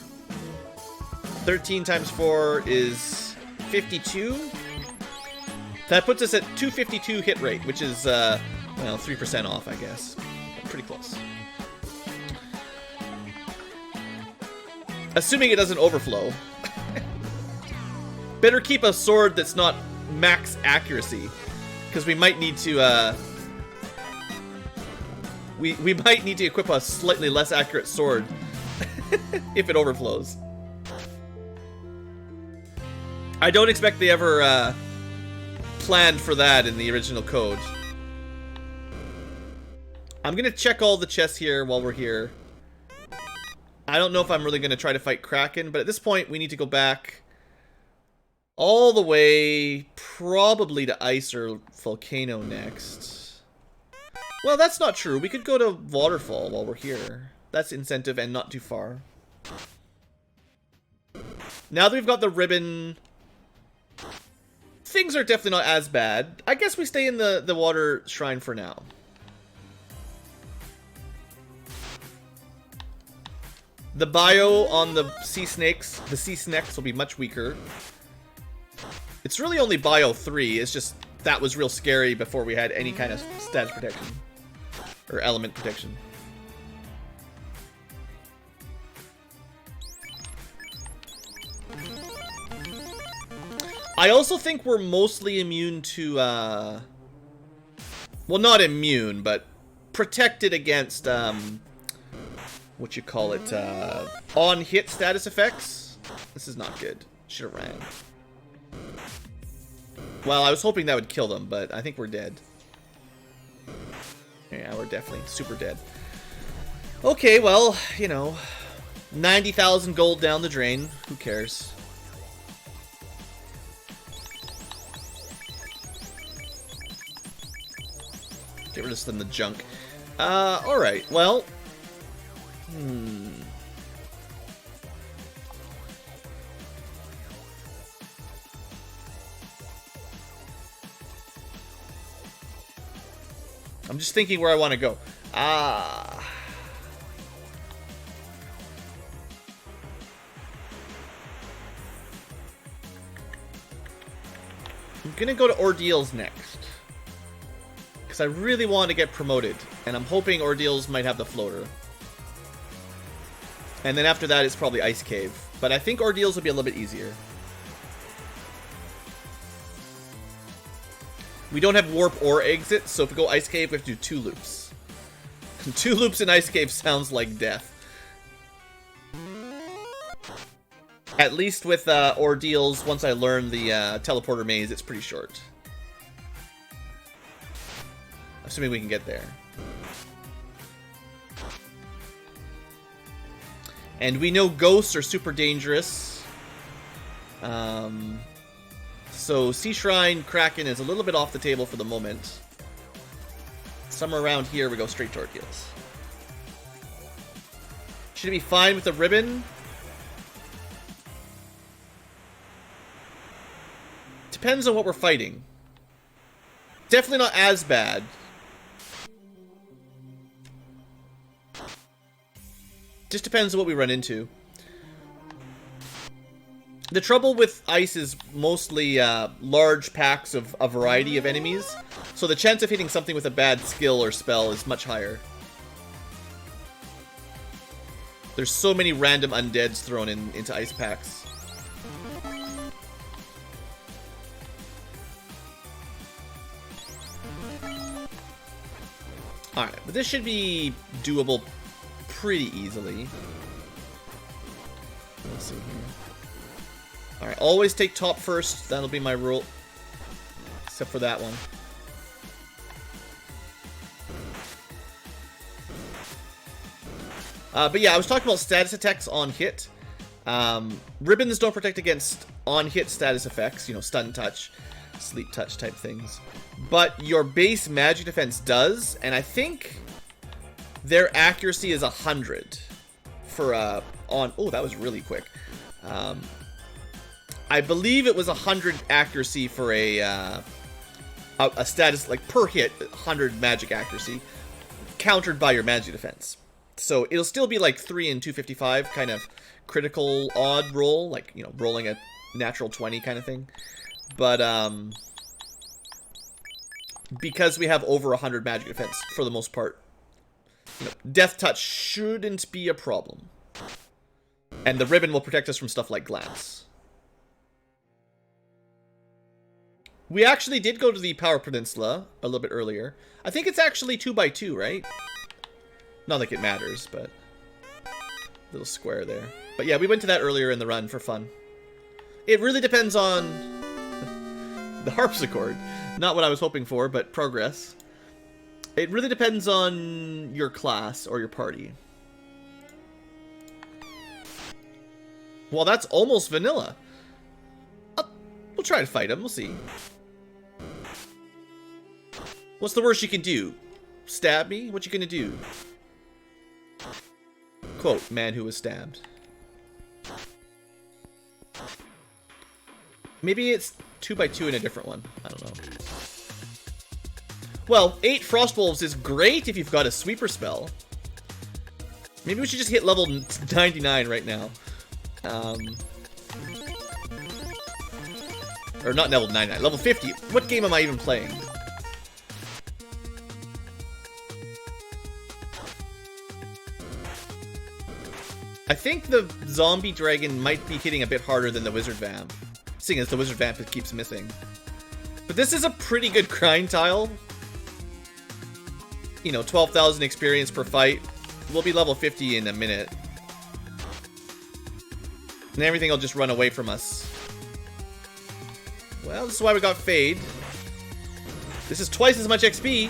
13 times 4 is 52. That puts us at 252 hit rate, which is well, 3% off, I guess. Pretty close. Assuming it doesn't overflow. Better keep a sword that's not max accuracy, because we might need to we might need to equip a slightly less accurate sword if it overflows. I don't expect they ever planned for that in the original code. I'm gonna check all the chests here while we're here. I don't know if I'm really gonna try to fight Kraken, but at this point we need to go back all the way, probably to Ice or Volcano next. Well, that's not true. We could go to Waterfall while we're here. That's incentive and not too far. Now that we've got the ribbon, things are definitely not as bad. I guess we stay in the water shrine for now. The bio on the sea snakes will be much weaker. It's really only bio 3. It's just that was real scary before we had any kind of status protection or element protection. I also think we're mostly immune to, well, not immune, but protected against, what you call it, on-hit status effects. This is not good. Should've ran. Well, I was hoping that would kill them, but I think we're dead. Yeah, we're definitely super dead. Okay, well, you know, 90,000 gold down the drain. Who cares? Get rid of some of the junk. Alright, well. I'm just thinking where I want to go. I'm gonna go to Ordeals next, because I really want to get promoted, and I'm hoping Ordeals might have the floater. And then after that, it's probably Ice Cave. But I think Ordeals will be a little bit easier. We don't have warp or exit, so if we go Ice Cave, we have to do 2 loops. 2 loops in Ice Cave sounds like death. At least with Ordeals, once I learn the teleporter maze, it's pretty short. Assuming we can get there. And we know ghosts are super dangerous. So Sea Shrine, Kraken is a little bit off the table for the moment. Somewhere around here, we go straight to Ordeals. Should it be fine with the ribbon? Depends on what we're fighting. Definitely not as bad. Just depends on what we run into. The trouble with ice is mostly large packs of a variety of enemies, so the chance of hitting something with a bad skill or spell is much higher. There's so many random undeads thrown into ice packs. Alright, but this should be doable pretty easily. Let's see here. Alright, always take top first. That'll be my rule. Except for that one. But yeah, I was talking about status attacks on hit. Ribbons don't protect against on-hit status effects, you know, stun touch, sleep touch type things. But your base magic defense does, and I think their accuracy is 100 for on. Oh, that was really quick. I believe it was 100 accuracy for a status, like per hit, 100 magic accuracy, countered by your magic defense. So it'll still be like 3 and 255 kind of critical odd roll, like, you know, rolling a natural 20 kind of thing. But because we have over 100 magic defense for the most part, you know, death touch shouldn't be a problem. And the ribbon will protect us from stuff like glance. We actually did go to the Power Peninsula a little bit earlier. I think it's actually 2x2, right? Not like it matters, but little square there. But yeah, we went to that earlier in the run for fun. It really depends on the harpsichord. Not what I was hoping for, but progress. It really depends on your class or your party. Well, that's almost vanilla. We'll try to fight him. We'll see. What's the worst you can do? Stab me? What you gonna do? Quote, man who was stabbed. Maybe it's 2x2 in a different one. I don't know. Well, 8 Frostwolves is great if you've got a sweeper spell. Maybe we should just hit level 99 right now. Or not level 99, level 50. What game am I even playing? I think the zombie dragon might be hitting a bit harder than the wizard vamp, seeing as the wizard vamp keeps missing. But this is a pretty good grind tile. You know, 12,000 experience per fight. We'll be level 50 in a minute. And everything will just run away from us. Well, this is why we got Fade. This is twice as much XP.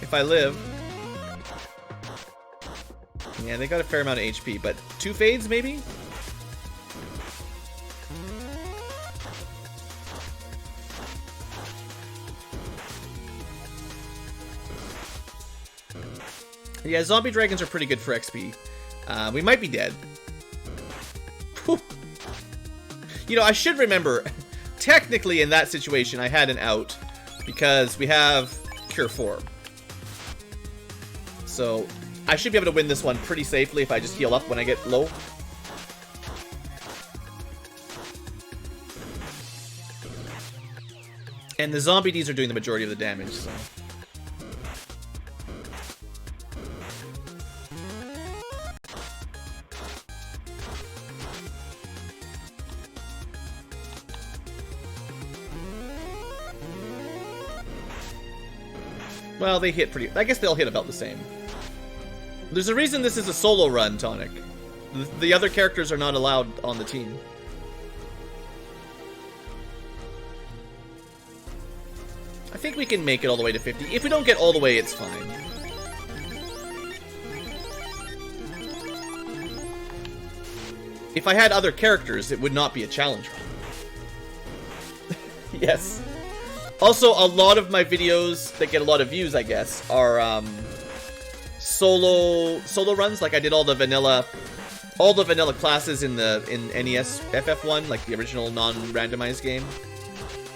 If I live. Yeah, they got a fair amount of HP, but 2 Fades maybe? Yeah, zombie dragons are pretty good for XP. We might be dead. Whew. You know, I should remember, technically in that situation I had an out because we have Cure 4. So I should be able to win this one pretty safely if I just heal up when I get low. And the zombie Ds are doing the majority of the damage, so. Well, they hit pretty... I guess they'll hit about the same. There's a reason this is a solo run, Tonic. The other characters are not allowed on the team. I think we can make it all the way to 50. If we don't get all the way, it's fine. If I had other characters, it would not be a challenge. Yes. Also, a lot of my videos that get a lot of views, I guess, are solo runs. Like I did all the vanilla classes in NES FF1, like the original non-randomized game.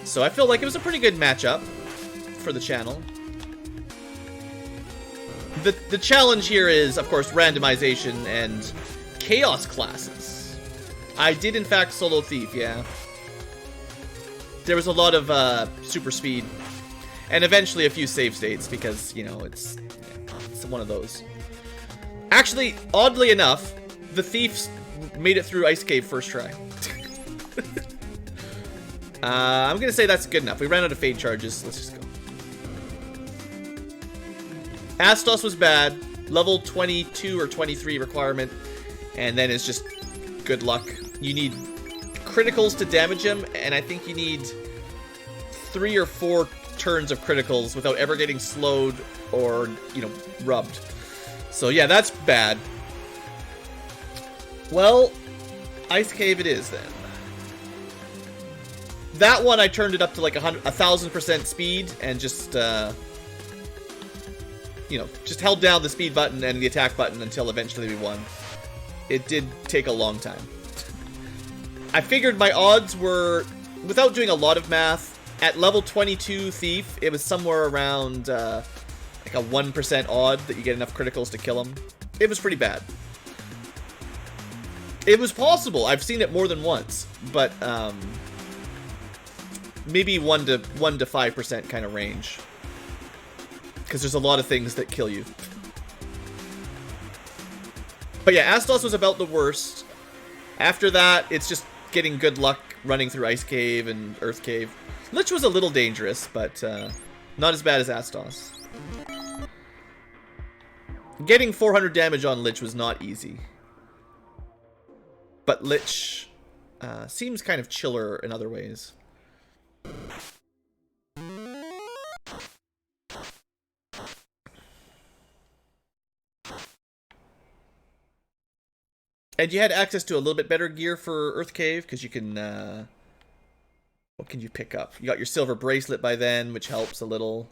So I feel like it was a pretty good matchup. for the channel. The challenge here is, of course, randomization and chaos classes. I did, in fact, solo Thief, yeah. There was a lot of super speed. And eventually a few save states, because, you know, it's one of those. Actually, oddly enough, the Thieves made it through Ice Cave first try. I'm gonna say that's good enough. We ran out of fade charges. Let's just go. Astos was bad. Level 22 or 23 requirement. And then it's just good luck. You need criticals to damage him, and I think you need 3 or 4 turns of criticals without ever getting slowed or, you know, rubbed. So yeah, that's bad. Well, Ice Cave it is then. That one I turned it up to like 1,000% speed and just, you know, just held down the speed button and the attack button until eventually we won. It did take a long time. I figured my odds were, without doing a lot of math, at level 22 Thief, it was somewhere around like a 1% odd that you get enough criticals to kill him. It was pretty bad. It was possible. I've seen it more than once, but maybe 1 to 5% kind of range, because there's a lot of things that kill you. But yeah, Astos was about the worst. After that, it's just getting good luck running through Ice Cave and Earth Cave. Lich was a little dangerous, but not as bad as Astos. Getting 400 damage on Lich was not easy. But Lich seems kind of chiller in other ways. And you had access to a little bit better gear for Earth Cave, because you can, what can you pick up? You got your silver bracelet by then, which helps a little.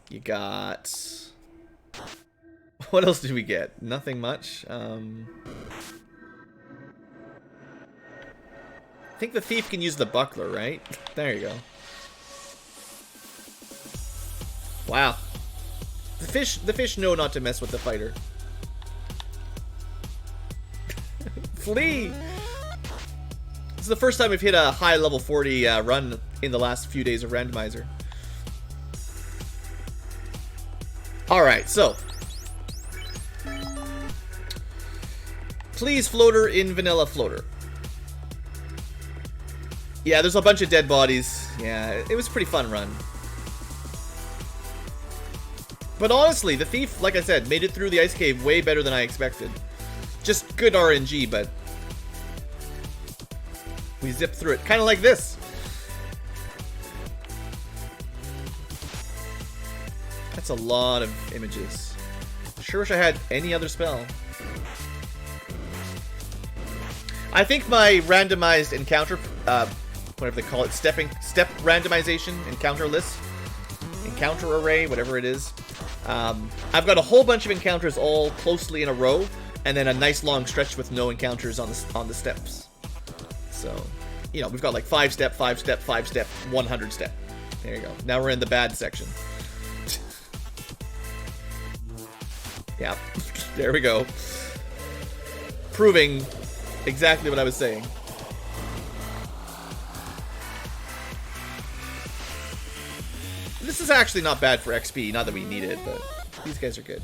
You got, what else did we get? Nothing much. I think the Thief can use the buckler, right? There you go. Wow. The fish know not to mess with the fighter. Flee! This is the first time we've hit a high level 40 run in the last few days of Randomizer. Alright, so. Please floater in vanilla floater. Yeah, there's a bunch of dead bodies. Yeah, it was a pretty fun run. But honestly, the Thief, like I said, made it through the Ice Cave way better than I expected. Just good RNG, but we zipped through it. Kind of like this. That's a lot of images. Sure wish I had any other spell. I think my randomized encounter, whatever they call it, step randomization, encounter list, encounter array, whatever it is. I've got a whole bunch of encounters all closely in a row, and then a nice long stretch with no encounters on the steps. So, you know, we've got like 5-step, 5-step, 5-step, 100-step. There you go. Now we're in the bad section. Yeah, there we go. Proving exactly what I was saying. This is actually not bad for XP, not that we need it, but these guys are good.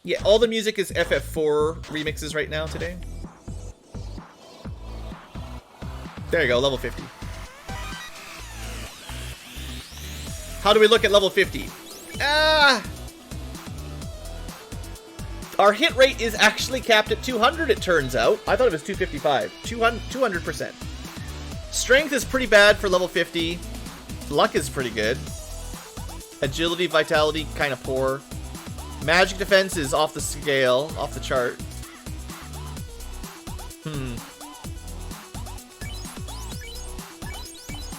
Yeah, all the music is FF4 remixes right now today. There you go, level 50. How do we look at level 50? Our hit rate is actually capped at 200, it turns out. I thought it was 255. 200%. Strength is pretty bad for level 50. Luck is pretty good. Agility, vitality, kind of poor. Magic defense is off the scale, off the chart.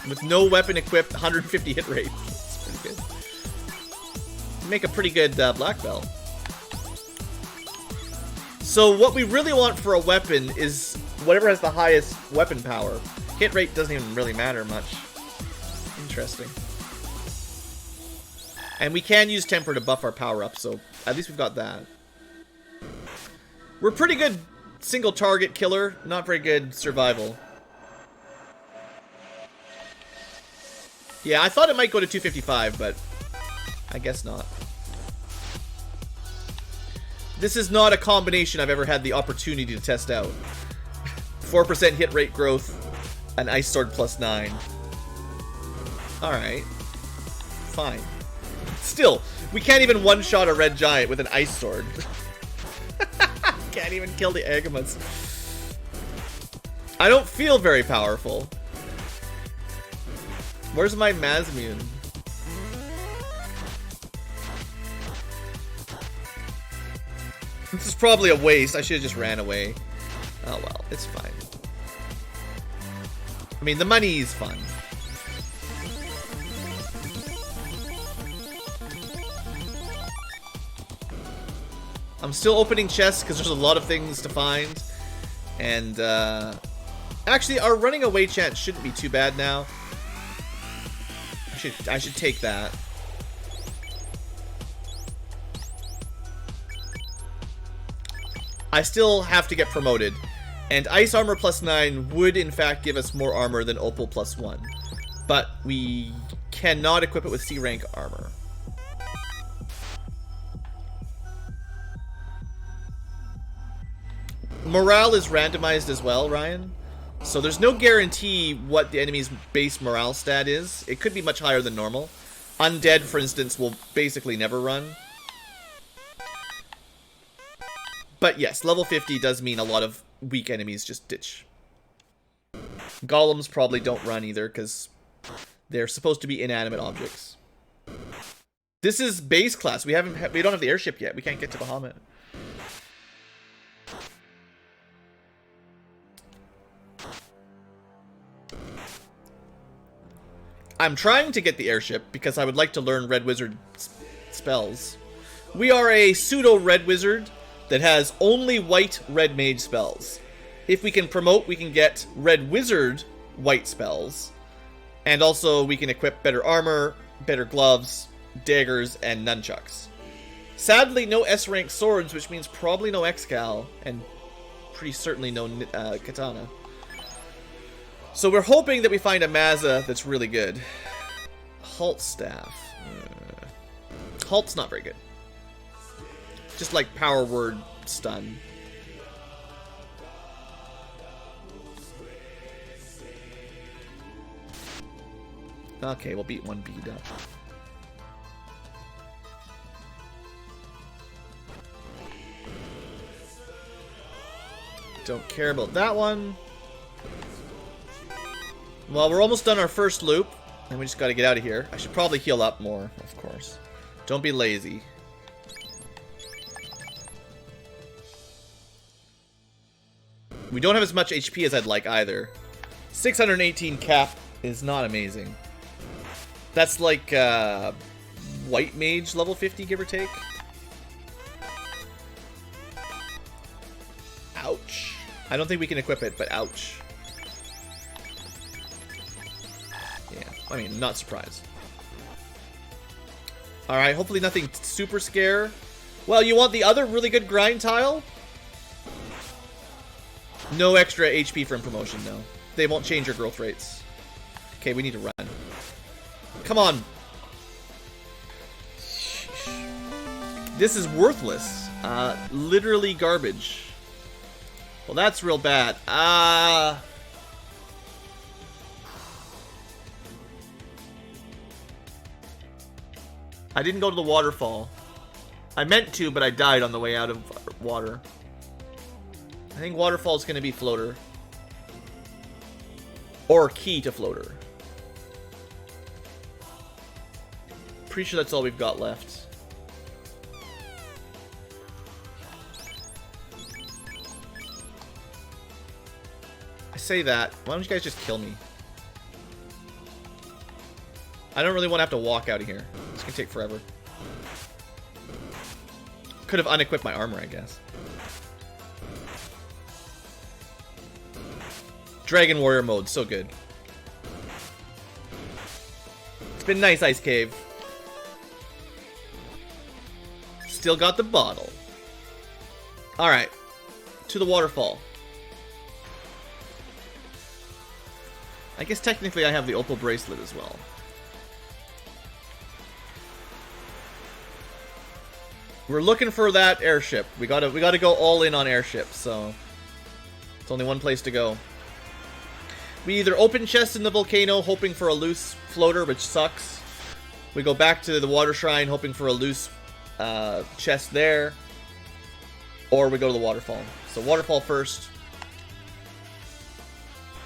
With no weapon equipped, 150 hit rate. That's pretty good. Make a pretty good black belt. So what we really want for a weapon is whatever has the highest weapon power. Hit rate doesn't even really matter much. Interesting. And we can use Temper to buff our power up, so at least we've got that. We're pretty good single target killer, not very good survival. Yeah, I thought it might go to 255, but I guess not. This is not a combination I've ever had the opportunity to test out. 4% hit rate growth, an Ice Sword +9. Alright. Fine. Still, we can't even one-shot a red giant with an Ice Sword. Can't even kill the Agamas. I don't feel very powerful. Where's my Mazmune? This is probably a waste. I should have just ran away. Oh well, it's fine. I mean, the money's fun. I'm still opening chests because there's a lot of things to find. And, actually, our running away chance shouldn't be too bad now. I should take that. I still have to get promoted. And Ice Armor +9 would, in fact, give us more armor than Opal +1. But we cannot equip it with C rank armor. Morale is randomized as well, Ryan. So there's no guarantee what the enemy's base morale stat is. It could be much higher than normal. Undead, for instance, will basically never run. But yes, level 50 does mean a lot of weak enemies just ditch. Golems probably don't run either, because they're supposed to be inanimate objects. This is base class. We don't have the airship yet. We can't get to Bahamut. I'm trying to get the airship because I would like to learn Red Wizard spells. We are a pseudo Red Wizard that has only white Red Mage spells. If we can promote, we can get Red Wizard white spells. And also we can equip better armor, better gloves, daggers, and nunchucks. Sadly, no S-rank swords, which means probably no X-Cal, and pretty certainly no katana. So we're hoping that we find a Mazza that's really good. Halt staff. Halt's not very good. Just like power word stun. Okay, we'll beat one bead up. Don't care about that one. Well, we're almost done our first loop, and we just gotta get out of here. I should probably heal up more, of course. Don't be lazy. We don't have as much HP as I'd like either. 618 cap is not amazing. That's like White Mage level 50, give or take. Ouch. I don't think we can equip it, but ouch. Yeah, I mean, not surprised. Alright, hopefully nothing super scare. Well, you want the other really good grind tile? No extra HP from promotion, though. They won't change your growth rates. Okay, we need to run. Come on. This is worthless. Literally garbage. Well, that's real bad. I didn't go to the waterfall. I meant to, but I died on the way out of water. I think waterfall is going to be floater. Or key to floater. Pretty sure that's all we've got left. I say that. Why don't you guys just kill me? I don't really want to have to walk out of here. It's going to take forever. Could have unequipped my armor, I guess. Dragon Warrior mode, so good. It's been nice, Ice Cave. Still got the bottle. Alright. To the waterfall. I guess technically I have the opal bracelet as well. We're looking for that airship. We gotta go all in on airships, so it's only one place to go. We either open chests in the volcano hoping for a loose floater, which sucks. We go back to the water shrine hoping for a loose chest there. Or we go to the waterfall. So waterfall first.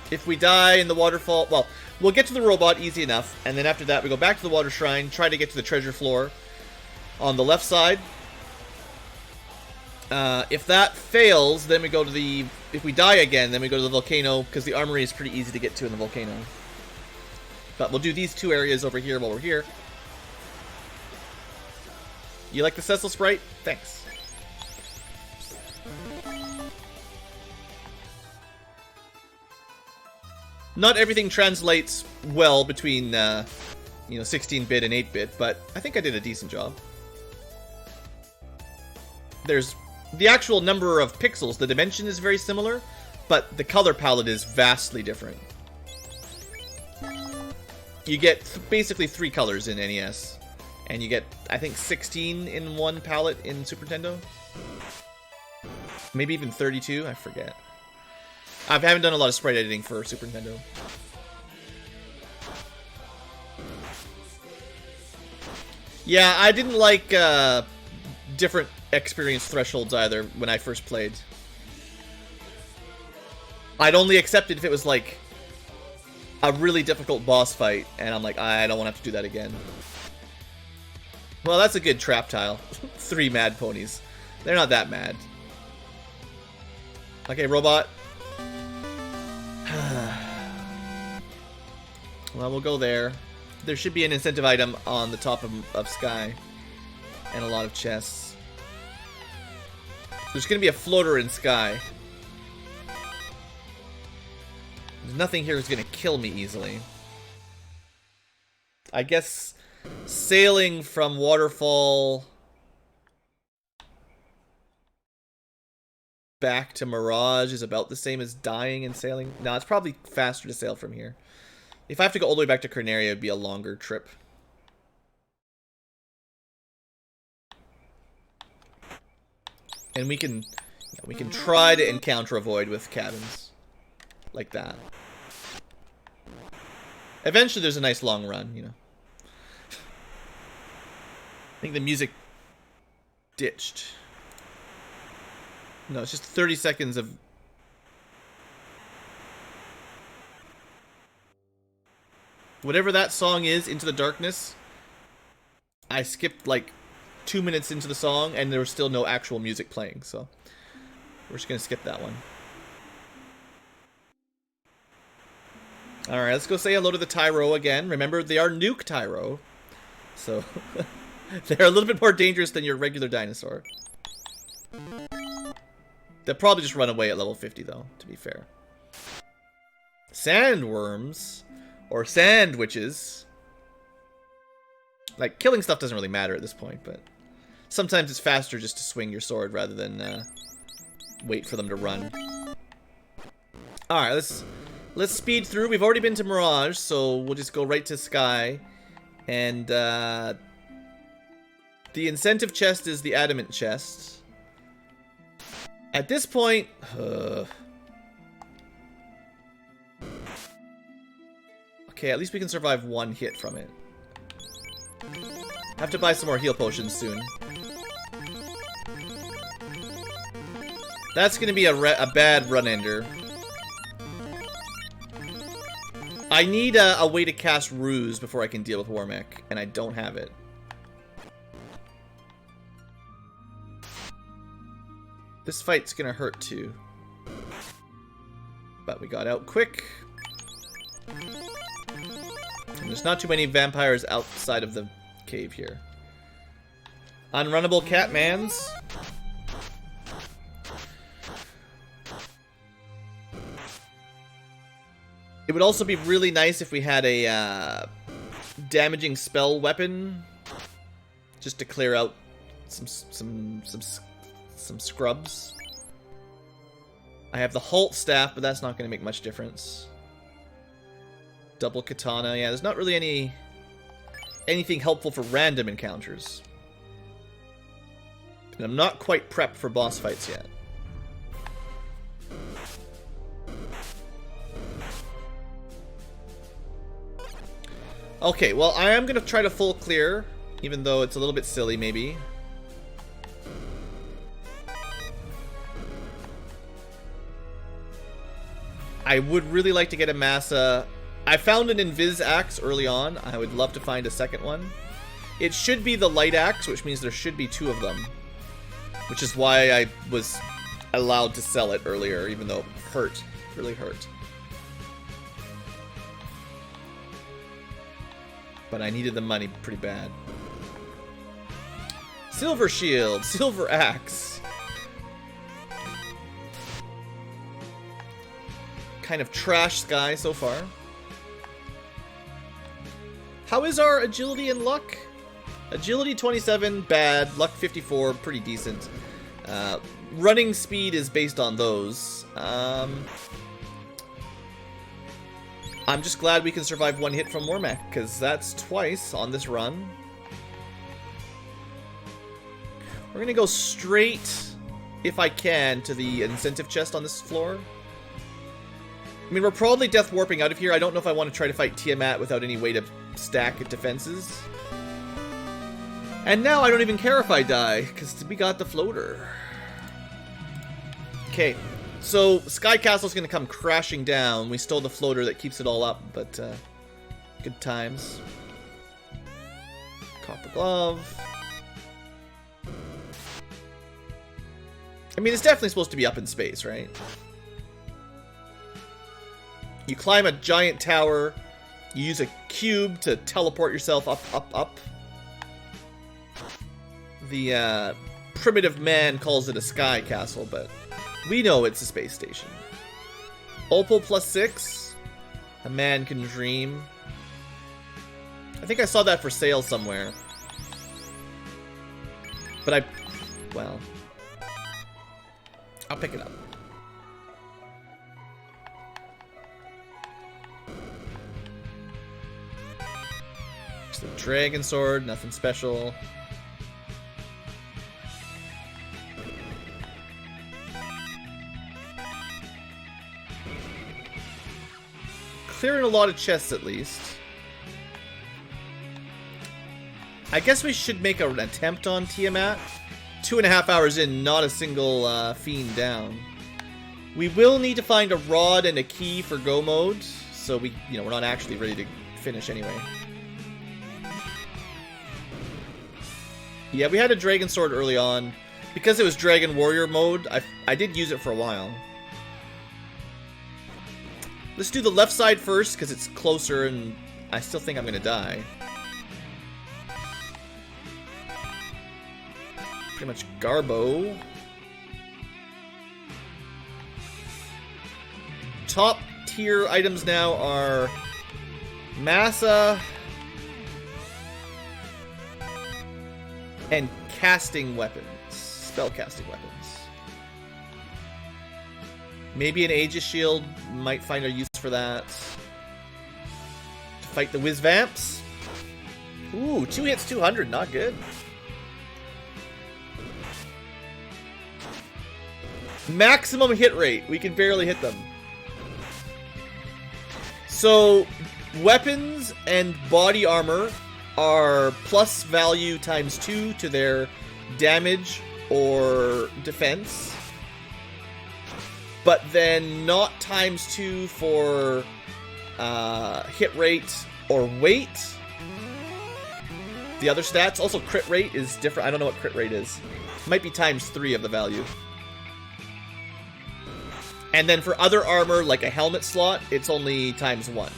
If we die in the waterfall, well, we'll get to the robot easy enough, and then after that we go back to the water shrine, try to get to the treasure floor on the left side. If that fails, then we go to the... If we die again, then we go to the volcano, because the armory is pretty easy to get to in the volcano. But we'll do these two areas over here while we're here. You like the Cecil sprite? Thanks. Not everything translates well between, 16-bit and 8-bit, but I think I did a decent job. There's... The actual number of pixels, the dimension is very similar, but the color palette is vastly different. You get basically 3 colors in NES, and you get, I think, 16 in one palette in Super Nintendo. Maybe even 32, I forget. I haven't done a lot of sprite editing for Super Nintendo. Yeah, I didn't like different experience thresholds either when I first played. I'd only accept it if it was like a really difficult boss fight, and I'm like, I don't want to have to do that again. Well, that's a good trap tile. 3 mad ponies. They're not that mad. Okay, robot. Well, we'll go there. There should be an incentive item on the top of Sky. And a lot of chests. There's going to be a floater in Sky. There's nothing here that's going to kill me easily. I guess sailing from Waterfall back to Mirage is about the same as dying and sailing. No, it's probably faster to sail from here. If I have to go all the way back to Corneria, it'd be a longer trip. And we can try to encounter a void with cabins. Like that. Eventually there's a nice long run, you know. I think the music ditched. No, it's just 30 seconds of... Whatever that song is, Into the Darkness, I skipped like 2 minutes into the song and there was still no actual music playing, so we're just gonna skip that one. Alright, let's go say hello to the Tyro again. Remember, they are nuke Tyro, so they're a little bit more dangerous than your regular dinosaur. They'll probably just run away at level 50 though, to be fair. Sandworms, or sandwiches. Like, killing stuff doesn't really matter at this point, but sometimes it's faster just to swing your sword rather than wait for them to run. Alright, let's speed through. We've already been to Mirage, so we'll just go right to Sky. And the incentive chest is the adamant chest. At this point... Okay, at least we can survive one hit from it. Have to buy some more heal potions soon. That's gonna be a bad run ender. I need a way to cast Ruse before I can deal with Warmech, and I don't have it. This fight's gonna hurt too. But we got out quick. And there's not too many vampires outside of the cave here. Unrunnable Catmans. It would also be really nice if we had a damaging spell weapon. Just to clear out some scrubs. I have the Halt staff, but that's not going to make much difference. Double katana. Yeah, there's not really anything helpful for random encounters. And I'm not quite prepped for boss fights yet. Okay, well, I am going to try to full clear, even though it's a little bit silly, maybe. I would really like to get a Massa. I found an Invis axe early on. I would love to find a second one. It should be the light axe, which means there should be 2 of them. Which is why I was allowed to sell it earlier, even though it hurt. Really hurt. But I needed the money pretty bad. Silver shield, silver axe. Kind of trash sky so far. How is our agility and luck? Agility 27, bad. Luck 54, pretty decent. Running speed is based on those. I'm just glad we can survive 1 hit from Wormack, because that's twice on this run. We're going to go straight, if I can, to the incentive chest on this floor. I mean, we're probably death warping out of here. I don't know if I want to try to fight Tiamat without any way to stack defenses. And now I don't even care if I die, because we got the floater. Okay. So, Sky Castle's gonna come crashing down. We stole the floater that keeps it all up, but, good times. Copper glove. I mean, it's definitely supposed to be up in space, right? You climb a giant tower. You use a cube to teleport yourself up, up, up. The, primitive man calls it a Sky Castle, but we know it's a space station. Opal +6. A man can dream. I think I saw that for sale somewhere. But well, I'll pick it up. Just a dragon sword, nothing special. Clearing a lot of chests, at least. I guess we should make an attempt on Tiamat. 2.5 hours in, not a single fiend down. We will need to find a rod and a key for go mode, so we're not actually ready to finish anyway. Yeah, we had a dragon sword early on. Because it was dragon warrior mode, I did use it for a while. Let's do the left side first, because it's closer, and I still think I'm going to die. Pretty much Garbo. Top tier items now are Massa and casting weapons. Spell casting weapons. Maybe an Aegis shield might find a use for that. To fight the Whiz Vamps. Ooh, 2 hits, 200, not good. Maximum hit rate. We can barely hit them. So, weapons and body armor are plus value times 2 to their damage or defense. But then not times 2 for hit rate or weight. The other stats, also crit rate is different. I don't know what crit rate is. Might be times 3 of the value. And then for other armor, like a helmet slot, it's only times 1.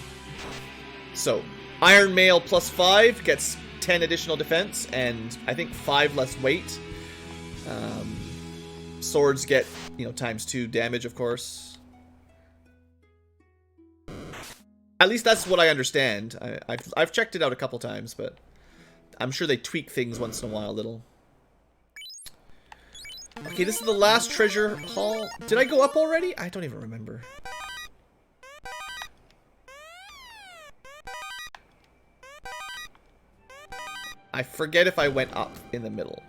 So, Iron Mail plus 5 gets 10 additional defense, and I think 5 less weight. Swords get, times 2 damage, of course. At least that's what I understand. I've checked it out a couple times, but I'm sure they tweak things once in a while a little. Okay, this is the last treasure hall. Did I go up already? I don't even remember. I forget if I went up in the middle.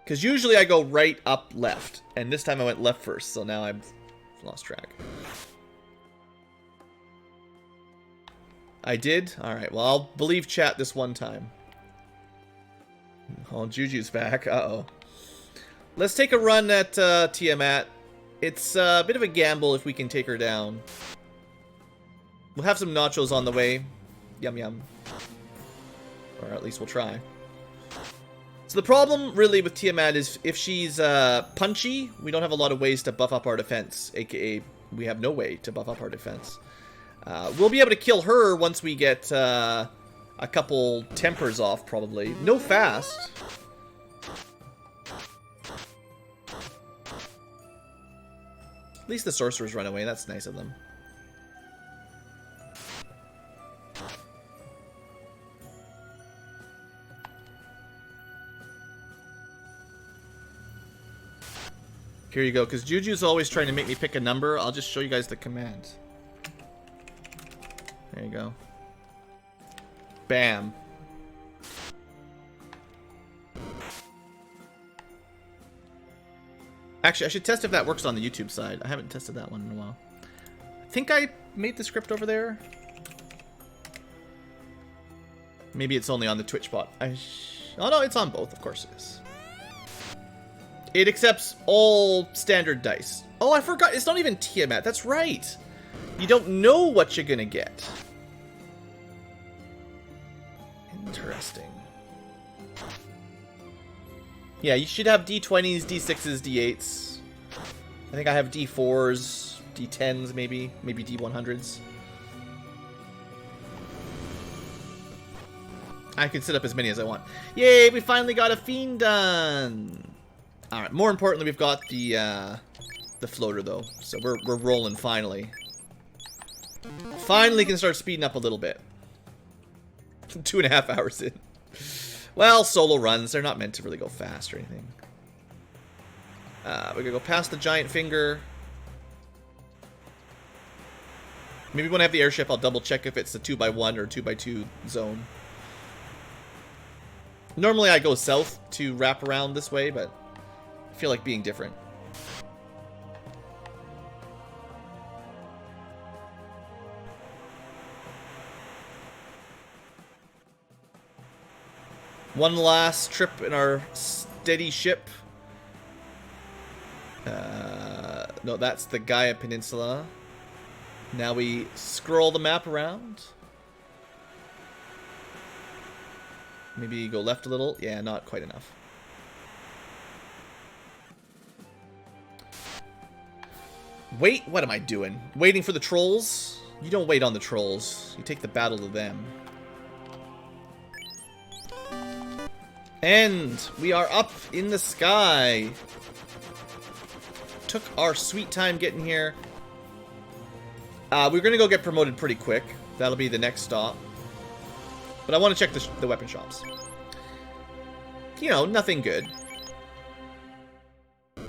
Because usually I go right, up, left. And this time I went left first, so now I've lost track. I did? Alright, well, I'll believe chat this one time. Oh, Juju's back. Uh-oh. Let's take a run at Tiamat. It's a bit of a gamble if we can take her down. We'll have some nachos on the way. Yum, yum. Or at least we'll try. So the problem, really, with Tiamat is if she's punchy, we don't have a lot of ways to buff up our defense. AKA, we have no way to buff up our defense. We'll be able to kill her once we get a couple tempers off, probably. No fast. At least the sorcerers run away. That's nice of them. Here you go, because Juju's always trying to make me pick a number. I'll just show you guys the command. There you go. Bam. Actually, I should test if that works on the YouTube side. I haven't tested that one in a while. I think I made the script over there. Maybe it's only on the Twitch bot. Oh no, it's on both. Of course it is. It accepts all standard dice. Oh, I forgot. It's not even Tiamat. That's right. You don't know what you're gonna get. Interesting. Yeah, you should have D20s, D6s, D8s. I think I have D4s, D10s maybe. Maybe D100s. I can set up as many as I want. Yay, we finally got a fiend done! Alright, more importantly, we've got the floater, though. So we're rolling, finally. Finally can start speeding up a little bit. 2.5 hours in. Well, solo runs, they're not meant to really go fast or anything. We're gonna go past the giant finger. Maybe when I have the airship, I'll double check if it's a 2x1 or 2x2 zone. Normally I go south to wrap around this way, but I feel like being different. One last trip in our steady ship. No, that's the Gaia Peninsula. Now we scroll the map around. Maybe go left a little. Yeah, not quite enough. Wait, what am I doing? Waiting for the trolls? You don't wait on the trolls. You take the battle to them. And we are up in the sky. Took our sweet time getting here. We're going to go get promoted pretty quick. That'll be the next stop. But I want to check the weapon shops. You know, nothing good.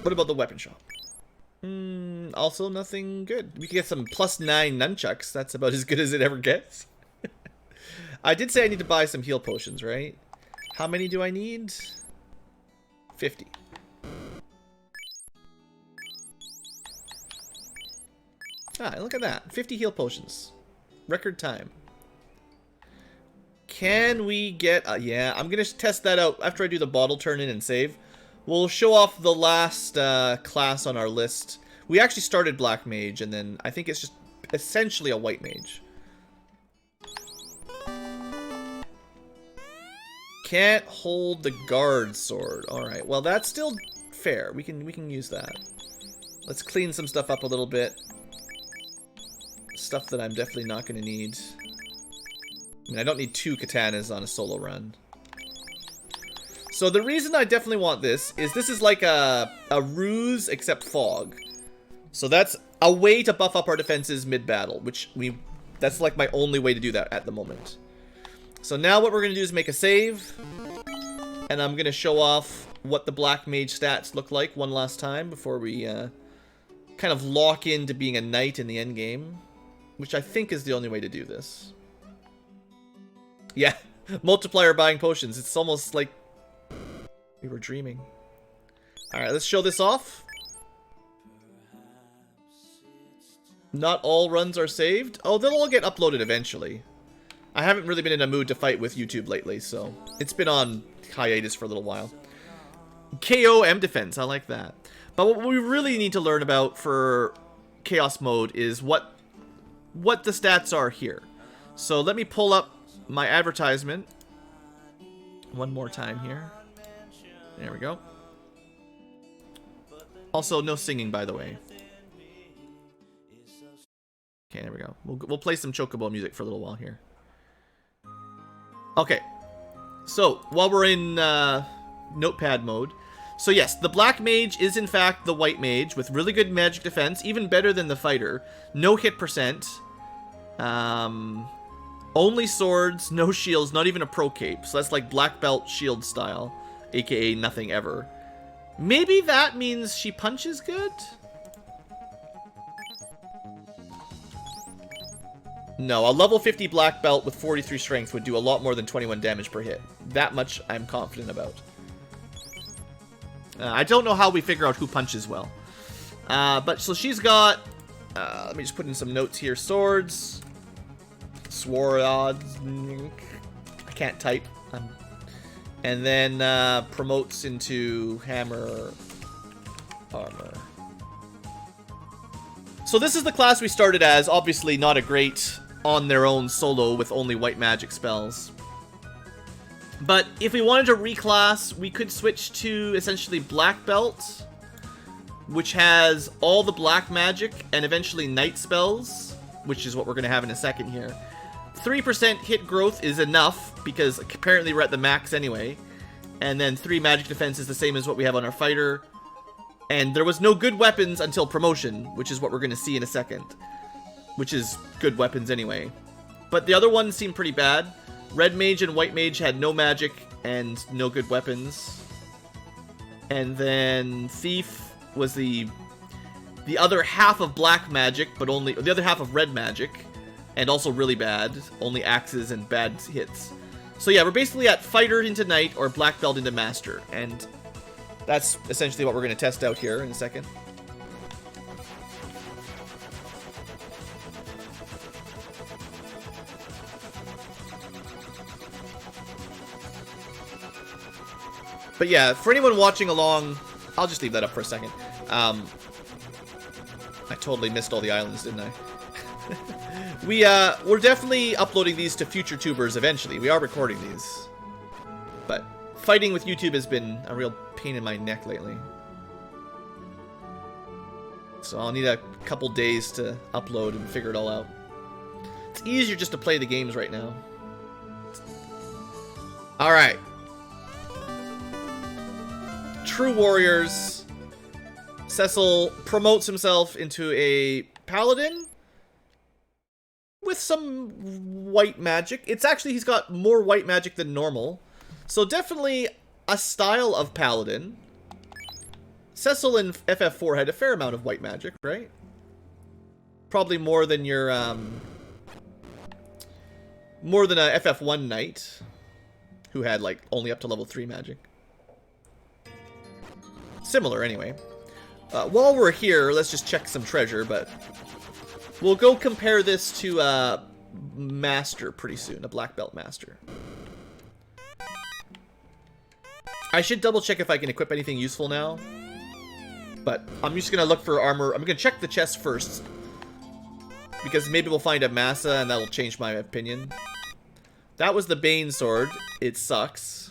What about the weapon shop? Also nothing good. We can get some +9 nunchucks. That's about as good as it ever gets. I did say I need to buy some heal potions, right? How many do I need? 50. Ah, look at that. 50 heal potions. Record time. Can we get... yeah, I'm going to test that out after I do the bottle turn-in and save. We'll show off the last class on our list. We actually started Black Mage, and then I think it's just essentially a White Mage. Can't hold the guard sword. Alright, well that's still fair. We can use that. Let's clean some stuff up a little bit. Stuff that I'm definitely not going to need. I mean, I don't need 2 katanas on a solo run. So the reason I definitely want this is like a ruse except fog. So that's a way to buff up our defenses mid-battle, that's like my only way to do that at the moment. So now what we're going to do is make a save, and I'm going to show off what the Black Mage stats look like one last time before we kind of lock into being a knight in the end game, which I think is the only way to do this. Yeah, multiplier buying potions. It's almost like we were dreaming. Alright, let's show this off. Not all runs are saved. Oh, they'll all get uploaded eventually. I haven't really been in a mood to fight with YouTube lately, so it's been on hiatus for a little while. KO M defense, I like that. But what we really need to learn about for Chaos Mode is what the stats are here. So let me pull up my advertisement one more time here. There we go. Also, no singing, by the way. Okay, there we go. We'll play some Chocobo music for a little while here. Okay. So, while we're in Notepad mode. So yes, the Black Mage is in fact the White Mage with really good magic defense, even better than the Fighter. No hit percent. Only swords, no shields, not even a pro cape. So that's like black belt shield style, aka nothing ever. Maybe that means she punches good? No, a level 50 black belt with 43 strength would do a lot more than 21 damage per hit. That much I'm confident about. I don't know how we figure out who punches well. But so she's got, let me just put in some notes here. Swords, swords, I can't type. And then promotes into hammer, armor. So this is the class we started as. Obviously not a great on their own solo with only white magic spells. But if we wanted to reclass, we could switch to essentially Black Belt, which has all the black magic and eventually night spells, which is what we're going to have in a second here. 3% hit growth is enough, because apparently we're at the max anyway. And then 3 magic defense is the same as what we have on our fighter. And there was no good weapons until promotion, which is what we're going to see in a second. Which is good weapons anyway. But the other ones seem pretty bad. Red Mage and White Mage had no magic and no good weapons. And then Thief was the other half of black magic, but only the other half of red magic, and also really bad. Only axes and bad hits. So yeah, we're basically at fighter into knight or black belt into master, and that's essentially what we're going to test out here in a second. But yeah, for anyone watching along, I'll just leave that up for a second. I totally missed all the islands, didn't I? We're definitely uploading these to future tubers eventually. We are recording these. But fighting with YouTube has been a real pain in my neck lately. So I'll need a couple days to upload and figure it all out. It's easier just to play the games right now. Alright. True Warriors. Cecil promotes himself into a paladin with some white magic. It's actually, he's got more white magic than normal. So definitely a style of paladin. Cecil in FF4 had a fair amount of white magic, right? Probably more than your, more than a FF1 knight, who had, like, only up to level 3 magic. Similar, anyway. While we're here, let's just check some treasure, but we'll go compare this to a master pretty soon, a black belt master. I should double check if I can equip anything useful now, but I'm just gonna look for armor. I'm gonna check the chest first, because maybe we'll find a massa and that'll change my opinion. That was the Bane sword. It sucks.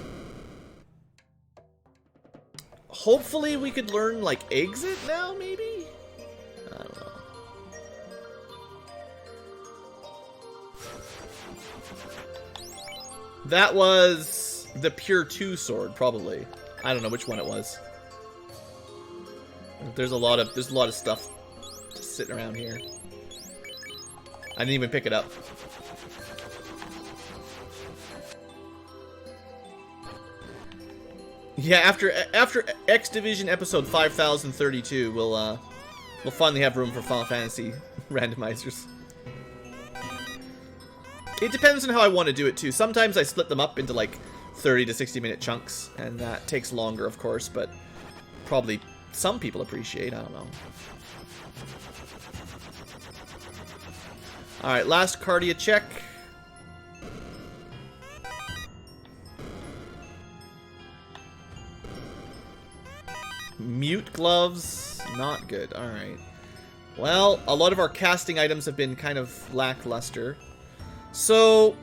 Hopefully we could learn, like, exit now, maybe? I don't know. That was the Pure 2 sword, probably. I don't know which one it was. There's a lot of stuff just sitting around here. I didn't even pick it up. Yeah, after X Division episode 5032, we'll finally have room for Final Fantasy randomizers. It depends on how I want to do it too. Sometimes I split them up into like 30 to 60 minute chunks, and that takes longer, of course, but probably some people appreciate. I don't know. All right, last Cardia check. Mute gloves, not good. All right. Well, a lot of our casting items have been kind of lackluster. So,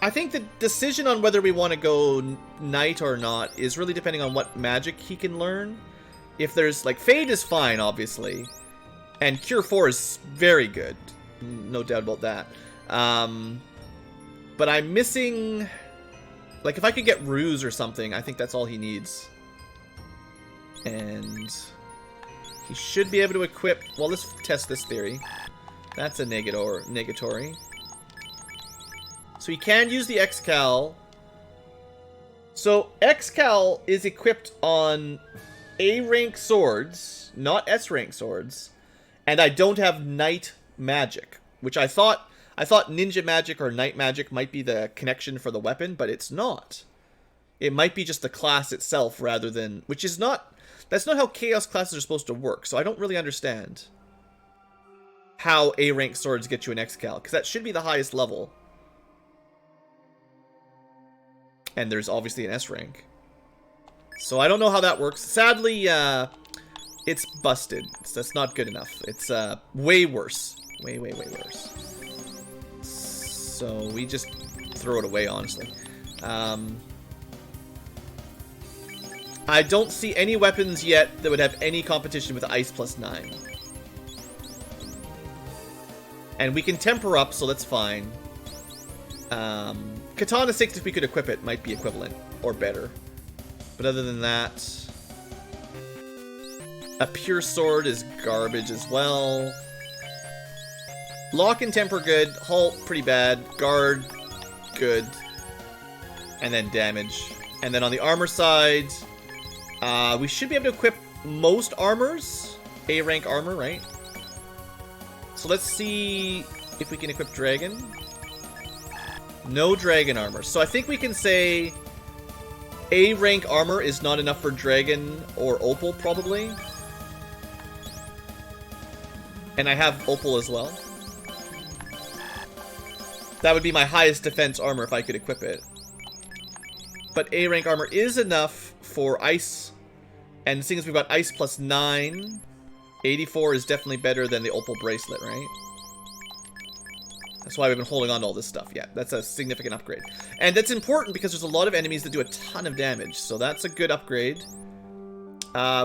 I think the decision on whether we want to go Knight or not is really depending on what magic he can learn. If there's, like, Fade is fine, obviously. And Cure 4 is very good. No doubt about that. But I'm missing... Like, if I could get Ruse or something, I think that's all he needs. And... he should be able to equip... Well, let's test this theory. That's a negatory. So he can use the X-Cal. So X-Cal is equipped on A-rank swords, not S-rank swords. And I don't have Knight magic, which I thought ninja magic or Knight magic might be the connection for the weapon, but it's not. It might be just the class itself rather than... Which is not... That's not how Chaos classes are supposed to work, so I don't really understand how A-rank swords get you an X-Cal, because that should be the highest level. And there's obviously an S-rank. So I don't know how that works. Sadly, it's busted. That's not good enough. It's way worse. Way worse. So we just throw it away, honestly. I don't see any weapons yet that would have any competition with Ice +9. And we can temper up, so that's fine. Katana 6, if we could equip it, might be equivalent, or better. But other than that... A pure sword is garbage as well. Lock and temper good, halt pretty bad, guard good. And then damage. And then on the armor side... we should be able to equip most armors. A-rank armor, right? So let's see if we can equip Dragon. No Dragon armor. So I think we can say A-rank armor is not enough for Dragon or Opal, probably. And I have Opal as well. That would be my highest defense armor if I could equip it. But A-rank armor is enough for Ice. And seeing as we've got Ice +9, 84 is definitely better than the Opal bracelet, right? That's why we've been holding on to all this stuff. Yeah, that's a significant upgrade. And that's important because there's a lot of enemies that do a ton of damage. So that's a good upgrade.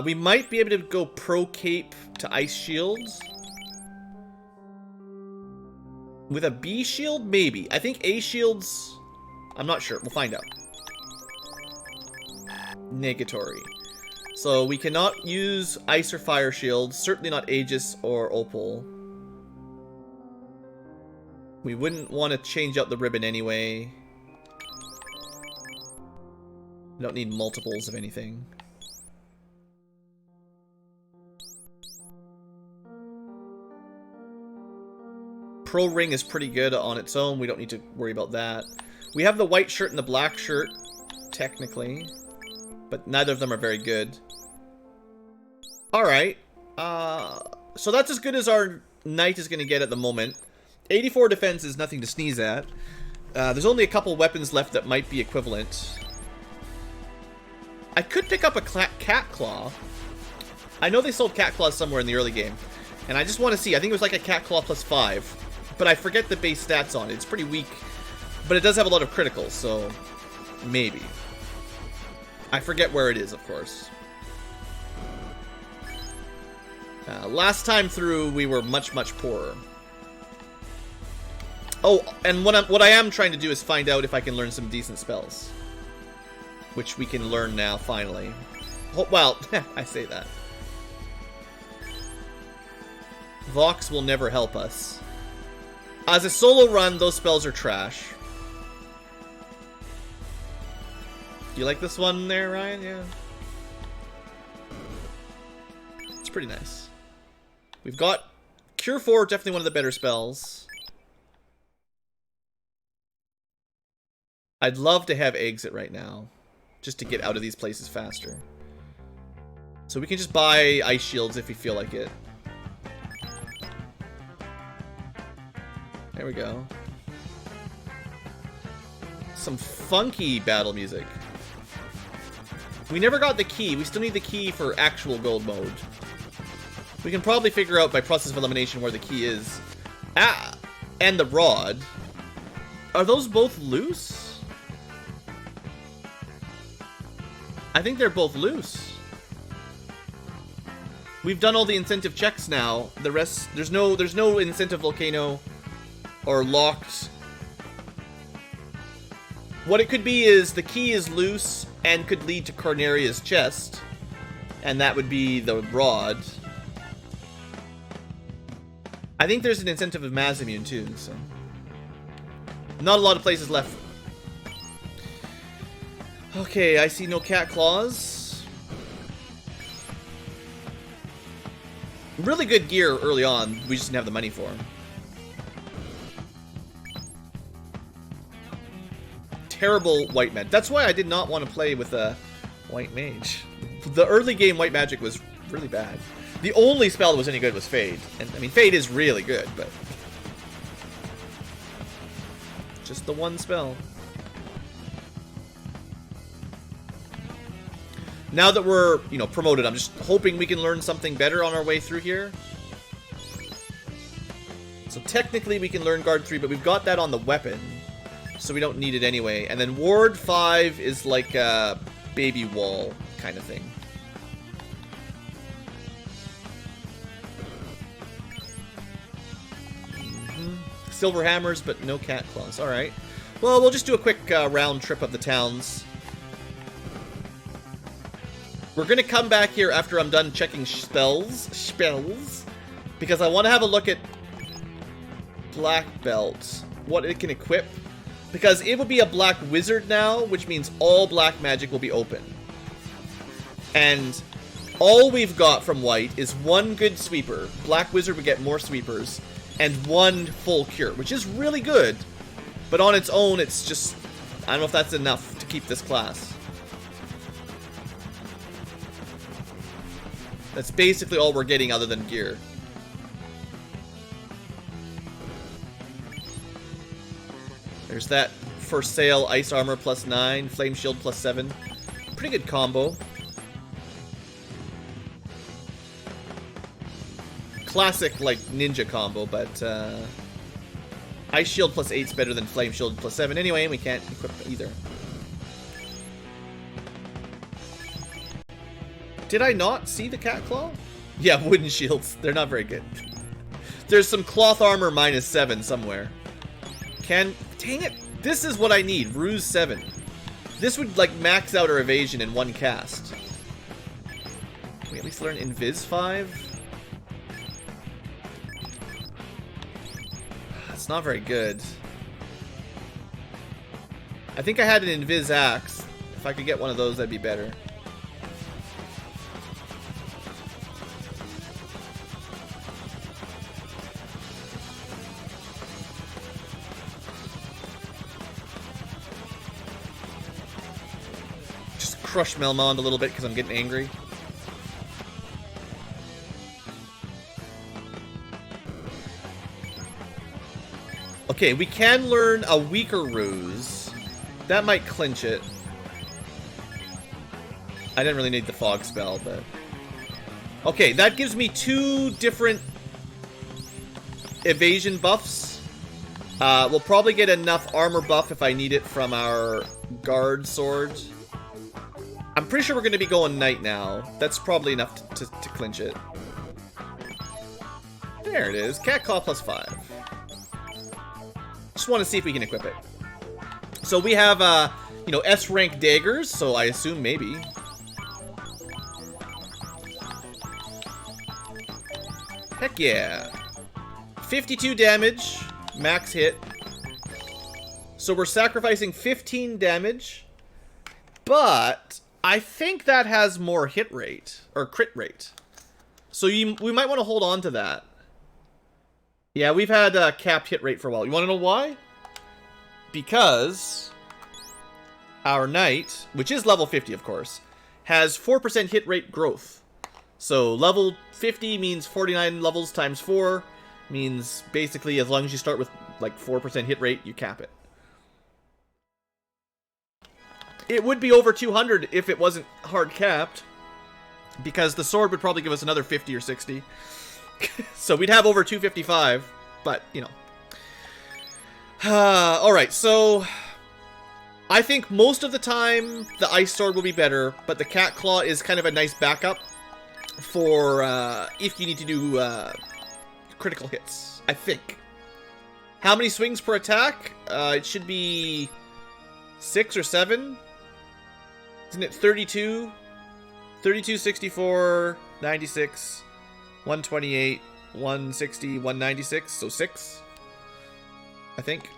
We might be able to go Pro Cape to Ice Shields. With a B shield? Maybe. I think A shields... I'm not sure. We'll find out. Negatory. So we cannot use Ice or Fire shields. Certainly not Aegis or Opal. We wouldn't want to change out the ribbon anyway. We don't need multiples of anything. Pro Ring is pretty good on its own. We don't need to worry about that. We have the white shirt and the black shirt, technically. But neither of them are very good. Alright. So that's as good as our Knight is going to get at the moment. 84 defense is nothing to sneeze at. There's only a couple weapons left that might be equivalent. I could pick up a Cat Claw. I know they sold Cat Claws somewhere in the early game. And I just want to see. I think it was like a Cat Claw +5. But I forget the base stats on it. It's pretty weak. But it does have a lot of criticals, so maybe. I forget where it is, of course. Last time through, we were much poorer. Oh, and what I am trying to do is find out if I can learn some decent spells. Which we can learn now, finally. Oh, well, I say that. Vox will never help us. As a solo run, those spells are trash. You like this one there, Ryan? Yeah. pretty nice. We've got Cure 4, definitely one of the better spells. I'd love to have Exit right now, just to get out of these places faster. So we can just buy Ice Shields if we feel like it. There we go. Some funky battle music. We never got the key. We still need the key for actual gold mode. We can probably figure out by process of elimination where the key is. Ah, and the rod. Are those both loose? I think they're both loose. We've done all the incentive checks now. The rest, there's no incentive volcano or locked. What it could be is the key is loose and could lead to Corneria's chest, and that would be the rod. I think there's an incentive of Masamune too, so not a lot of places left. Okay, I see no cat claws. Really good gear early on. We just didn't have the money for them. Terrible white mage. That's why I did not want to play with a white mage. The early game white magic was really bad. The only spell that was any good was Fade. And I mean, Fade is really good, but just the one spell. Now that we're, you know, promoted, I'm just hoping we can learn something better on our way through here. So technically we can learn Guard 3, but we've got that on the weapon, so we don't need it anyway. And then Ward 5 is like a baby wall kind of thing. Silver hammers, but no cat claws. Alright. Well, we'll just do a quick round trip of the towns. We're going to come back here after I'm done checking spells, because I want to have a look at Black Belt, what it can equip. Because it will be a Black Wizard now, which means all black magic will be open. And all we've got from White is one good sweeper. Black Wizard would get more sweepers. And one full cure, which is really good. But on its own, it's just, I don't know if that's enough to keep this class. That's basically all we're getting other than gear. There's that for sale ice armor plus 9, flame shield plus 7. Pretty good combo. Classic, like, ninja combo, but ice shield plus 8 is better than flame shield plus 7 anyway, and we can't equip either. Did I not see the cat claw? Yeah, wooden shields. They're not very good. There's some cloth armor minus 7 somewhere. Dang it! This is what I need. Ruse 7. This would, like, max out our evasion in one cast. Can we at least learn Invis 5? It's not very good. I think I had an Invis Axe. If I could get one of those, that'd be better. Just crush Melmond a little bit because I'm getting angry. Okay, we can learn a weaker ruse. That might clinch it. I didn't really need the fog spell, but... Okay, that gives me 2 different evasion buffs. We'll probably get enough armor buff if I need it from our guard sword. I'm pretty sure we're going to be going knight now. That's probably enough to clinch it. There it is. Cat Claw plus 5. Just want to see if we can equip it. So we have, you know, S-rank daggers, so I assume maybe. Heck yeah. 52 damage, max hit. So we're sacrificing 15 damage, but I think that has more hit rate, or crit rate. So we might want to hold on to that. Yeah, we've had capped hit rate for a while. You want to know why? Because our knight, which is level 50 of course, has 4% hit rate growth. So level 50 means 49 levels times 4, means basically as long as you start with like 4% hit rate, you cap it. It would be over 200 if it wasn't hard capped, because the sword would probably give us another 50 or 60. So we'd have over 255, but, you know. Alright, so I think most of the time the ice sword will be better, but the cat claw is kind of a nice backup for if you need to do critical hits, I think. How many swings per attack? It should be 6 or 7. Isn't it 32? 32, 64, 96, 128, 160, 196, so 6, I think.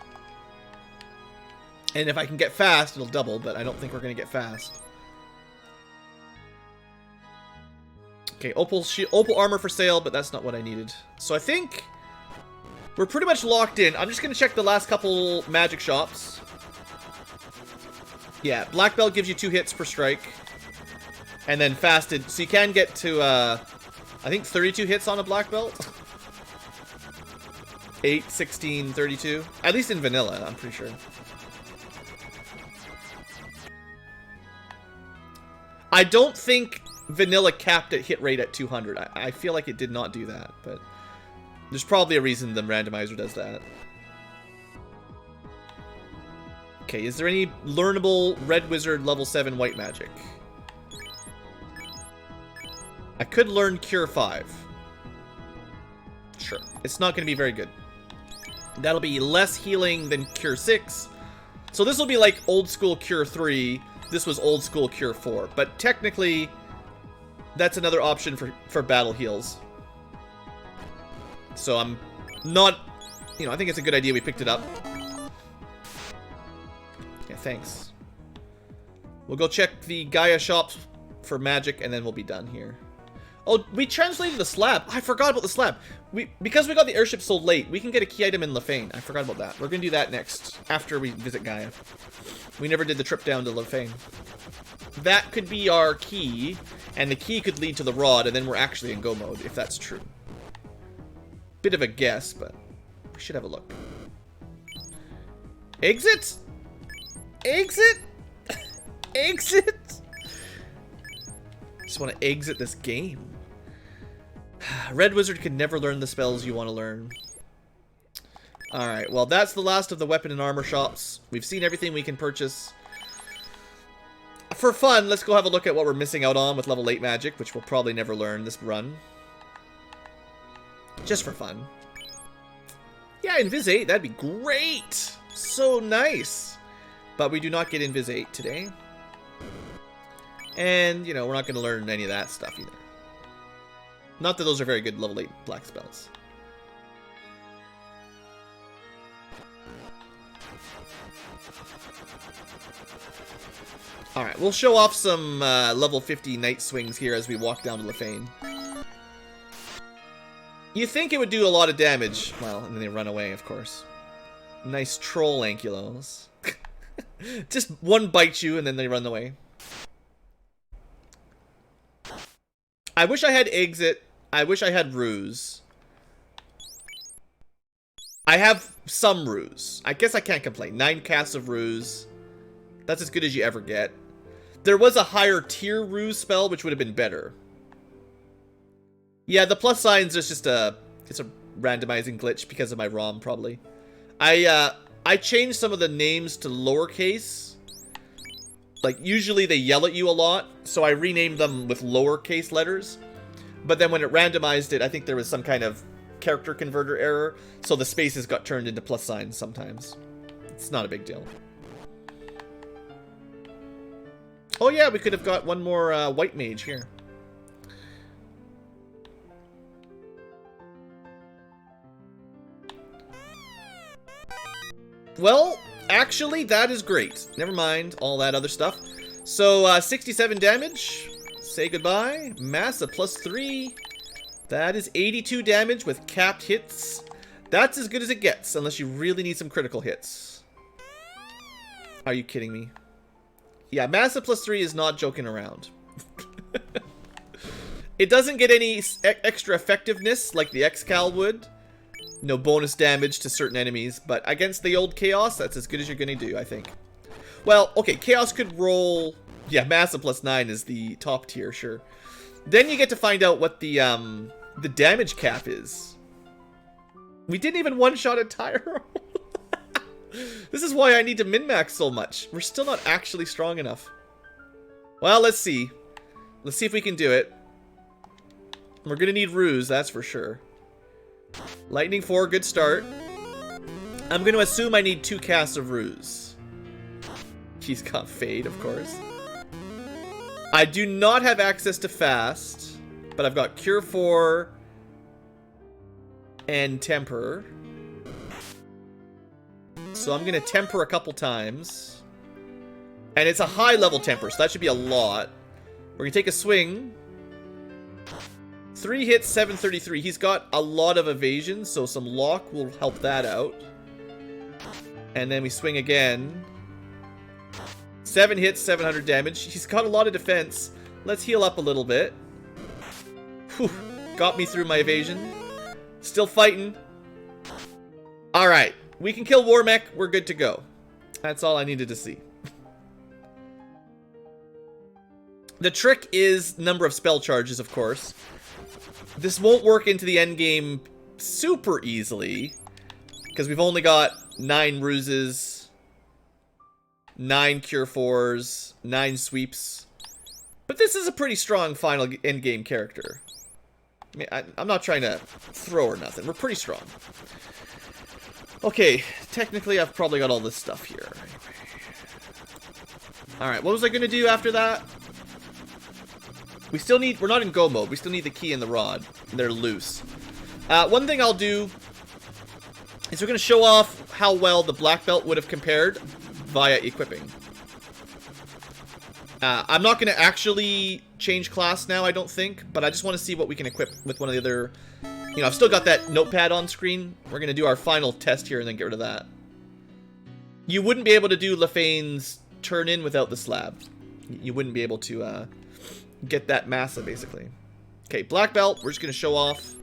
And if I can get fast, it'll double, but I don't think we're going to get fast. Okay, opal armor for sale, but that's not what I needed. So I think we're pretty much locked in. I'm just going to check the last couple magic shops. Yeah, black belt gives you 2 hits per strike. And then fasted, so you can get to, I think 32 hits on a black belt. 8, 16, 32. At least in vanilla, I'm pretty sure. I don't think vanilla capped at hit rate at 200. I feel like it did not do that, but there's probably a reason the randomizer does that. Okay, is there any learnable Red Wizard level 7 white magic? I could learn Cure 5. Sure. It's not going to be very good. That'll be less healing than Cure 6. So this will be like old school Cure 3. This was old school Cure 4. But technically, that's another option for battle heals. So I'm not... You know, I think it's a good idea we picked it up. Yeah, thanks. We'll go check the Gaia shops for magic, and then we'll be done here. Oh, we translated the slab. I forgot about the slab. Because we got the airship so late, we can get a key item in Lefane. I forgot about that. We're going to do that next, after we visit Gaia. We never did the trip down to Lefane. That could be our key, and the key could lead to the rod, and then we're actually in go mode, if that's true. Bit of a guess, but we should have a look. Exit? Exit? Exit? Just want to exit this game. Red Wizard can never learn the spells you want to learn. Alright, well that's the last of the weapon and armor shops. We've seen everything we can purchase. For fun, let's go have a look at what we're missing out on with level 8 magic, which we'll probably never learn this run. Just for fun. Yeah, Invis 8, that'd be great! So nice! But we do not get Invis 8 today. And, you know, we're not going to learn any of that stuff either. Not that those are very good level 8 black spells. Alright, we'll show off some level 50 night swings here as we walk down to Lefane. You think it would do a lot of damage. Well, and then they run away, of course. Nice troll ankylos. Just one bites you and then they run away. I wish I had exit. I wish I had ruse. I have some ruse. I guess I can't complain. 9 casts of ruse. That's as good as you ever get. There was a higher tier ruse spell, which would have been better. Yeah, the plus signs is just it's a randomizing glitch because of my ROM, probably. I changed some of the names to lowercase. Like, usually they yell at you a lot, so I renamed them with lowercase letters. But then when it randomized it, I think there was some kind of character converter error, so the spaces got turned into plus signs sometimes. It's not a big deal. Oh yeah, we could have got one more white mage here. Well, actually, that is great. Never mind all that other stuff. So, 67 damage. Say goodbye. Mass of +3. That is 82 damage with capped hits. That's as good as it gets, unless you really need some critical hits. Are you kidding me? Yeah, Massive +3 is not joking around. It doesn't get any extra effectiveness like the X-Cal would. No bonus damage to certain enemies, but against the old Chaos, that's as good as you're going to do, I think. Well, okay, Chaos could roll... Yeah, Massive +9 is the top tier, sure. Then you get to find out what the damage cap is. We didn't even one-shot a Tyro. This is why I need to min-max so much. We're still not actually strong enough. Well, let's see. Let's see if we can do it. We're going to need Ruse, that's for sure. Lightning 4, good start. I'm going to assume I need 2 casts of Ruse. He's got Fade, of course. I do not have access to Fast, but I've got Cure 4 and Temper. So I'm going to Temper a couple times. And it's a high level Temper, so that should be a lot. We're going to take a swing. 3 hits, 733. He's got a lot of evasion, so some lock will help that out. And then we swing again. 7 hits, 700 damage. He's got a lot of defense. Let's heal up a little bit. Whew. Got me through my evasion. Still fighting. Alright. We can kill Warmech. We're good to go. That's all I needed to see. The trick is number of spell charges, of course. This won't work into the end game super easily, because we've only got 9 ruses, 9 cure 4s, 9 sweeps. But this is a pretty strong final end game character. I mean, I'm not trying to throw or nothing. We're pretty strong. Okay, technically I've probably got all this stuff here. Alright, what was I going to do after that? We still need... We're not in go mode. We still need the key and the rod. They're loose. One thing I'll do is we're going to show off how well the black belt would have compared via equipping. I'm not going to actually change class now, I don't think. But I just want to see what we can equip with one of the other... You know, I've still got that notepad on screen. We're going to do our final test here and then get rid of that. You wouldn't be able to do Lefane's turn-in without the slab. You wouldn't be able to... get that massa, basically. Okay, black belt. We're just going to show off.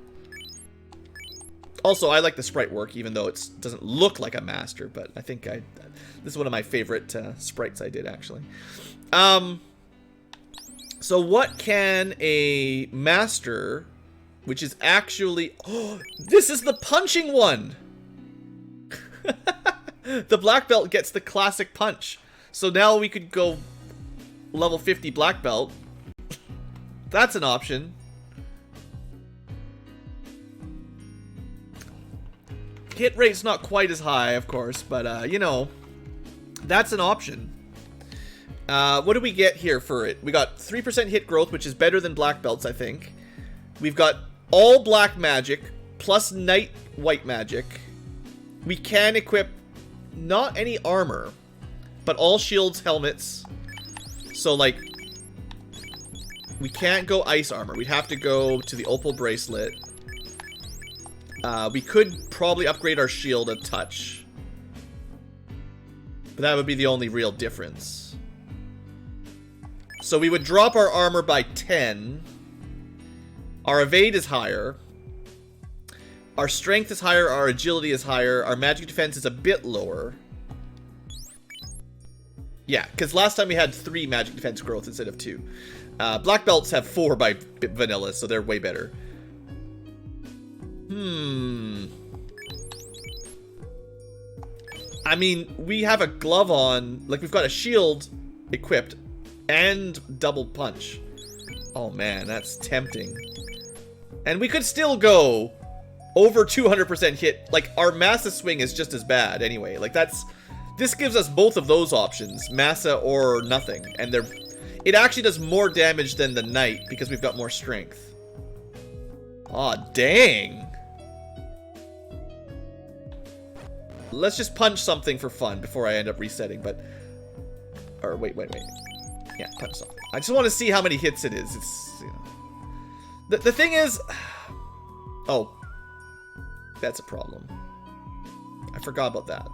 Also, I like the sprite work, even though it doesn't look like a master. But I think this is one of my favorite sprites I did, actually. So what can a master, which is actually... Oh, this is the punching one! The black belt gets the classic punch. So now we could go level 50 black belt. That's an option. Hit rate's not quite as high, of course, but, you know, that's an option. What do we get here for it? We got 3% hit growth, which is better than black belts, I think. We've got all black magic, plus night white magic. We can equip not any armor, but all shields, helmets. So, like... We can't go ice armor. We'd have to go to the opal bracelet. We could probably upgrade our shield a touch. But that would be the only real difference. So we would drop our armor by 10. Our evade is higher. Our strength is higher. Our agility is higher. Our magic defense is a bit lower. Yeah, because last time we had 3 magic defense growth instead of 2. Black belts have 4 by vanilla, so they're way better. I mean, we have a glove on. Like, we've got a shield equipped and double punch. Oh, man, that's tempting. And we could still go over 200% hit. Like, our Massa swing is just as bad anyway. Like, that's... This gives us both of those options. Massa or nothing. And they're... It actually does more damage than the knight because we've got more strength. Aw, dang. Let's just punch something for fun before I end up resetting, but... Or, wait. Yeah, punch something. I just want to see how many hits it is. It's, you know... The thing is... Oh. That's a problem. I forgot about that.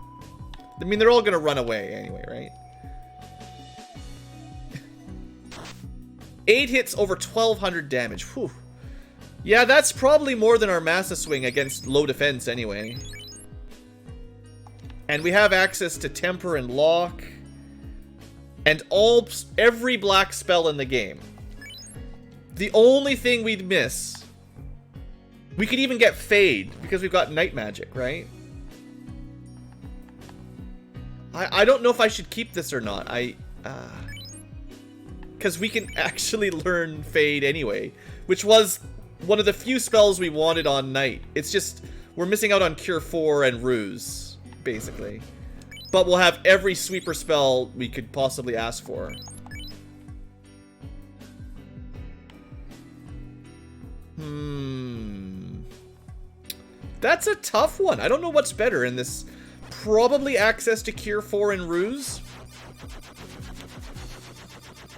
I mean, they're all gonna run away anyway, right? 8 hits over 1,200 damage. Whew. Yeah, that's probably more than our Massa Swing against low defense anyway. And we have access to Temper and Lock. And every black spell in the game. The only thing we'd miss... We could even get Fade, because we've got Night Magic, right? I don't know if I should keep this or not. Because we can actually learn Fade anyway. Which was one of the few spells we wanted on Night. It's just, we're missing out on Cure 4 and Ruse, basically. But we'll have every sweeper spell we could possibly ask for. That's a tough one. I don't know what's better in this. Probably access to Cure 4 and Ruse.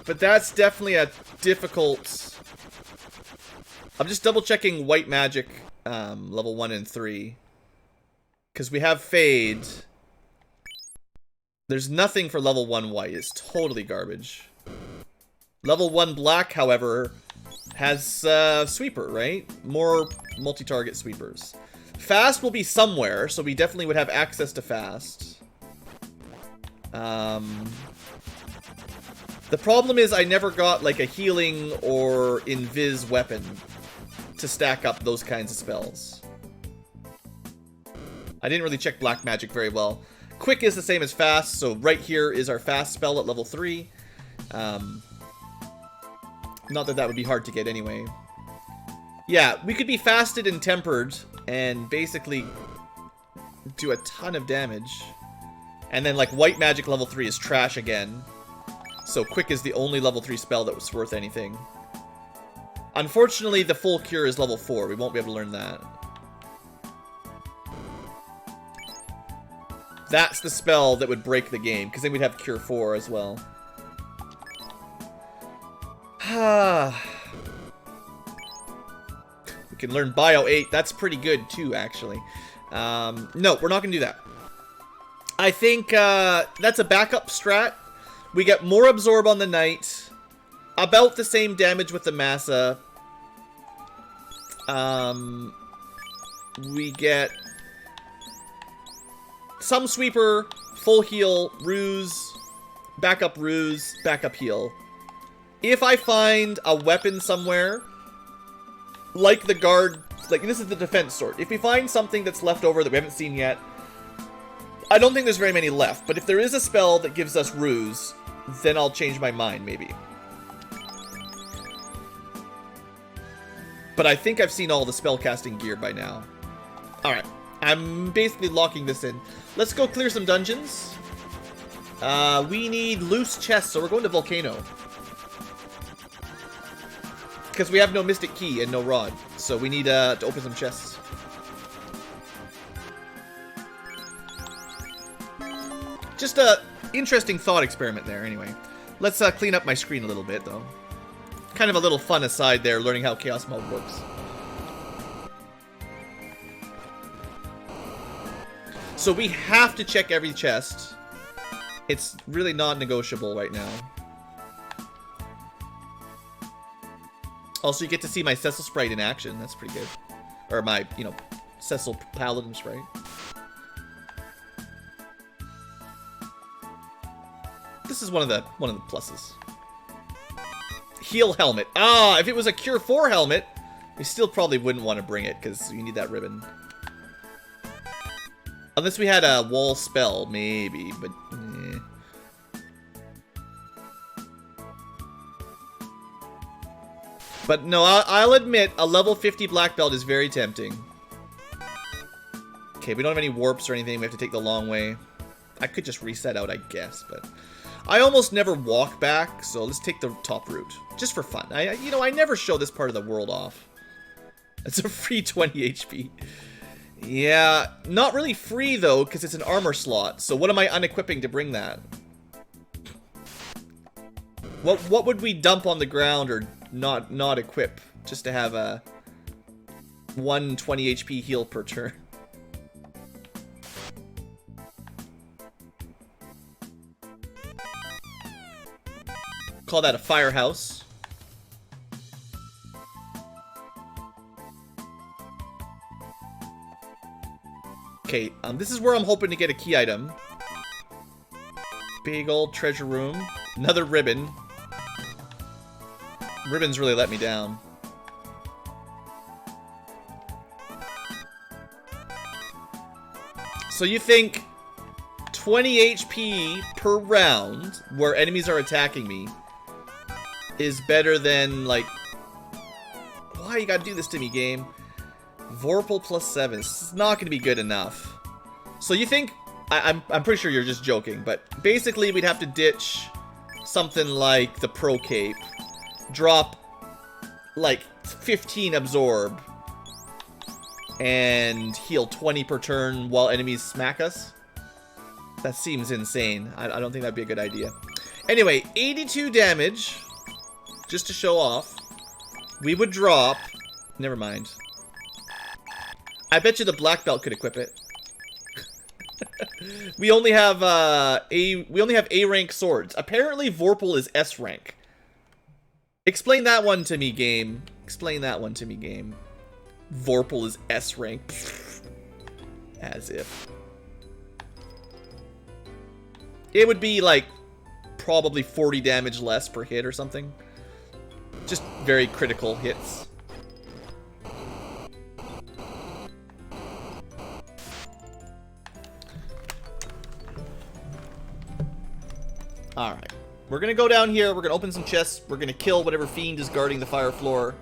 But that's definitely a difficult... I'm just double checking White Magic level 1 and 3. Because we have Fade. There's nothing for level 1 White. It's totally garbage. Level 1 Black, however, has Sweeper, right? More multi-target sweepers. Fast will be somewhere, so we definitely would have access to Fast. The problem is I never got like a healing or invis weapon to stack up those kinds of spells. I didn't really check Black Magic very well. Quick is the same as Fast, so right here is our Fast spell at level 3. Not that that would be hard to get anyway. Yeah, we could be fasted and tempered and basically do a ton of damage. And then like White Magic level 3 is trash again. So Quick is the only level 3 spell that was worth anything. Unfortunately, the full cure is level 4. We won't be able to learn that. That's the spell that would break the game, because then we'd have Cure 4 as well. We can learn Bio 8. That's pretty good too, actually. No, we're not going to do that. I think that's a backup strat. We get more Absorb on the Knight. About the same damage with the Massa. We get some Sweeper, full heal, Ruse, backup heal. If I find a weapon somewhere, like the guard, like this is the defense sword. If we find something that's left over that we haven't seen yet, I don't think there's very many left, but if there is a spell that gives us Ruse, then I'll change my mind, maybe. But I think I've seen all the spellcasting gear by now. Alright, I'm basically locking this in. Let's go clear some dungeons. We need loose chests, so we're going to Volcano. Because we have no Mystic Key and no Rod, so we need to open some chests. Just a interesting thought experiment there, anyway. Let's clean up my screen a little bit, though. Kind of a little fun aside there, learning how Chaos Mode works. So we have to check every chest. It's really non-negotiable right now. Also, you get to see my Cecil Sprite in action. That's pretty good. Or my, you know, Cecil Paladin Sprite. This is one of the pluses. Heal helmet. Ah, if it was a Cure 4 helmet, we still probably wouldn't want to bring it because you need that ribbon. Unless we had a wall spell, maybe, but eh. But no, I'll admit, a level 50 black belt is very tempting. Okay, we don't have any warps or anything. We have to take the long way. I could just reset out, I guess, but I almost never walk back, so let's take the top route. Just for fun. You know, I never show this part of the world off. It's a free 20 HP. Yeah, not really free, though, because it's an armor slot. So what am I unequipping to bring that? What would we dump on the ground or not equip just to have a 1 20 HP heal per turn. Call that a firehouse. Okay, this is where I'm hoping to get a key item. Big old treasure room. Another ribbon. Ribbons really let me down. So you think 20 HP per round where enemies are attacking me is better than, like... Why you gotta do this to me, game? Vorpal plus 7. This is not gonna be good enough. So you think... I'm pretty sure you're just joking, but basically we'd have to ditch something like the Pro Cape. Drop, like, 15 absorb. And heal 20 per turn while enemies smack us? That seems insane. I don't think that'd be a good idea. Anyway, 82 damage. Just to show off. We would drop... Never mind. I bet you the black belt could equip it. We only have A rank swords. Apparently Vorpal is S rank. Explain that one to me, game. Explain that one to me, game. Vorpal is S rank. As if. It would be like probably 40 damage less per hit or something. Just very critical hits. Alright. We're gonna go down here, we're gonna open some chests, we're gonna kill whatever fiend is guarding the fire floor.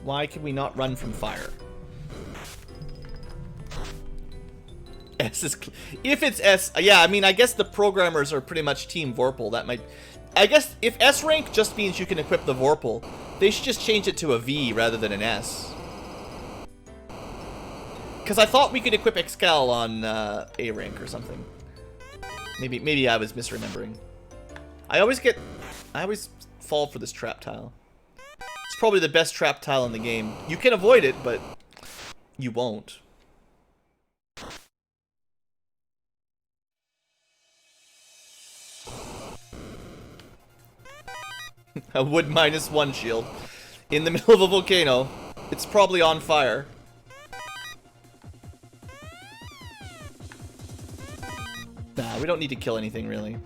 Why can we not run from fire? S is if it's S, yeah, I mean, I guess the programmers are pretty much Team Vorpal. That might... I guess if S rank just means you can equip the Vorpal, they should just change it to a V rather than an S. Because I thought we could equip Excal on A rank or something. Maybe I was misremembering. I always fall for this trap tile. It's probably the best trap tile in the game. You can avoid it, but you won't. A wood -1 shield. In the middle of a volcano. It's probably on fire. Nah, we don't need to kill anything, really.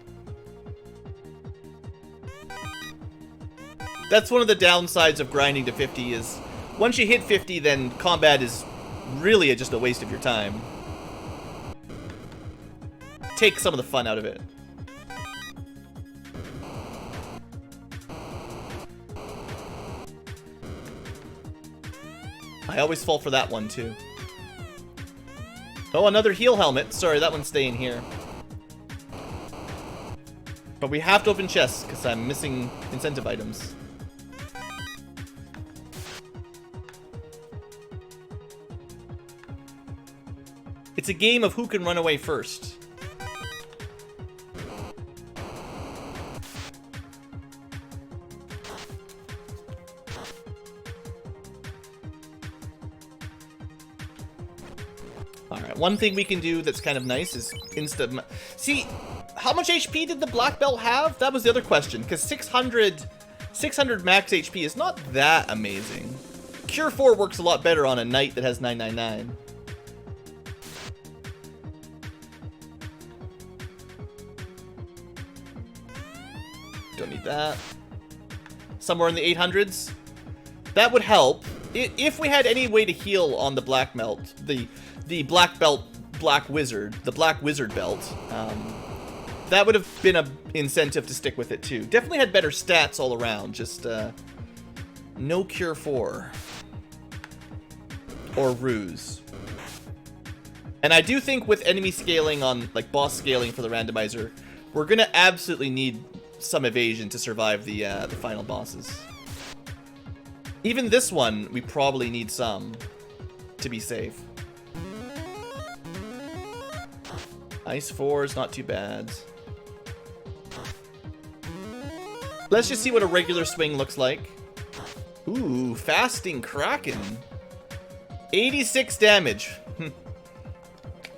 That's one of the downsides of grinding to 50 is... Once you hit 50, then combat is really just a waste of your time. Take some of the fun out of it. I always fall for that one, too. Oh, another heal helmet. Sorry, that one's staying here. But we have to open chests, because I'm missing incentive items. It's a game of who can run away first. Alright, one thing we can do that's kind of nice is insta... See, how much HP did the black belt have? That was the other question, because 600 max HP is not that amazing. Cure 4 works a lot better on a knight that has 999. Don't need that. Somewhere in the 800s. That would help. If we had any way to heal on the black belt, the black belt, black wizard, the black wizard belt, that would have been an incentive to stick with it too. Definitely had better stats all around, just no cure 4. Or ruse. And I do think with enemy scaling on, like boss scaling for the randomizer, we're gonna absolutely need some evasion to survive the final bosses. Even this one, we probably need some to be safe. Ice 4 is not too bad. Let's just see what a regular swing looks like. Ooh, Fasting Kraken. 86 damage.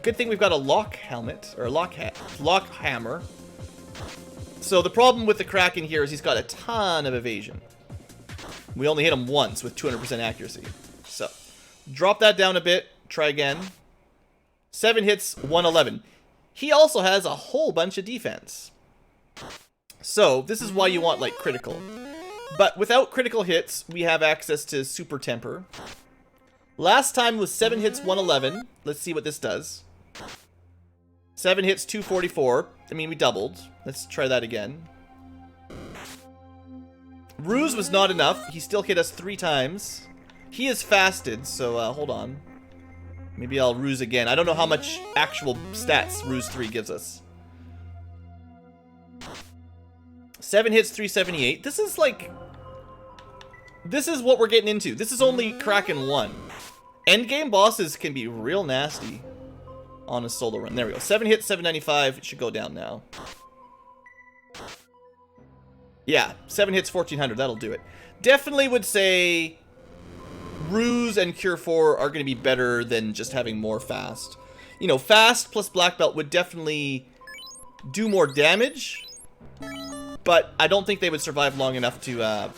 Good thing we've got a lock helmet, or a lock hammer. So the problem with the Kraken here is he's got a ton of evasion. We only hit him once with 200% accuracy. So, drop that down a bit. Try again. 7 hits, 111. He also has a whole bunch of defense. So, this is why you want, like, critical. But without critical hits, we have access to Super Temper. Last time was 7 hits, 111. Let's see what this does. 7 hits, 244. I mean, we doubled. Let's try that again. Ruse was not enough. He still hit us 3 times. He is fasted, so hold on. Maybe I'll Ruse again. I don't know how much actual stats Ruse 3 gives us. 7 hits, 378. This is like... This is what we're getting into. This is only Kraken 1. Endgame bosses can be real nasty on a solo run. There we go. 7 hits, 795. It should go down now. Yeah, 7 hits, 1400. That'll do it. Definitely would say Ruse and Cure 4 are going to be better than just having more fast. You know, fast plus Black Belt would definitely do more damage, but I don't think they would survive long enough to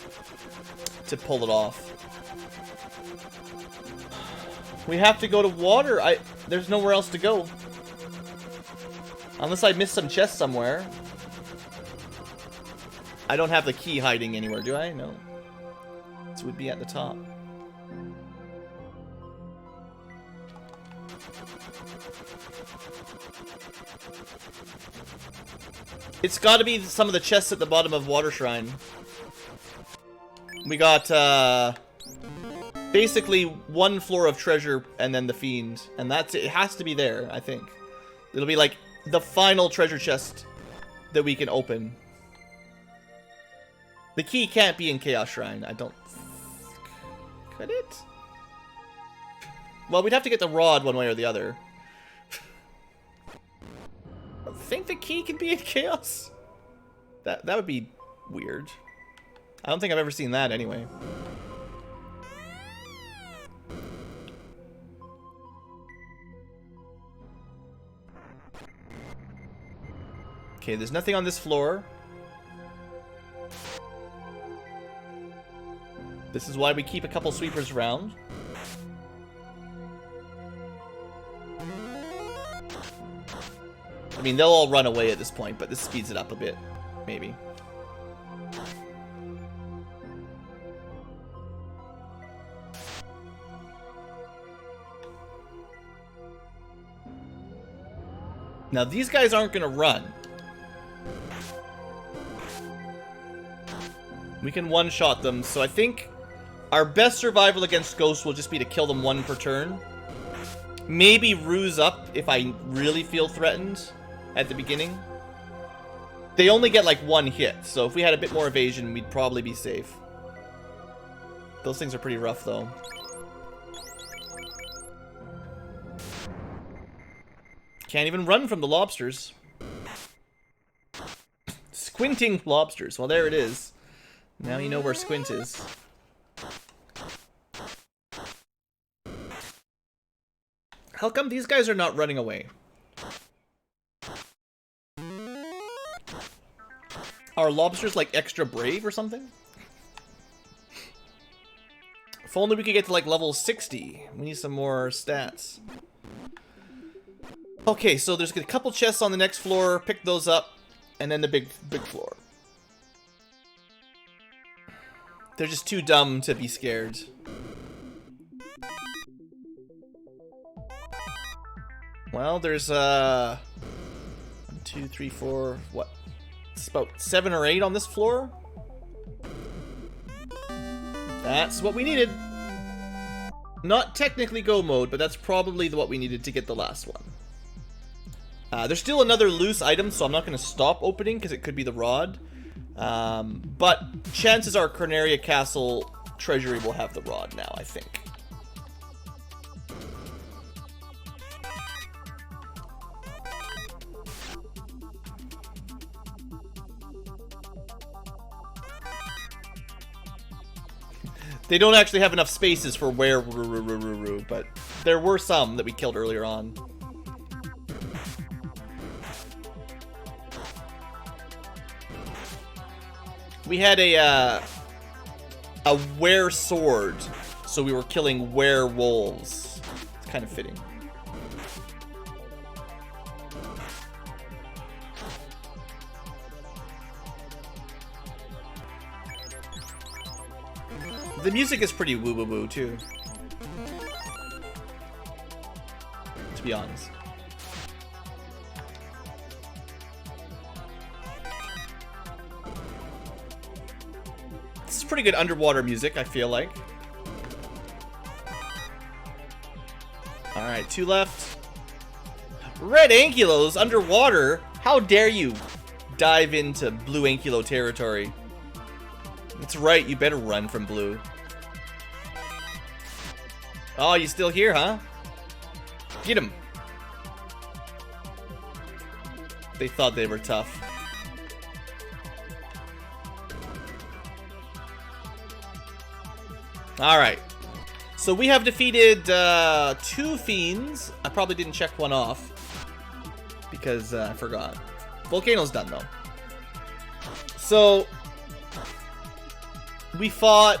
pull it off. We have to go to water. There's nowhere else to go. Unless I missed some chests somewhere. I don't have the key hiding anywhere, do I? No. This would be at the top. It's got to be some of the chests at the bottom of Water Shrine. We got, basically one floor of treasure and then the Fiend. And that's it. It has to be there, I think. It'll be like the final treasure chest that we can open. The key can't be in Chaos Shrine. I don't... Could it? Well, we'd have to get the rod one way or the other. I think the key can be in Chaos. That would be weird. I don't think I've ever seen that anyway. Okay, there's nothing on this floor. This is why we keep a couple sweepers around. I mean, they'll all run away at this point, but this speeds it up a bit, maybe. Now, these guys aren't going to run. We can one-shot them, so I think our best survival against ghosts will just be to kill them 1 per turn. Maybe Ruse up if I really feel threatened at the beginning. They only get like 1 hit, so if we had a bit more evasion, we'd probably be safe. Those things are pretty rough, though. Can't even run from the lobsters. Squinting lobsters. Well, there it is. Now you know where Squint is. How come these guys are not running away? Are lobsters like extra brave or something? If only we could get to like level 60. We need some more stats. Okay, so there's a couple chests on the next floor. Pick those up. And then the big floor. They're just too dumb to be scared. Well, there's 1, 2, 3, 4, what? It's about 7 or 8 on this floor. That's what we needed. Not technically go mode, but that's probably what we needed to get the last one. There's still another loose item, so I'm not going to stop opening because it could be the rod. But chances are Corneria Castle treasury will have the rod now, I think. They don't actually have enough spaces for where, but there were some that we killed earlier on. We had a were sword, so we were killing werewolves. It's kind of fitting. The music is pretty woo-woo-woo, too. To be honest. This is pretty good underwater music, I feel like. Alright, 2 left. Red Ankylos underwater? How dare you dive into blue Ankylo territory? That's right, you better run from blue. Oh, you still here, huh? Get him. They thought they were tough. Alright. So we have defeated 2 fiends. I probably didn't check one off. Because I forgot. Volcano's done, though. So we fought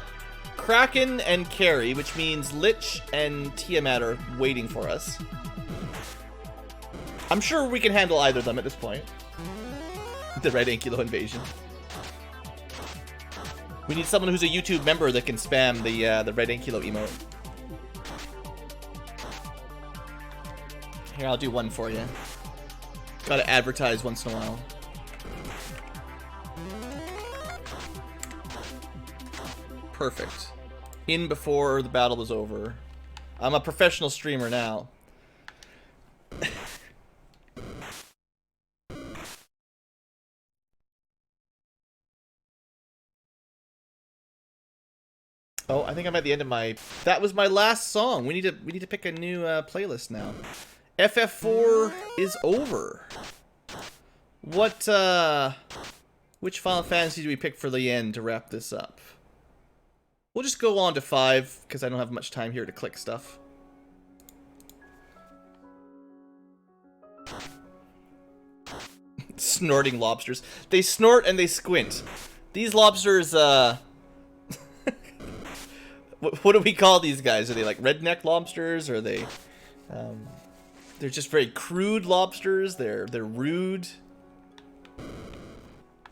Kraken and Carrie, which means Lich and Tiamat are waiting for us. I'm sure we can handle either of them at this point. The Red Ankylo invasion. We need someone who's a YouTube member that can spam the Red Ankylo emote. Here, I'll do one for you. Gotta advertise once in a while. Perfect. In before the battle was over. I'm a professional streamer now. Oh, I think I'm at the end of my... That was my last song. We need to pick a new playlist now. FF4 is over. What which Final Fantasy do we pick for the end to wrap this up? We'll just go on to 5 because I don't have much time here to click stuff. Snorting lobsters. They snort and they squint. These lobsters, what do we call these guys? Are they like redneck lobsters? Or are they, they're just very crude lobsters. They're rude.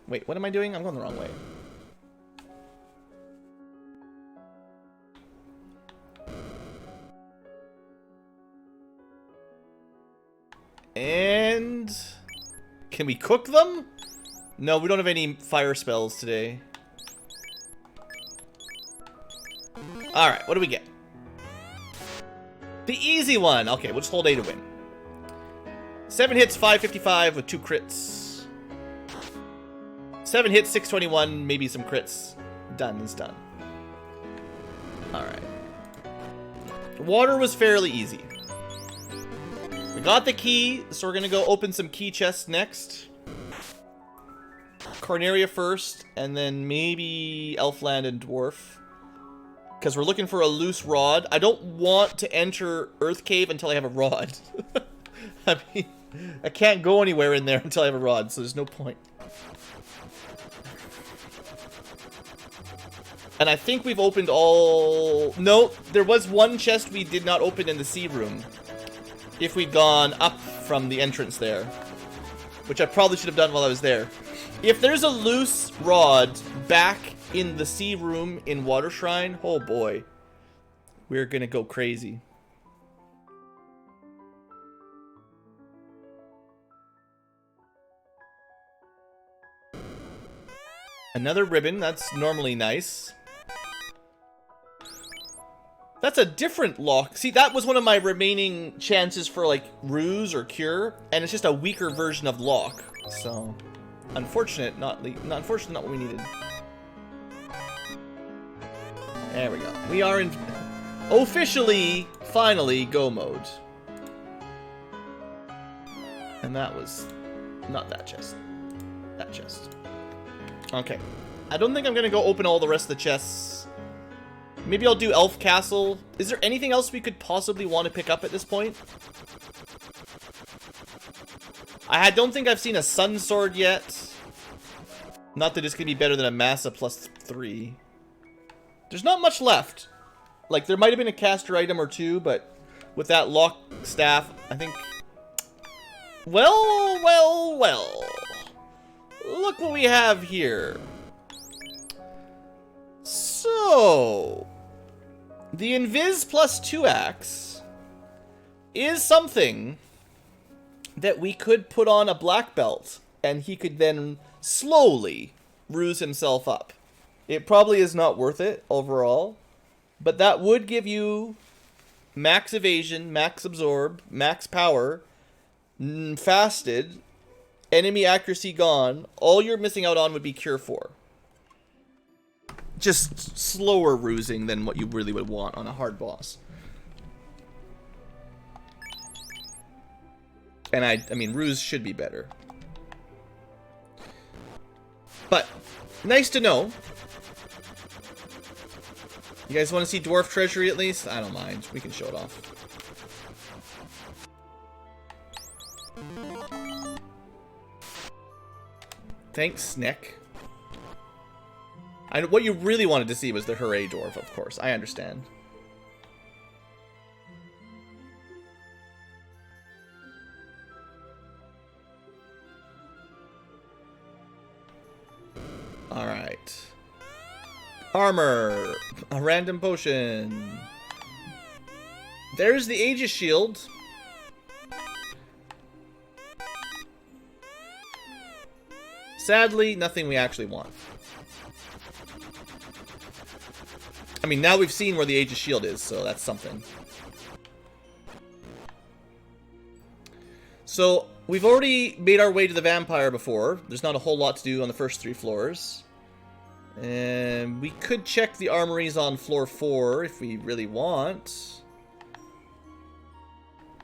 Wait, what am I doing? I'm going the wrong way. And can we cook them? No, we don't have any fire spells today. Alright, what do we get? The easy one. Okay, we'll just hold A to win. 7 hits, 555 with 2 crits. 7 hits, 621, maybe some crits. Done is done. Alright. Water was fairly easy. We got the key, so we're gonna go open some key chests next. Carnaria first, and then maybe Elfland and Dwarf. Because we're looking for a loose rod. I don't want to enter Earth Cave until I have a rod. I mean, I can't go anywhere in there until I have a rod, so there's no point. And I think we've opened all... No, there was one chest we did not open in the sea room. If we'd gone up from the entrance there. Which I probably should have done while I was there. If there's a loose rod back in the sea room in Water Shrine, oh boy. We're gonna go crazy. Another ribbon, that's normally nice. That's a different lock. See, that was one of my remaining chances for, like, ruse or cure, and it's just a weaker version of lock. So, unfortunate, not what we needed. There we go. We are in officially, finally, go mode. And that was not that chest. That chest. Okay. I don't think I'm gonna go open all the rest of the chests. Maybe I'll do Elf Castle. Is there anything else we could possibly want to pick up at this point? I don't think I've seen a Sun Sword yet. Not that it's gonna be better than a Massa +3. There's not much left. Like, there might have been a caster item or two, but with that lock staff, I think... Well, well, well. Look what we have here. So... The Invis +2 axe is something that we could put on a black belt, and he could then slowly ruse himself up. It probably is not worth it overall, but that would give you max evasion, max absorb, max power, fasted, enemy accuracy gone. All you're missing out on would be Cure 4. Just slower rusing than what you really would want on a hard boss. And I mean, ruse should be better. But, nice to know. You guys want to see Dwarf Treasury at least? I don't mind. We can show it off. Thanks, Nick. What you really wanted to see was the Hooray Dwarf, of course. I understand. Alright. Armor. A random potion. There's the Aegis Shield. Sadly, nothing we actually want. I mean, now we've seen where the Aegis Shield is, so that's something. So, we've already made our way to the Vampire before. There's not a whole lot to do on the first 3 floors. And we could check the armories on floor 4 if we really want.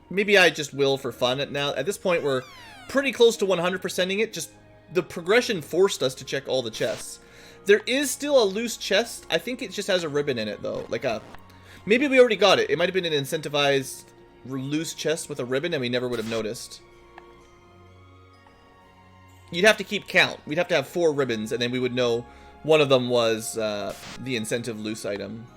Maybe I just will for fun. At this point, we're pretty close to 100%ing it. Just the progression forced us to check all the chests. There is still a loose chest. I think it just has a ribbon in it, though. Like a... Maybe we already got it. It might have been an incentivized loose chest with a ribbon, and we never would have noticed. You'd have to keep count. We'd have to have 4 ribbons, and then we would know one of them was the incentive loose item.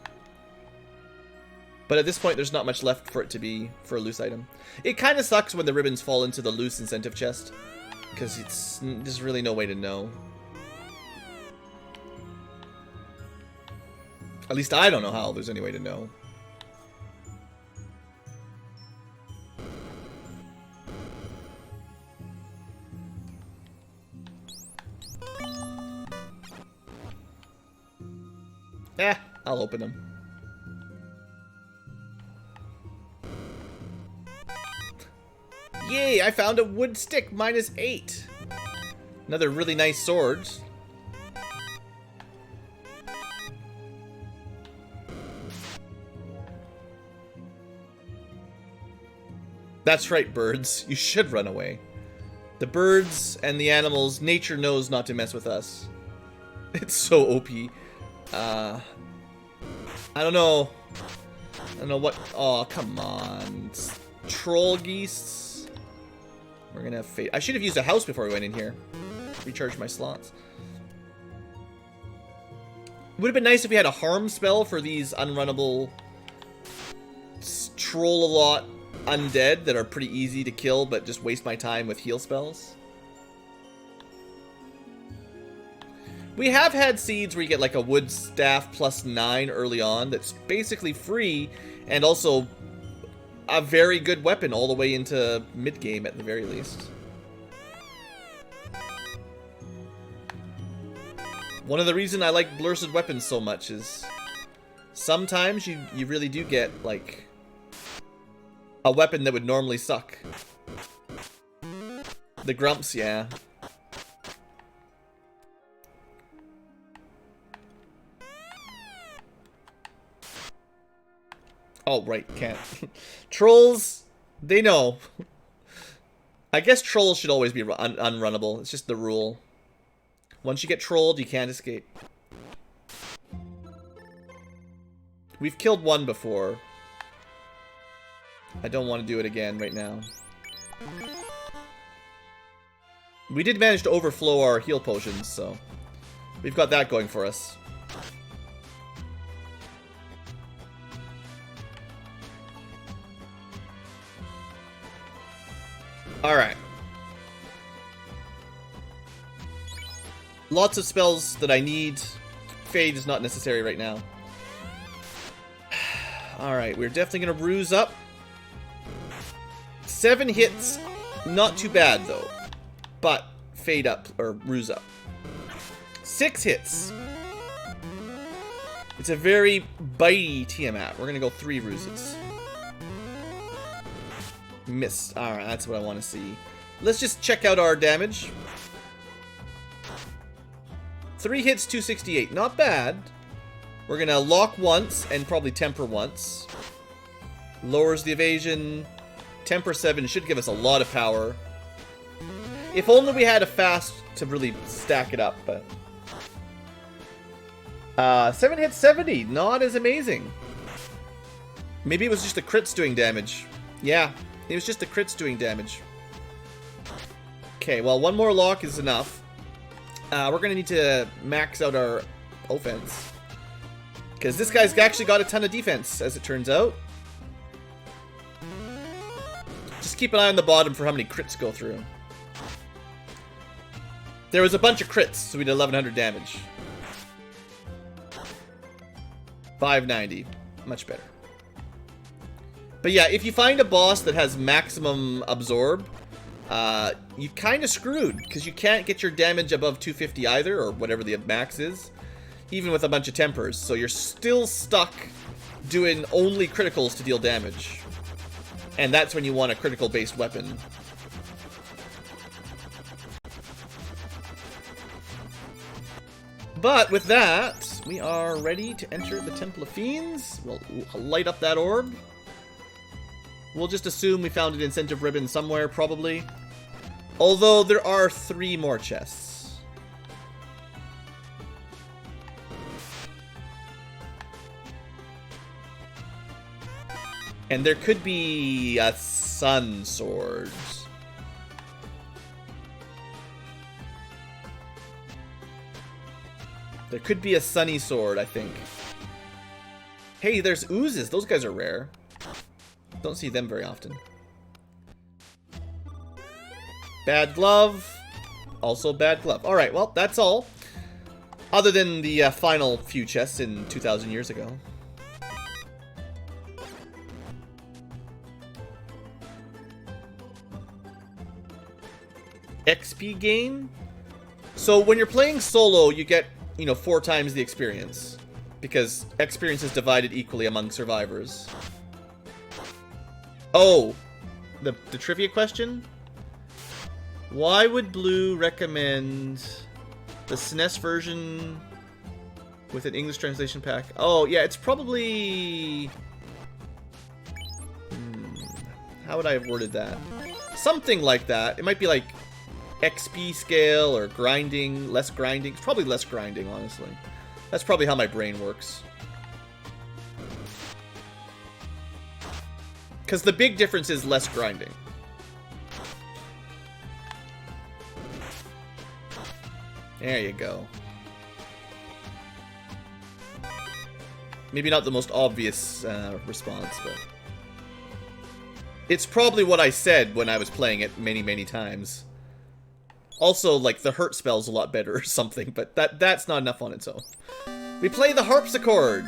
But at this point, there's not much left for it to be for a loose item. It kind of sucks when the ribbons fall into the loose incentive chest, because there's really no way to know. At least I don't know how there's any way to know. I'll open them. Yay, I found a wood stick -8. Another really nice sword. That's right, birds. You should run away. The birds and the animals, nature knows not to mess with us. It's so OP. I don't know. I don't know what... Oh, come on. Troll geese. We're gonna have fate. I should have used a house before we went in here. Recharge my slots. Would have been nice if we had a harm spell for these unrunnable troll-a-lot undead that are pretty easy to kill, but just waste my time with heal spells. We have had seeds where you get like a wood staff +9 early on that's basically free and also a very good weapon all the way into mid-game at the very least. One of the reasons I like Blursed weapons so much is sometimes you really do get like a weapon that would normally suck. The grumps, yeah. Oh, right, can't. Trolls, they know. I guess trolls should always be unrunnable. It's just the rule. Once you get trolled, you can't escape. We've killed one before. I don't want to do it again right now. We did manage to overflow our heal potions, so we've got that going for us. Alright. Lots of spells that I need. Fade is not necessary right now. Alright, we're definitely going to ruse up. 7 hits, not too bad though. But fade up, or ruse up. 6 hits. It's a very bitey Tiamat. We're going to go 3 ruses. Missed. Alright, that's what I want to see. Let's just check out our damage. 3 hits, 268. Not bad. We're going to lock once and probably temper once. Lowers the evasion. Temper 7 should give us a lot of power. If only we had a fast to really stack it up, but... 7 hits, 70. Not as amazing. Maybe it was just the crits doing damage. Yeah. It was just the crits doing damage. Okay, well, 1 more lock is enough. We're going to need to max out our offense. Because this guy's actually got a ton of defense, as it turns out. Just keep an eye on the bottom for how many crits go through. There was a bunch of crits, so we did 1100 damage. 590. Much better. But yeah, if you find a boss that has maximum absorb, you kind of screwed, because you can't get your damage above 250 either, or whatever the max is, even with a bunch of tempers. So you're still stuck doing only criticals to deal damage. And that's when you want a critical-based weapon. But with that, we are ready to enter the Temple of Fiends. We'll light up that orb. We'll just assume we found an incentive ribbon somewhere, probably. Although there are 3 more chests. And there could be a sun sword. There could be a sunny sword, I think. Hey, there's oozes. Those guys are rare. Don't see them very often. Bad glove. Also bad glove. Alright, well, that's all. Other than the final few chests in 2,000 years ago. XP gain? So when you're playing solo, you get, 4 times the experience. Because experience is divided equally among survivors. Oh, the trivia question? Why would Blue recommend the SNES version with an English translation pack? Oh, yeah, it's probably... How would I have worded that? Something like that. It might be like XP scale or grinding, less grinding. It's probably less grinding, honestly. That's probably how my brain works. Because the big difference is less grinding. There you go. Maybe not the most obvious response, but... It's probably what I said when I was playing it many, many times. Also, like, the hurt spell's a lot better or something, but that's not enough on its own. We play the harpsichord!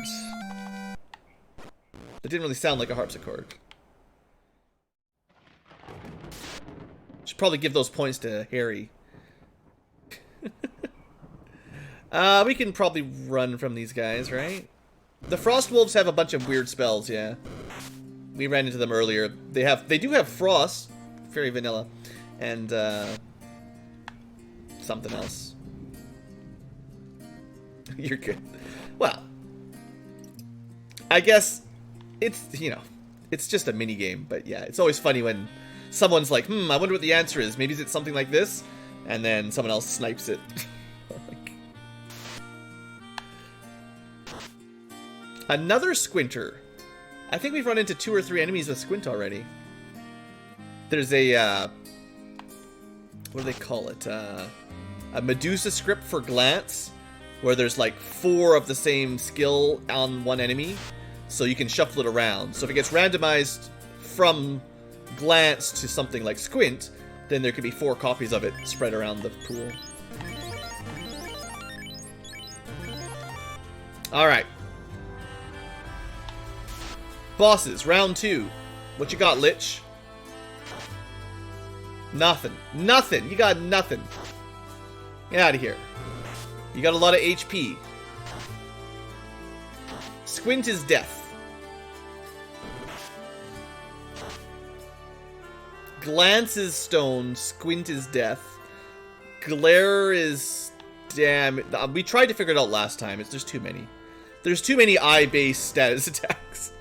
That didn't really sound like a harpsichord. Should probably give those points to Harry. We can probably run from these guys, right? The Frost Wolves have a bunch of weird spells, yeah. We ran into them earlier. They do have Frost, very vanilla, and something else. You're good. Well, I guess it's, you know, it's just a mini game, but yeah, it's always funny when someone's like, I wonder what the answer is. Maybe it's something like this, and then someone else snipes it. Another squinter. I think we've run into 2 or 3 enemies with squint already. There's a, what do they call it? A Medusa script for glance, where there's like 4 of the same skill on one enemy, so you can shuffle it around. So if it gets randomized from glance to something like squint, then there could be 4 copies of it spread around the pool. Alright. Bosses, round 2. What you got, Lich? Nothing. Nothing. You got nothing. Get out of here. You got a lot of HP. Squint is death. Glance is stone. Squint is death. Glare is... Damn. We tried to figure it out last time. There's too many. There's too many eye-based status attacks.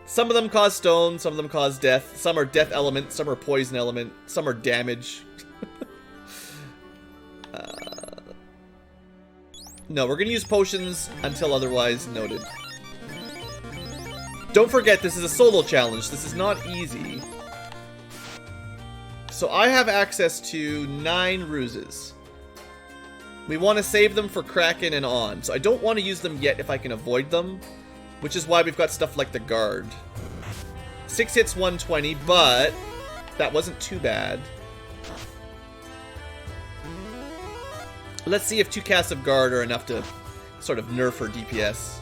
Some of them cause stone, some of them cause death. Some are death element, some are poison element, some are damage. No, we're going to use potions until otherwise noted. Don't forget, this is a solo challenge. This is not easy. So I have access to 9 ruses. We want to save them for Kraken and on. So I don't want to use them yet if I can avoid them. Which is why we've got stuff like the guard. 6 hits, 120, but that wasn't too bad. Let's see if 2 casts of guard are enough to sort of nerf her DPS.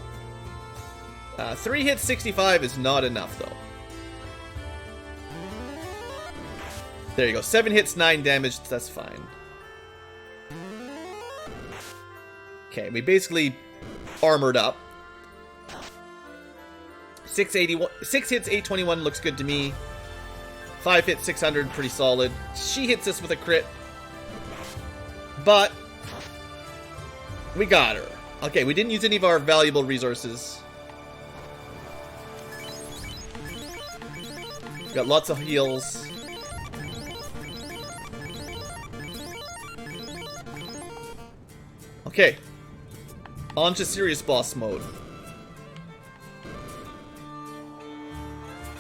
3 hits, 65 is not enough, though. There you go. 7 hits, 9 damage. That's fine. Okay, we basically armored up. 6 hits, 821 looks good to me. 5 hits, 600, pretty solid. She hits us with a crit. But we got her. Okay, we didn't use any of our valuable resources. We got lots of heals. Okay. On to serious boss mode.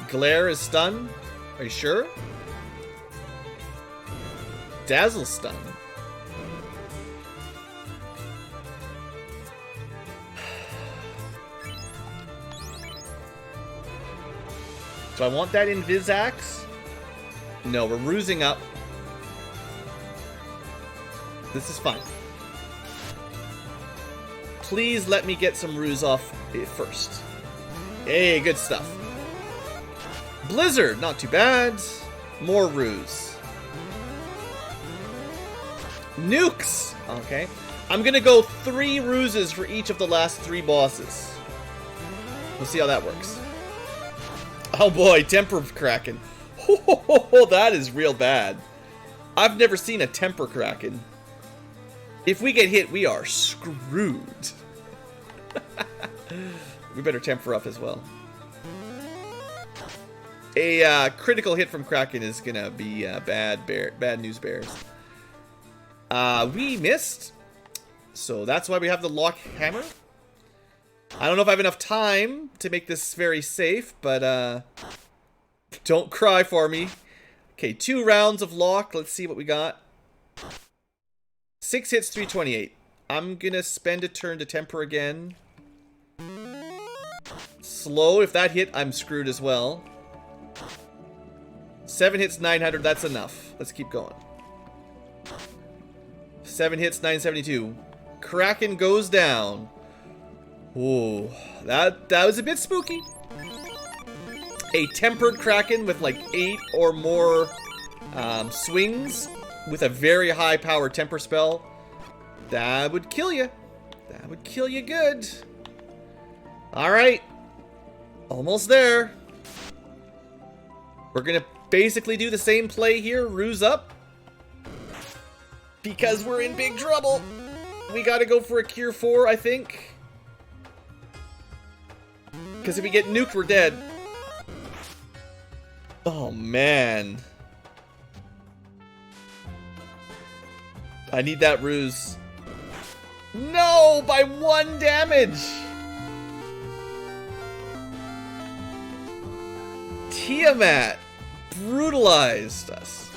Glare is stun. Are you sure? Dazzle stun. Do I want that Invis Axe? No, we're rusing up. This is fine. Please let me get some ruse off first. Hey, good stuff. Blizzard, not too bad. More ruse. Nukes! Okay. I'm gonna go 3 ruses for each of the last 3 bosses. We'll see how that works. Oh boy, Temper Kraken. Oh, that is real bad. I've never seen a Temper Kraken. If we get hit, we are screwed. We better temper up as well. A critical hit from Kraken is gonna be bad news bears. We missed, so that's why we have the lock hammer. I don't know if I have enough time to make this very safe, but don't cry for me. Okay, 2 rounds of lock. Let's see what we got. 6 hits, 328. I'm gonna spend a turn to temper again. Slow. If that hit, I'm screwed as well. 7 hits, 900. That's enough. Let's keep going. 7 hits, 972. Kraken goes down. Ooh, that was a bit spooky. A tempered Kraken with like 8 or more swings with a very high power temper spell. That would kill you. That would kill you good. Alright. Almost there. We're gonna basically do the same play here. Ruse up. Because we're in big trouble. We gotta go for a Cure 4, I think. Because if we get nuked, we're dead. Oh, man. I need that ruse. No! By 1 damage! Tiamat brutalized us.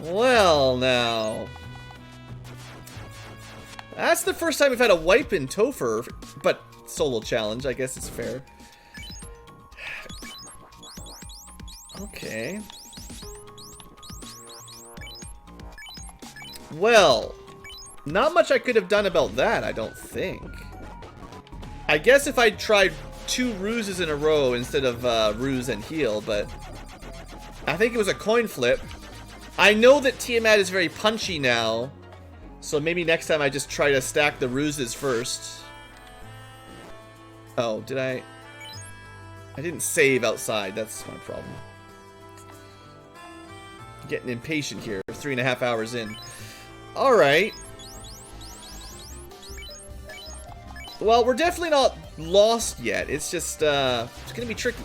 Well, now. That's the first time we've had a wipe in Topher, but solo challenge, I guess it's fair. Okay. Well, not much I could have done about that, I don't think. I guess if I tried 2 ruses in a row instead of ruse and heal, but I think it was a coin flip. I know that Tiamat is very punchy now, so maybe next time I just try to stack the ruses first. Oh, did I? I didn't save outside, that's my problem. Getting impatient here, 3.5 hours in. Alright. Well, we're definitely not lost yet. It's just, it's gonna be tricky.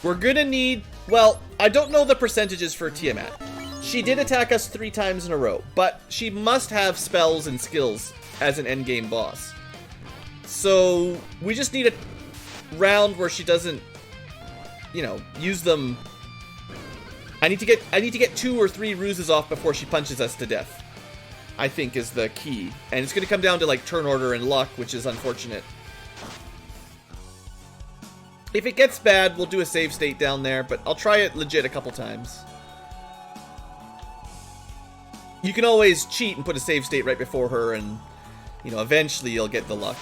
We're gonna need... Well, I don't know the percentages for Tiamat. She did attack us 3 times in a row, but she must have spells and skills as an endgame boss. So, we just need a round where she doesn't, you know, use them. I need to get 2 or 3 ruses off before she punches us to death, I think is the key. And it's gonna come down to like turn order and luck, which is unfortunate. If it gets bad, we'll do a save state down there, but I'll try it legit a couple times. You can always cheat and put a save state right before her, and, you know, eventually you'll get the luck.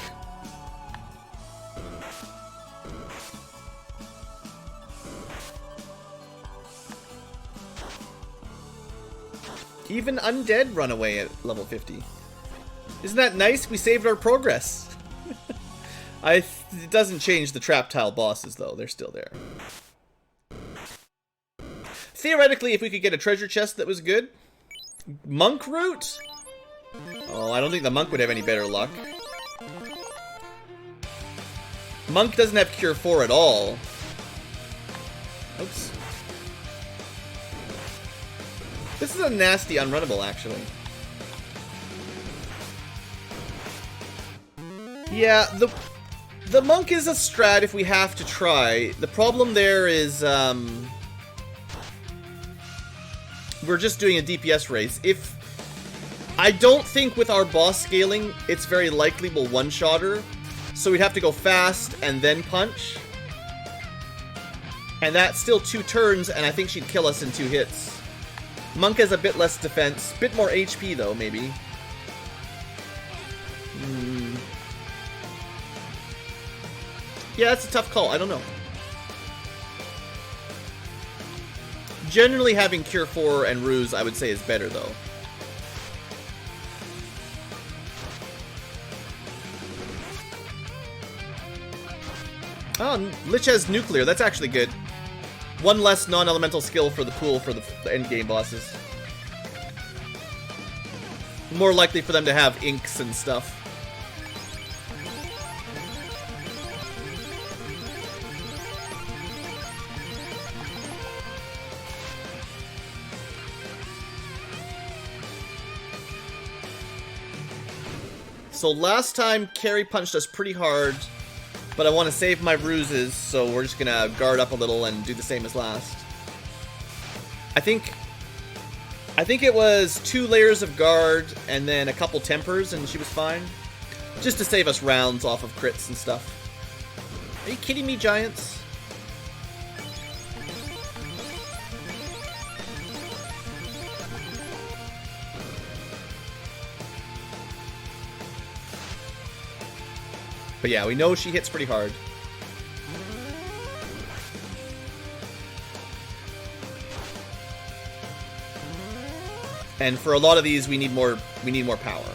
Even undead run away at level 50. Isn't that nice? We saved our progress. It doesn't change the trap tile bosses, though. They're still there. Theoretically, if we could get a treasure chest that was good. Monk route? Oh, I don't think the monk would have any better luck. Monk doesn't have Cure 4 at all. Oops. This is a nasty unrunnable, actually. Yeah, the monk is a strat if we have to try. The problem there is, we're just doing a DPS race. I don't think with our boss scaling, it's very likely we'll one-shot her. So we'd have to go fast and then punch. And that's still 2 turns, and I think she'd kill us in 2 hits. Monk has a bit less defense. Bit more HP, though, maybe. Yeah, that's a tough call. I don't know. Generally, having Cure 4 and Ruse, I would say, is better, though. Oh, Lich has Nuclear. That's actually good. 1 less non-elemental skill for the pool for the endgame bosses. More likely for them to have inks and stuff. So last time, Carrie punched us pretty hard, but I want to save my ruses, so we're just gonna guard up a little and do the same as last. I think it was 2 layers of guard and then a couple tempers, and she was fine. Just to save us rounds off of crits and stuff. Are you kidding me, Giants? But yeah, we know she hits pretty hard. And for a lot of these, we need more power.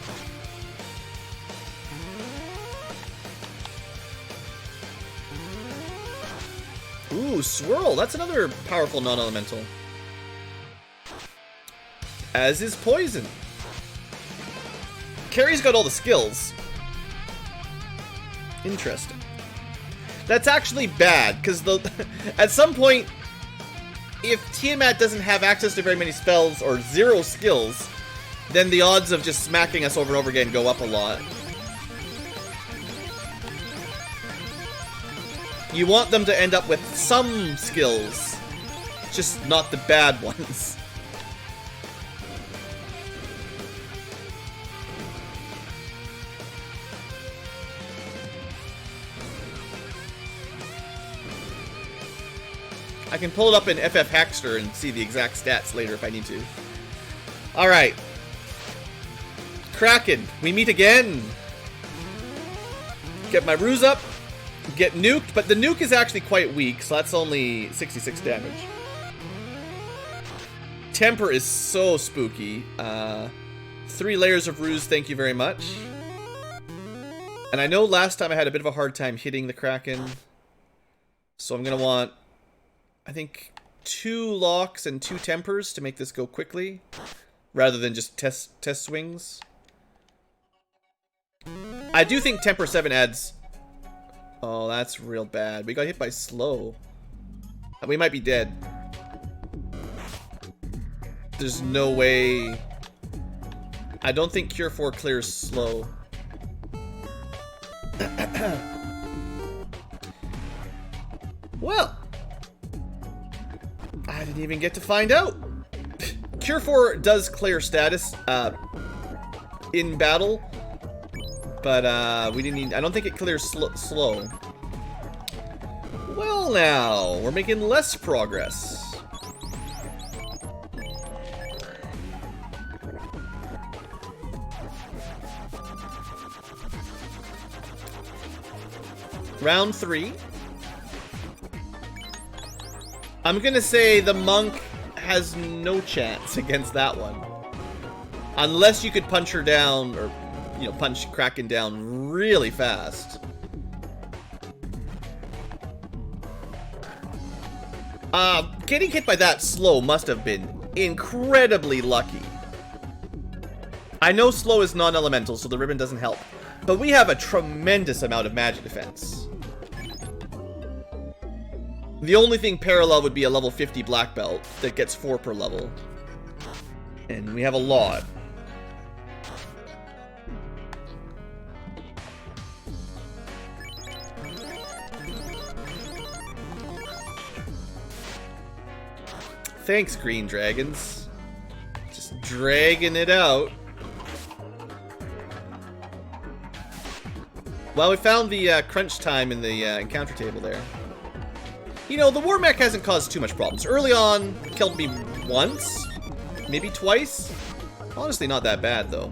Ooh, Swirl. That's another powerful non-elemental. As is Poison. Carrie's got all the skills. Interesting. That's actually bad, because at some point, if Tiamat doesn't have access to very many spells or 0 skills, then the odds of just smacking us over and over again go up a lot. You want them to end up with some skills, just not the bad ones. I can pull it up in FF Hackster and see the exact stats later if I need to. Alright. Kraken, we meet again. Get my ruse up. Get nuked, but the nuke is actually quite weak, so that's only 66 damage. Temper is so spooky. 3 layers of ruse, thank you very much. And I know last time I had a bit of a hard time hitting the Kraken. So I'm going to want, I think, 2 locks and 2 tempers to make this go quickly, rather than just test swings. I do think Temper 7 adds... Oh, that's real bad. We got hit by slow. We might be dead. There's no way... I don't think Cure 4 clears slow. Well, I didn't even get to find out. Cure 4 does clear status in battle, but we didn't need, I don't think it clears slow. Well, now we're making less progress. Round 3. I'm gonna say the monk has no chance against that one. Unless you could punch her down, or, you know, punch Kraken down really fast. Getting hit by that slow must have been incredibly lucky. I know slow is non-elemental, so the ribbon doesn't help. But we have a tremendous amount of magic defense. The only thing parallel would be a level 50 black belt that gets 4 per level. And we have a lot. Thanks, green dragons. Just dragging it out. Well, we found the crunch time in the encounter table there. You know, the war mech hasn't caused too much problems. Early on, killed me once, maybe twice. Honestly, not that bad, though.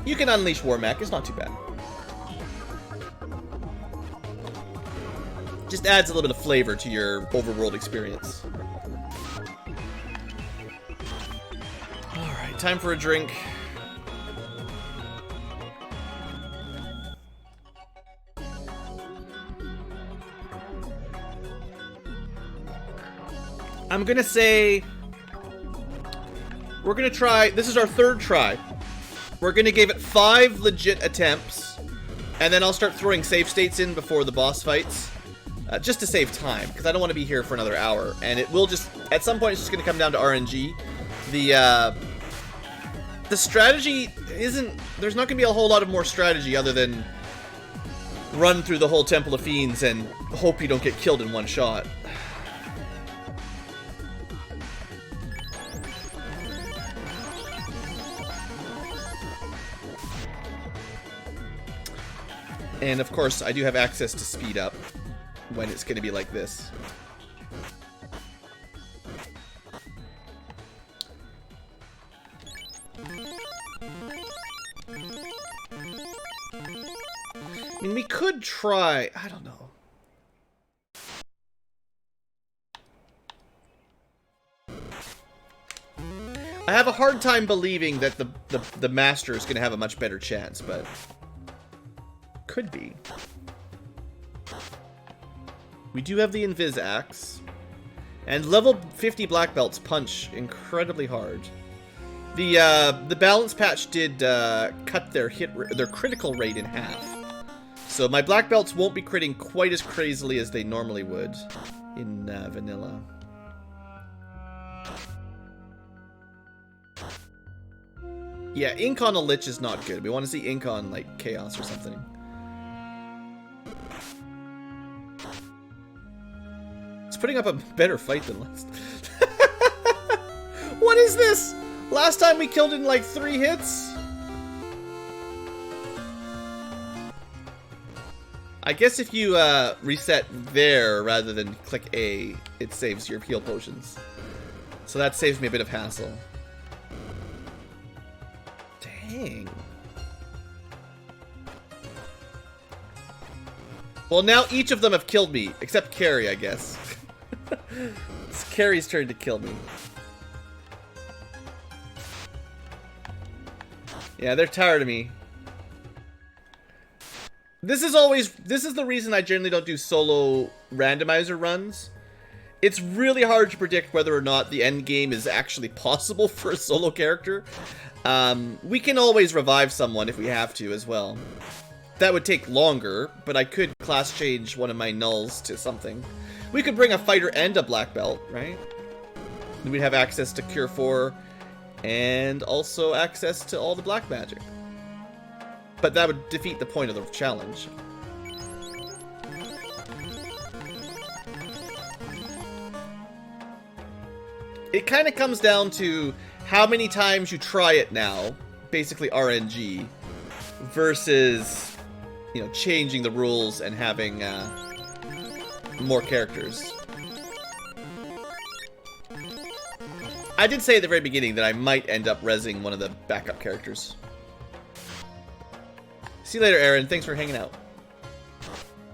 You can unleash war mech, it's not too bad. Just adds a little bit of flavor to your overworld experience. Alright, time for a drink. I'm gonna say we're gonna try, this is our 3rd try. We're gonna give it 5 legit attempts, and then I'll start throwing save states in before the boss fights, just to save time, because I don't want to be here for another hour, and it will just, at some point it's just gonna come down to RNG. The strategy isn't, there's not gonna be a whole lot of more strategy other than run through the whole Temple of Fiends and hope you don't get killed in one shot. And of course, I do have access to speed up when it's going to be like this. I mean, we could try, I don't know. I have a hard time believing that the master is going to have a much better chance, but could be. We do have the Invis Axe. And level 50 black belts punch incredibly hard. The balance patch did cut their their critical rate in half. So my black belts won't be critting quite as crazily as they normally would in vanilla. Yeah, ink on a lich is not good. We want to see ink on like chaos or something. It's putting up a better fight than last. What is this? Last time we killed in like 3 hits? I guess if you reset there rather than click A, it saves your heal potions. So that saves me a bit of hassle. Dang. Well, now each of them have killed me, except Carrie, I guess. It's Carrie's turn to kill me. Yeah, they're tired of me. This is the reason I generally don't do solo randomizer runs. It's really hard to predict whether or not the end game is actually possible for a solo character. We can always revive someone if we have to as well. That would take longer, but I could class change one of my nulls to something. We could bring a fighter and a black belt, right? Then we'd have access to Cure 4 and also access to all the black magic. But that would defeat the point of the challenge. It kind of comes down to how many times you try it now, basically RNG, versus, you know, changing the rules and having more characters. I did say at the very beginning that I might end up rezzing one of the backup characters. See you later, Aaron. Thanks for hanging out.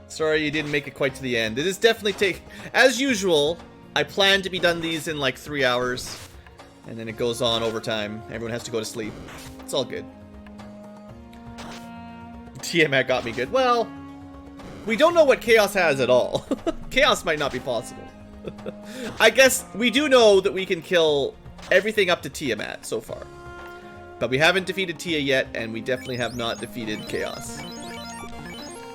Sorry you didn't make it quite to the end. It is definitely as usual, I plan to be done these in like 3 hours. And then it goes on overtime. Everyone has to go to sleep. It's all good. Tiamat got me good. Well, we don't know what Chaos has at all. Chaos might not be possible. I guess we do know that we can kill everything up to Tiamat so far. But we haven't defeated Tia yet, and we definitely have not defeated Chaos.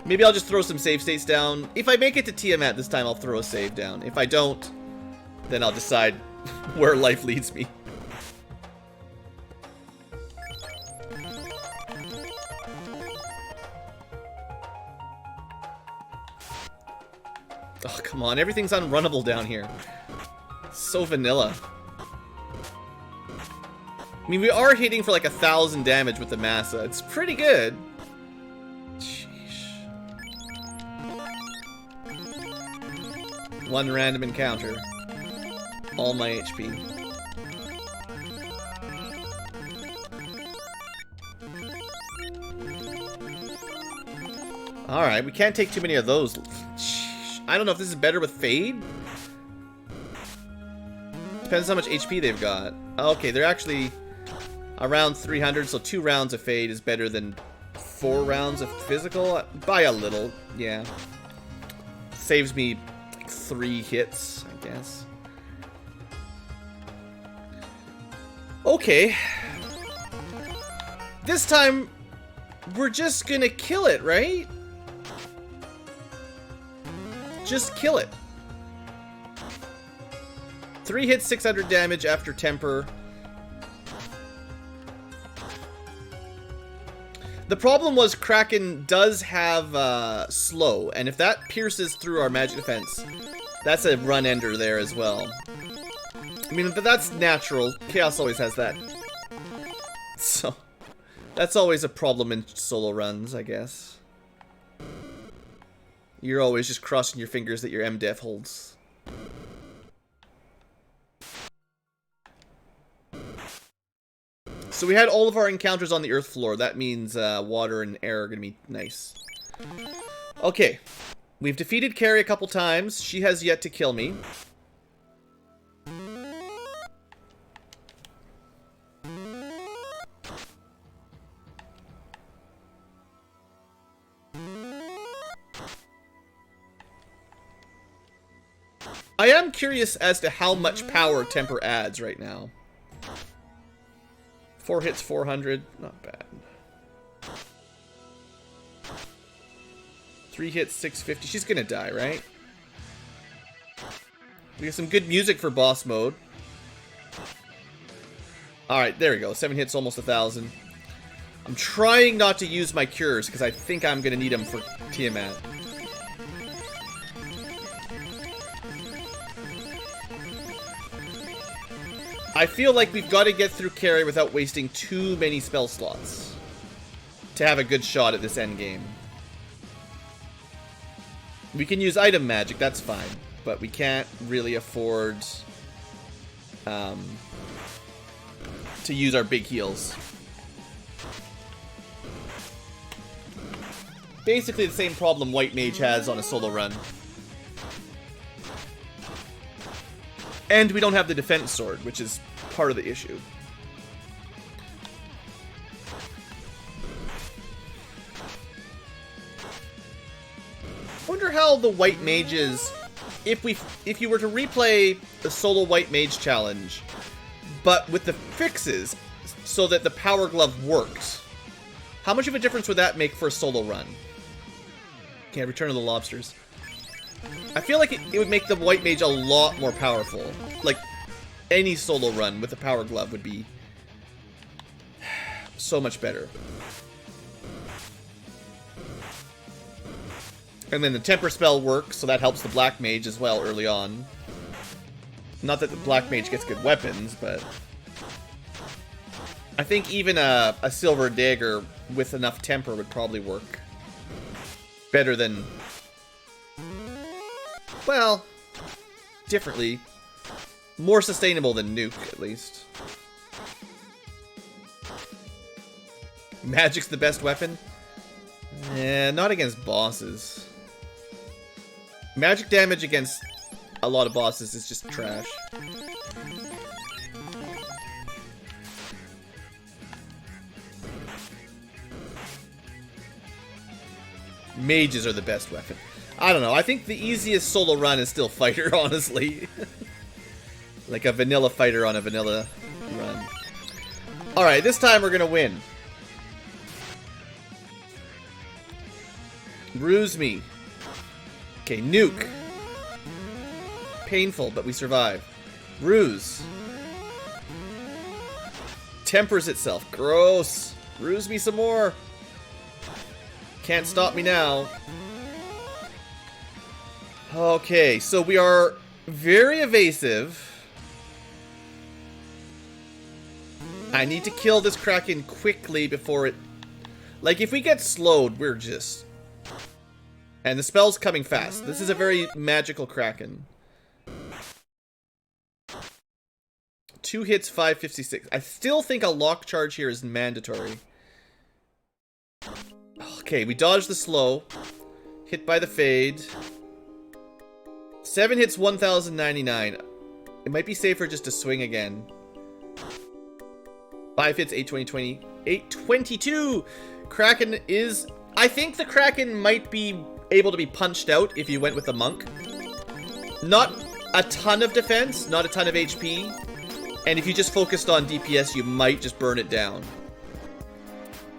Maybe I'll just throw some save states down. If I make it to Tiamat this time, I'll throw a save down. If I don't, then I'll decide where life leads me. Oh, come on. Everything's unrunnable down here. So vanilla. I mean, we are hitting for like 1,000 damage with the Massa. It's pretty good. Sheesh. One random encounter. All my HP. Alright, we can't take too many of those. Sheesh. I don't know if this is better with Fade. Depends how much HP they've got. Okay, they're actually around 300, so 2 rounds of Fade is better than 4 rounds of physical. By a little, yeah. Saves me like 3 hits, I guess. Okay. This time, we're just gonna kill it, right? Just kill it. 3 hits, 600 damage after Temper. The problem was Kraken does have slow, and if that pierces through our magic defense, that's a run ender there as well. I mean, but that's natural. Chaos always has that. So, that's always a problem in solo runs, I guess. You're always just crossing your fingers that your MDef holds. So we had all of our encounters on the earth floor. That means water and air are going to be nice. Okay. We've defeated Carrie a couple times. She has yet to kill me. I am curious as to how much power Temper adds right now. 4 hits, 400. Not bad. 3 hits, 650. She's gonna die, right? We got some good music for boss mode. Alright, there we go. 7 hits, almost 1,000. I'm trying not to use my cures, because I think I'm gonna need them for Tiamat. I feel like we've got to get through carry without wasting too many spell slots to have a good shot at this endgame. We can use item magic, that's fine, but we can't really afford to use our big heals. Basically the same problem White Mage has on a solo run. And we don't have the defense sword, which is part of the issue. Wonder how the White Mages, if you were to replay the solo White Mage challenge, but with the fixes so that the Power Glove works, how much of a difference would that make for a solo run? Okay, Return of the Lobsters. I feel like it would make the White Mage a lot more powerful. Like, any solo run with a Power Glove would be so much better. And then the Temper spell works, so that helps the Black Mage as well early on. Not that the Black Mage gets good weapons, but I think even a Silver Dagger with enough Temper would probably work better than... Well, differently. More sustainable than Nuke, at least. Magic's the best weapon? Eh, not against bosses. Magic damage against a lot of bosses is just trash. Mages are the best weapon. I don't know. I think the easiest solo run is still Fighter, honestly. Like a vanilla Fighter on a vanilla run. Alright, this time we're gonna win. Ruse me. Okay, Nuke. Painful, but we survive. Ruse. Tempers itself. Gross. Ruse me some more. Can't stop me now. Okay, so we are very evasive. I need to kill this Kraken quickly before it... Like, if we get slowed, we're just... And the spell's coming fast. This is a very magical Kraken. 2 hits, 556. I still think a lock charge here is mandatory. Okay, we dodged the slow. Hit by the fade. 7 hits, 1099. It might be safer just to swing again. 5 hits, 820, 822. Kraken is... I think the Kraken might be able to be punched out if you went with the monk. Not a ton of defense, not a ton of HP. And if you just focused on DPS, you might just burn it down.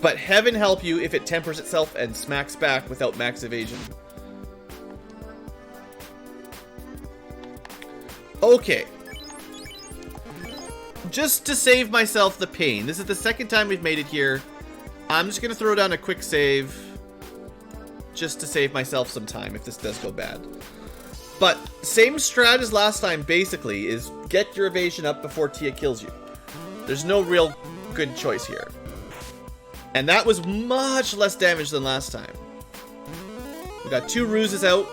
But heaven help you if it tempers itself and smacks back without max evasion. Okay. Just to save myself the pain. This is the second time we've made it here. I'm just going to throw down a quick save. Just to save myself some time if this does go bad. But same strat as last time, basically, is get your evasion up before Tia kills you. There's no real good choice here. And that was much less damage than last time. We got 2 ruses out.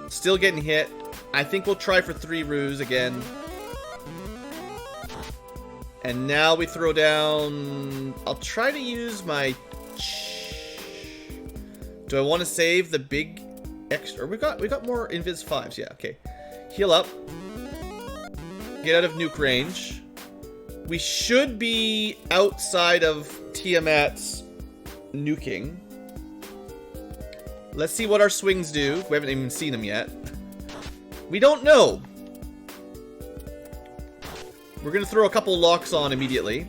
Still getting hit. I think we'll try for 3 ruse again. And now we throw down... I'll try to use my... Do I want to save the big extra? We got more Invis 5s. Yeah, okay. Heal up. Get out of nuke range. We should be outside of Tiamat's nuking. Let's see what our swings do. We haven't even seen them yet. We don't know. We're going to throw a couple locks on immediately.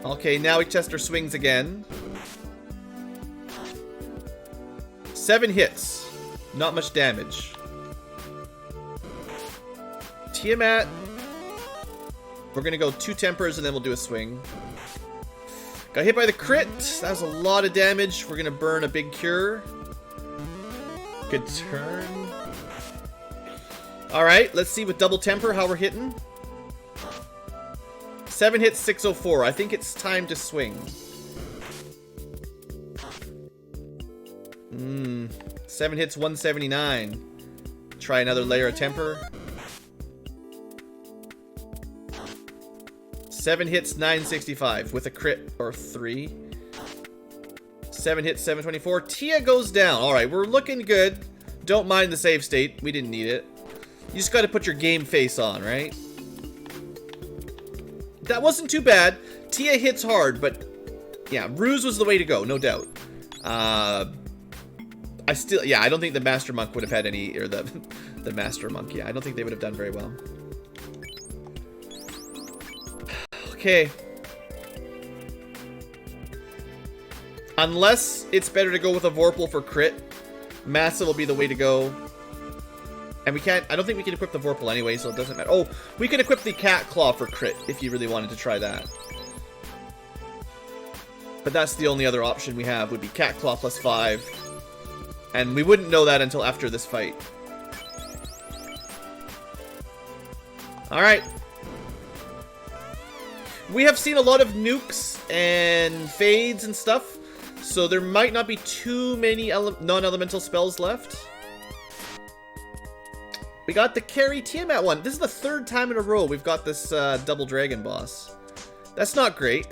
Okay, now we test our swings again. 7 hits. Not much damage. Tiamat. We're gonna go 2 tempers and then we'll do a swing. Got hit by the crit. That was a lot of damage. We're gonna burn a big cure. Good turn. Alright, let's see with double temper how we're hitting. 7 hits, 604. I think it's time to swing. 7 hits, 179. Try another layer of temper. 7 hits, 965 with a crit or 3. 7 hits, 724. Tia goes down. Alright, we're looking good. Don't mind the save state. We didn't need it. You just gotta put your game face on, right? That wasn't too bad. Tia hits hard, but yeah, Ruse was the way to go, no doubt. I don't think the Master Monk would have had any, or the Master Monk, yeah, I don't think they would have done very well. Okay. Unless it's better to go with a Vorpal for crit, Massa will be the way to go. And we can't, I don't think we can equip the Vorpal anyway, so it doesn't matter. Oh, we could equip the Cat Claw for crit if you really wanted to try that. But that's the only other option we have, would be Cat Claw plus 5. And we wouldn't know that until after this fight. Alright. We have seen a lot of nukes and fades and stuff, so there might not be too many non-elemental spells left. We got the Carry Tiamat one. This is the 3rd time in a row we've got this double dragon boss. That's not great.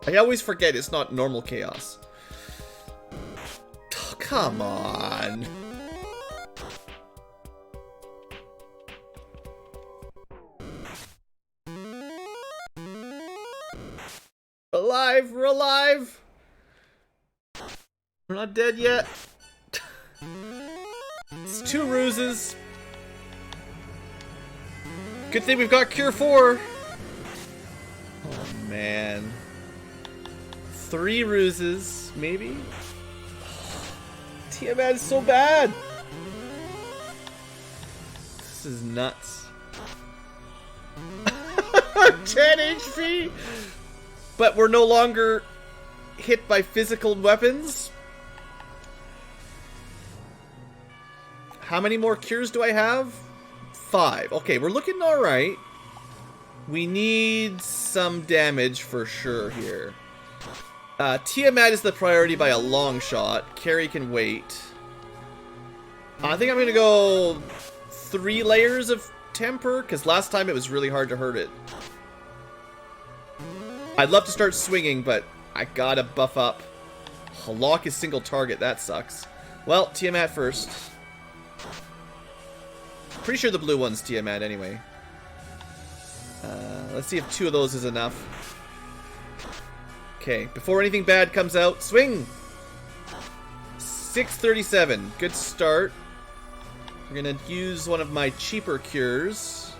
I always forget it's not normal chaos. Oh, come on. Alive, we're alive. We're not dead yet. It's 2 ruses. Good thing we've got Cure 4. Oh, man. 3 ruses, maybe? Tiamat is so bad. This is nuts. 10 HP! But we're no longer hit by physical weapons. How many more cures do I have? 5. Okay, we're looking alright. We need some damage for sure here. Tiamat is the priority by a long shot. Carry can wait. I think I'm gonna go 3 layers of temper, because last time it was really hard to hurt it. I'd love to start swinging, but I gotta buff up. Lock is single target, that sucks. Well, Tiamat first. Pretty sure the blue one's Tiamat anyway. Let's see if 2 of those is enough. Okay, before anything bad comes out, swing! 637, good start. We're gonna use one of my cheaper cures.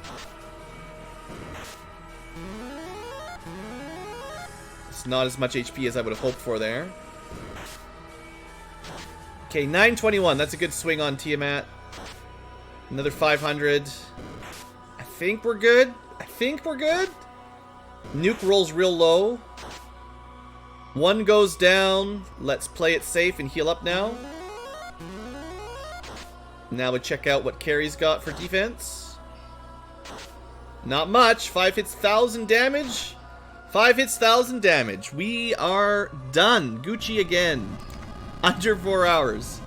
It's not as much HP as I would have hoped for there. Okay, 921, that's a good swing on Tiamat. Another 500. I think we're good. I think we're good. Nuke rolls real low. 1 goes down. Let's play it safe and heal up now. Now we check out what Carry's got for defense. Not much. 5 hits, 1,000 damage. 5 hits, 1,000 damage. We are done. Gucci again. Under 4 hours.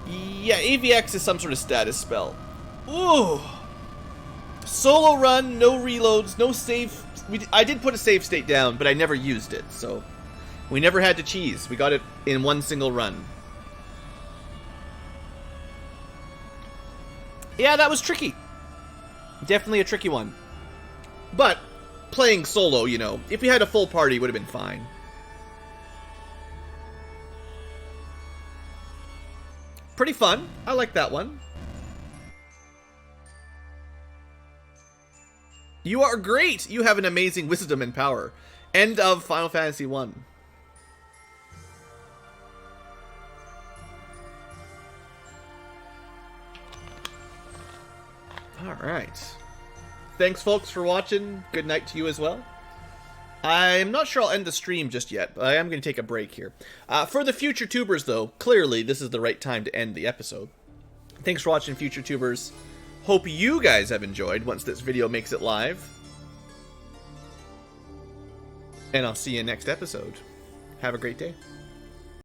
Yeah, AVX is some sort of status spell. Ooh. Solo run, no reloads, no save. I did put a save state down, but I never used it, so we never had to cheese. We got it in 1 single run. Yeah, that was tricky. Definitely a tricky one. But playing solo, you know, if we had a full party, would have been fine. Pretty fun. I like that one. You are great! You have an amazing wisdom and power. End of Final Fantasy 1. Alright. Thanks, folks, for watching. Good night to you as well. I'm not sure I'll end the stream just yet, but I am going to take a break here. For the future tubers, though, clearly this is the right time to end the episode. Thanks for watching, future tubers. Hope you guys have enjoyed once this video makes it live. And I'll see you next episode. Have a great day.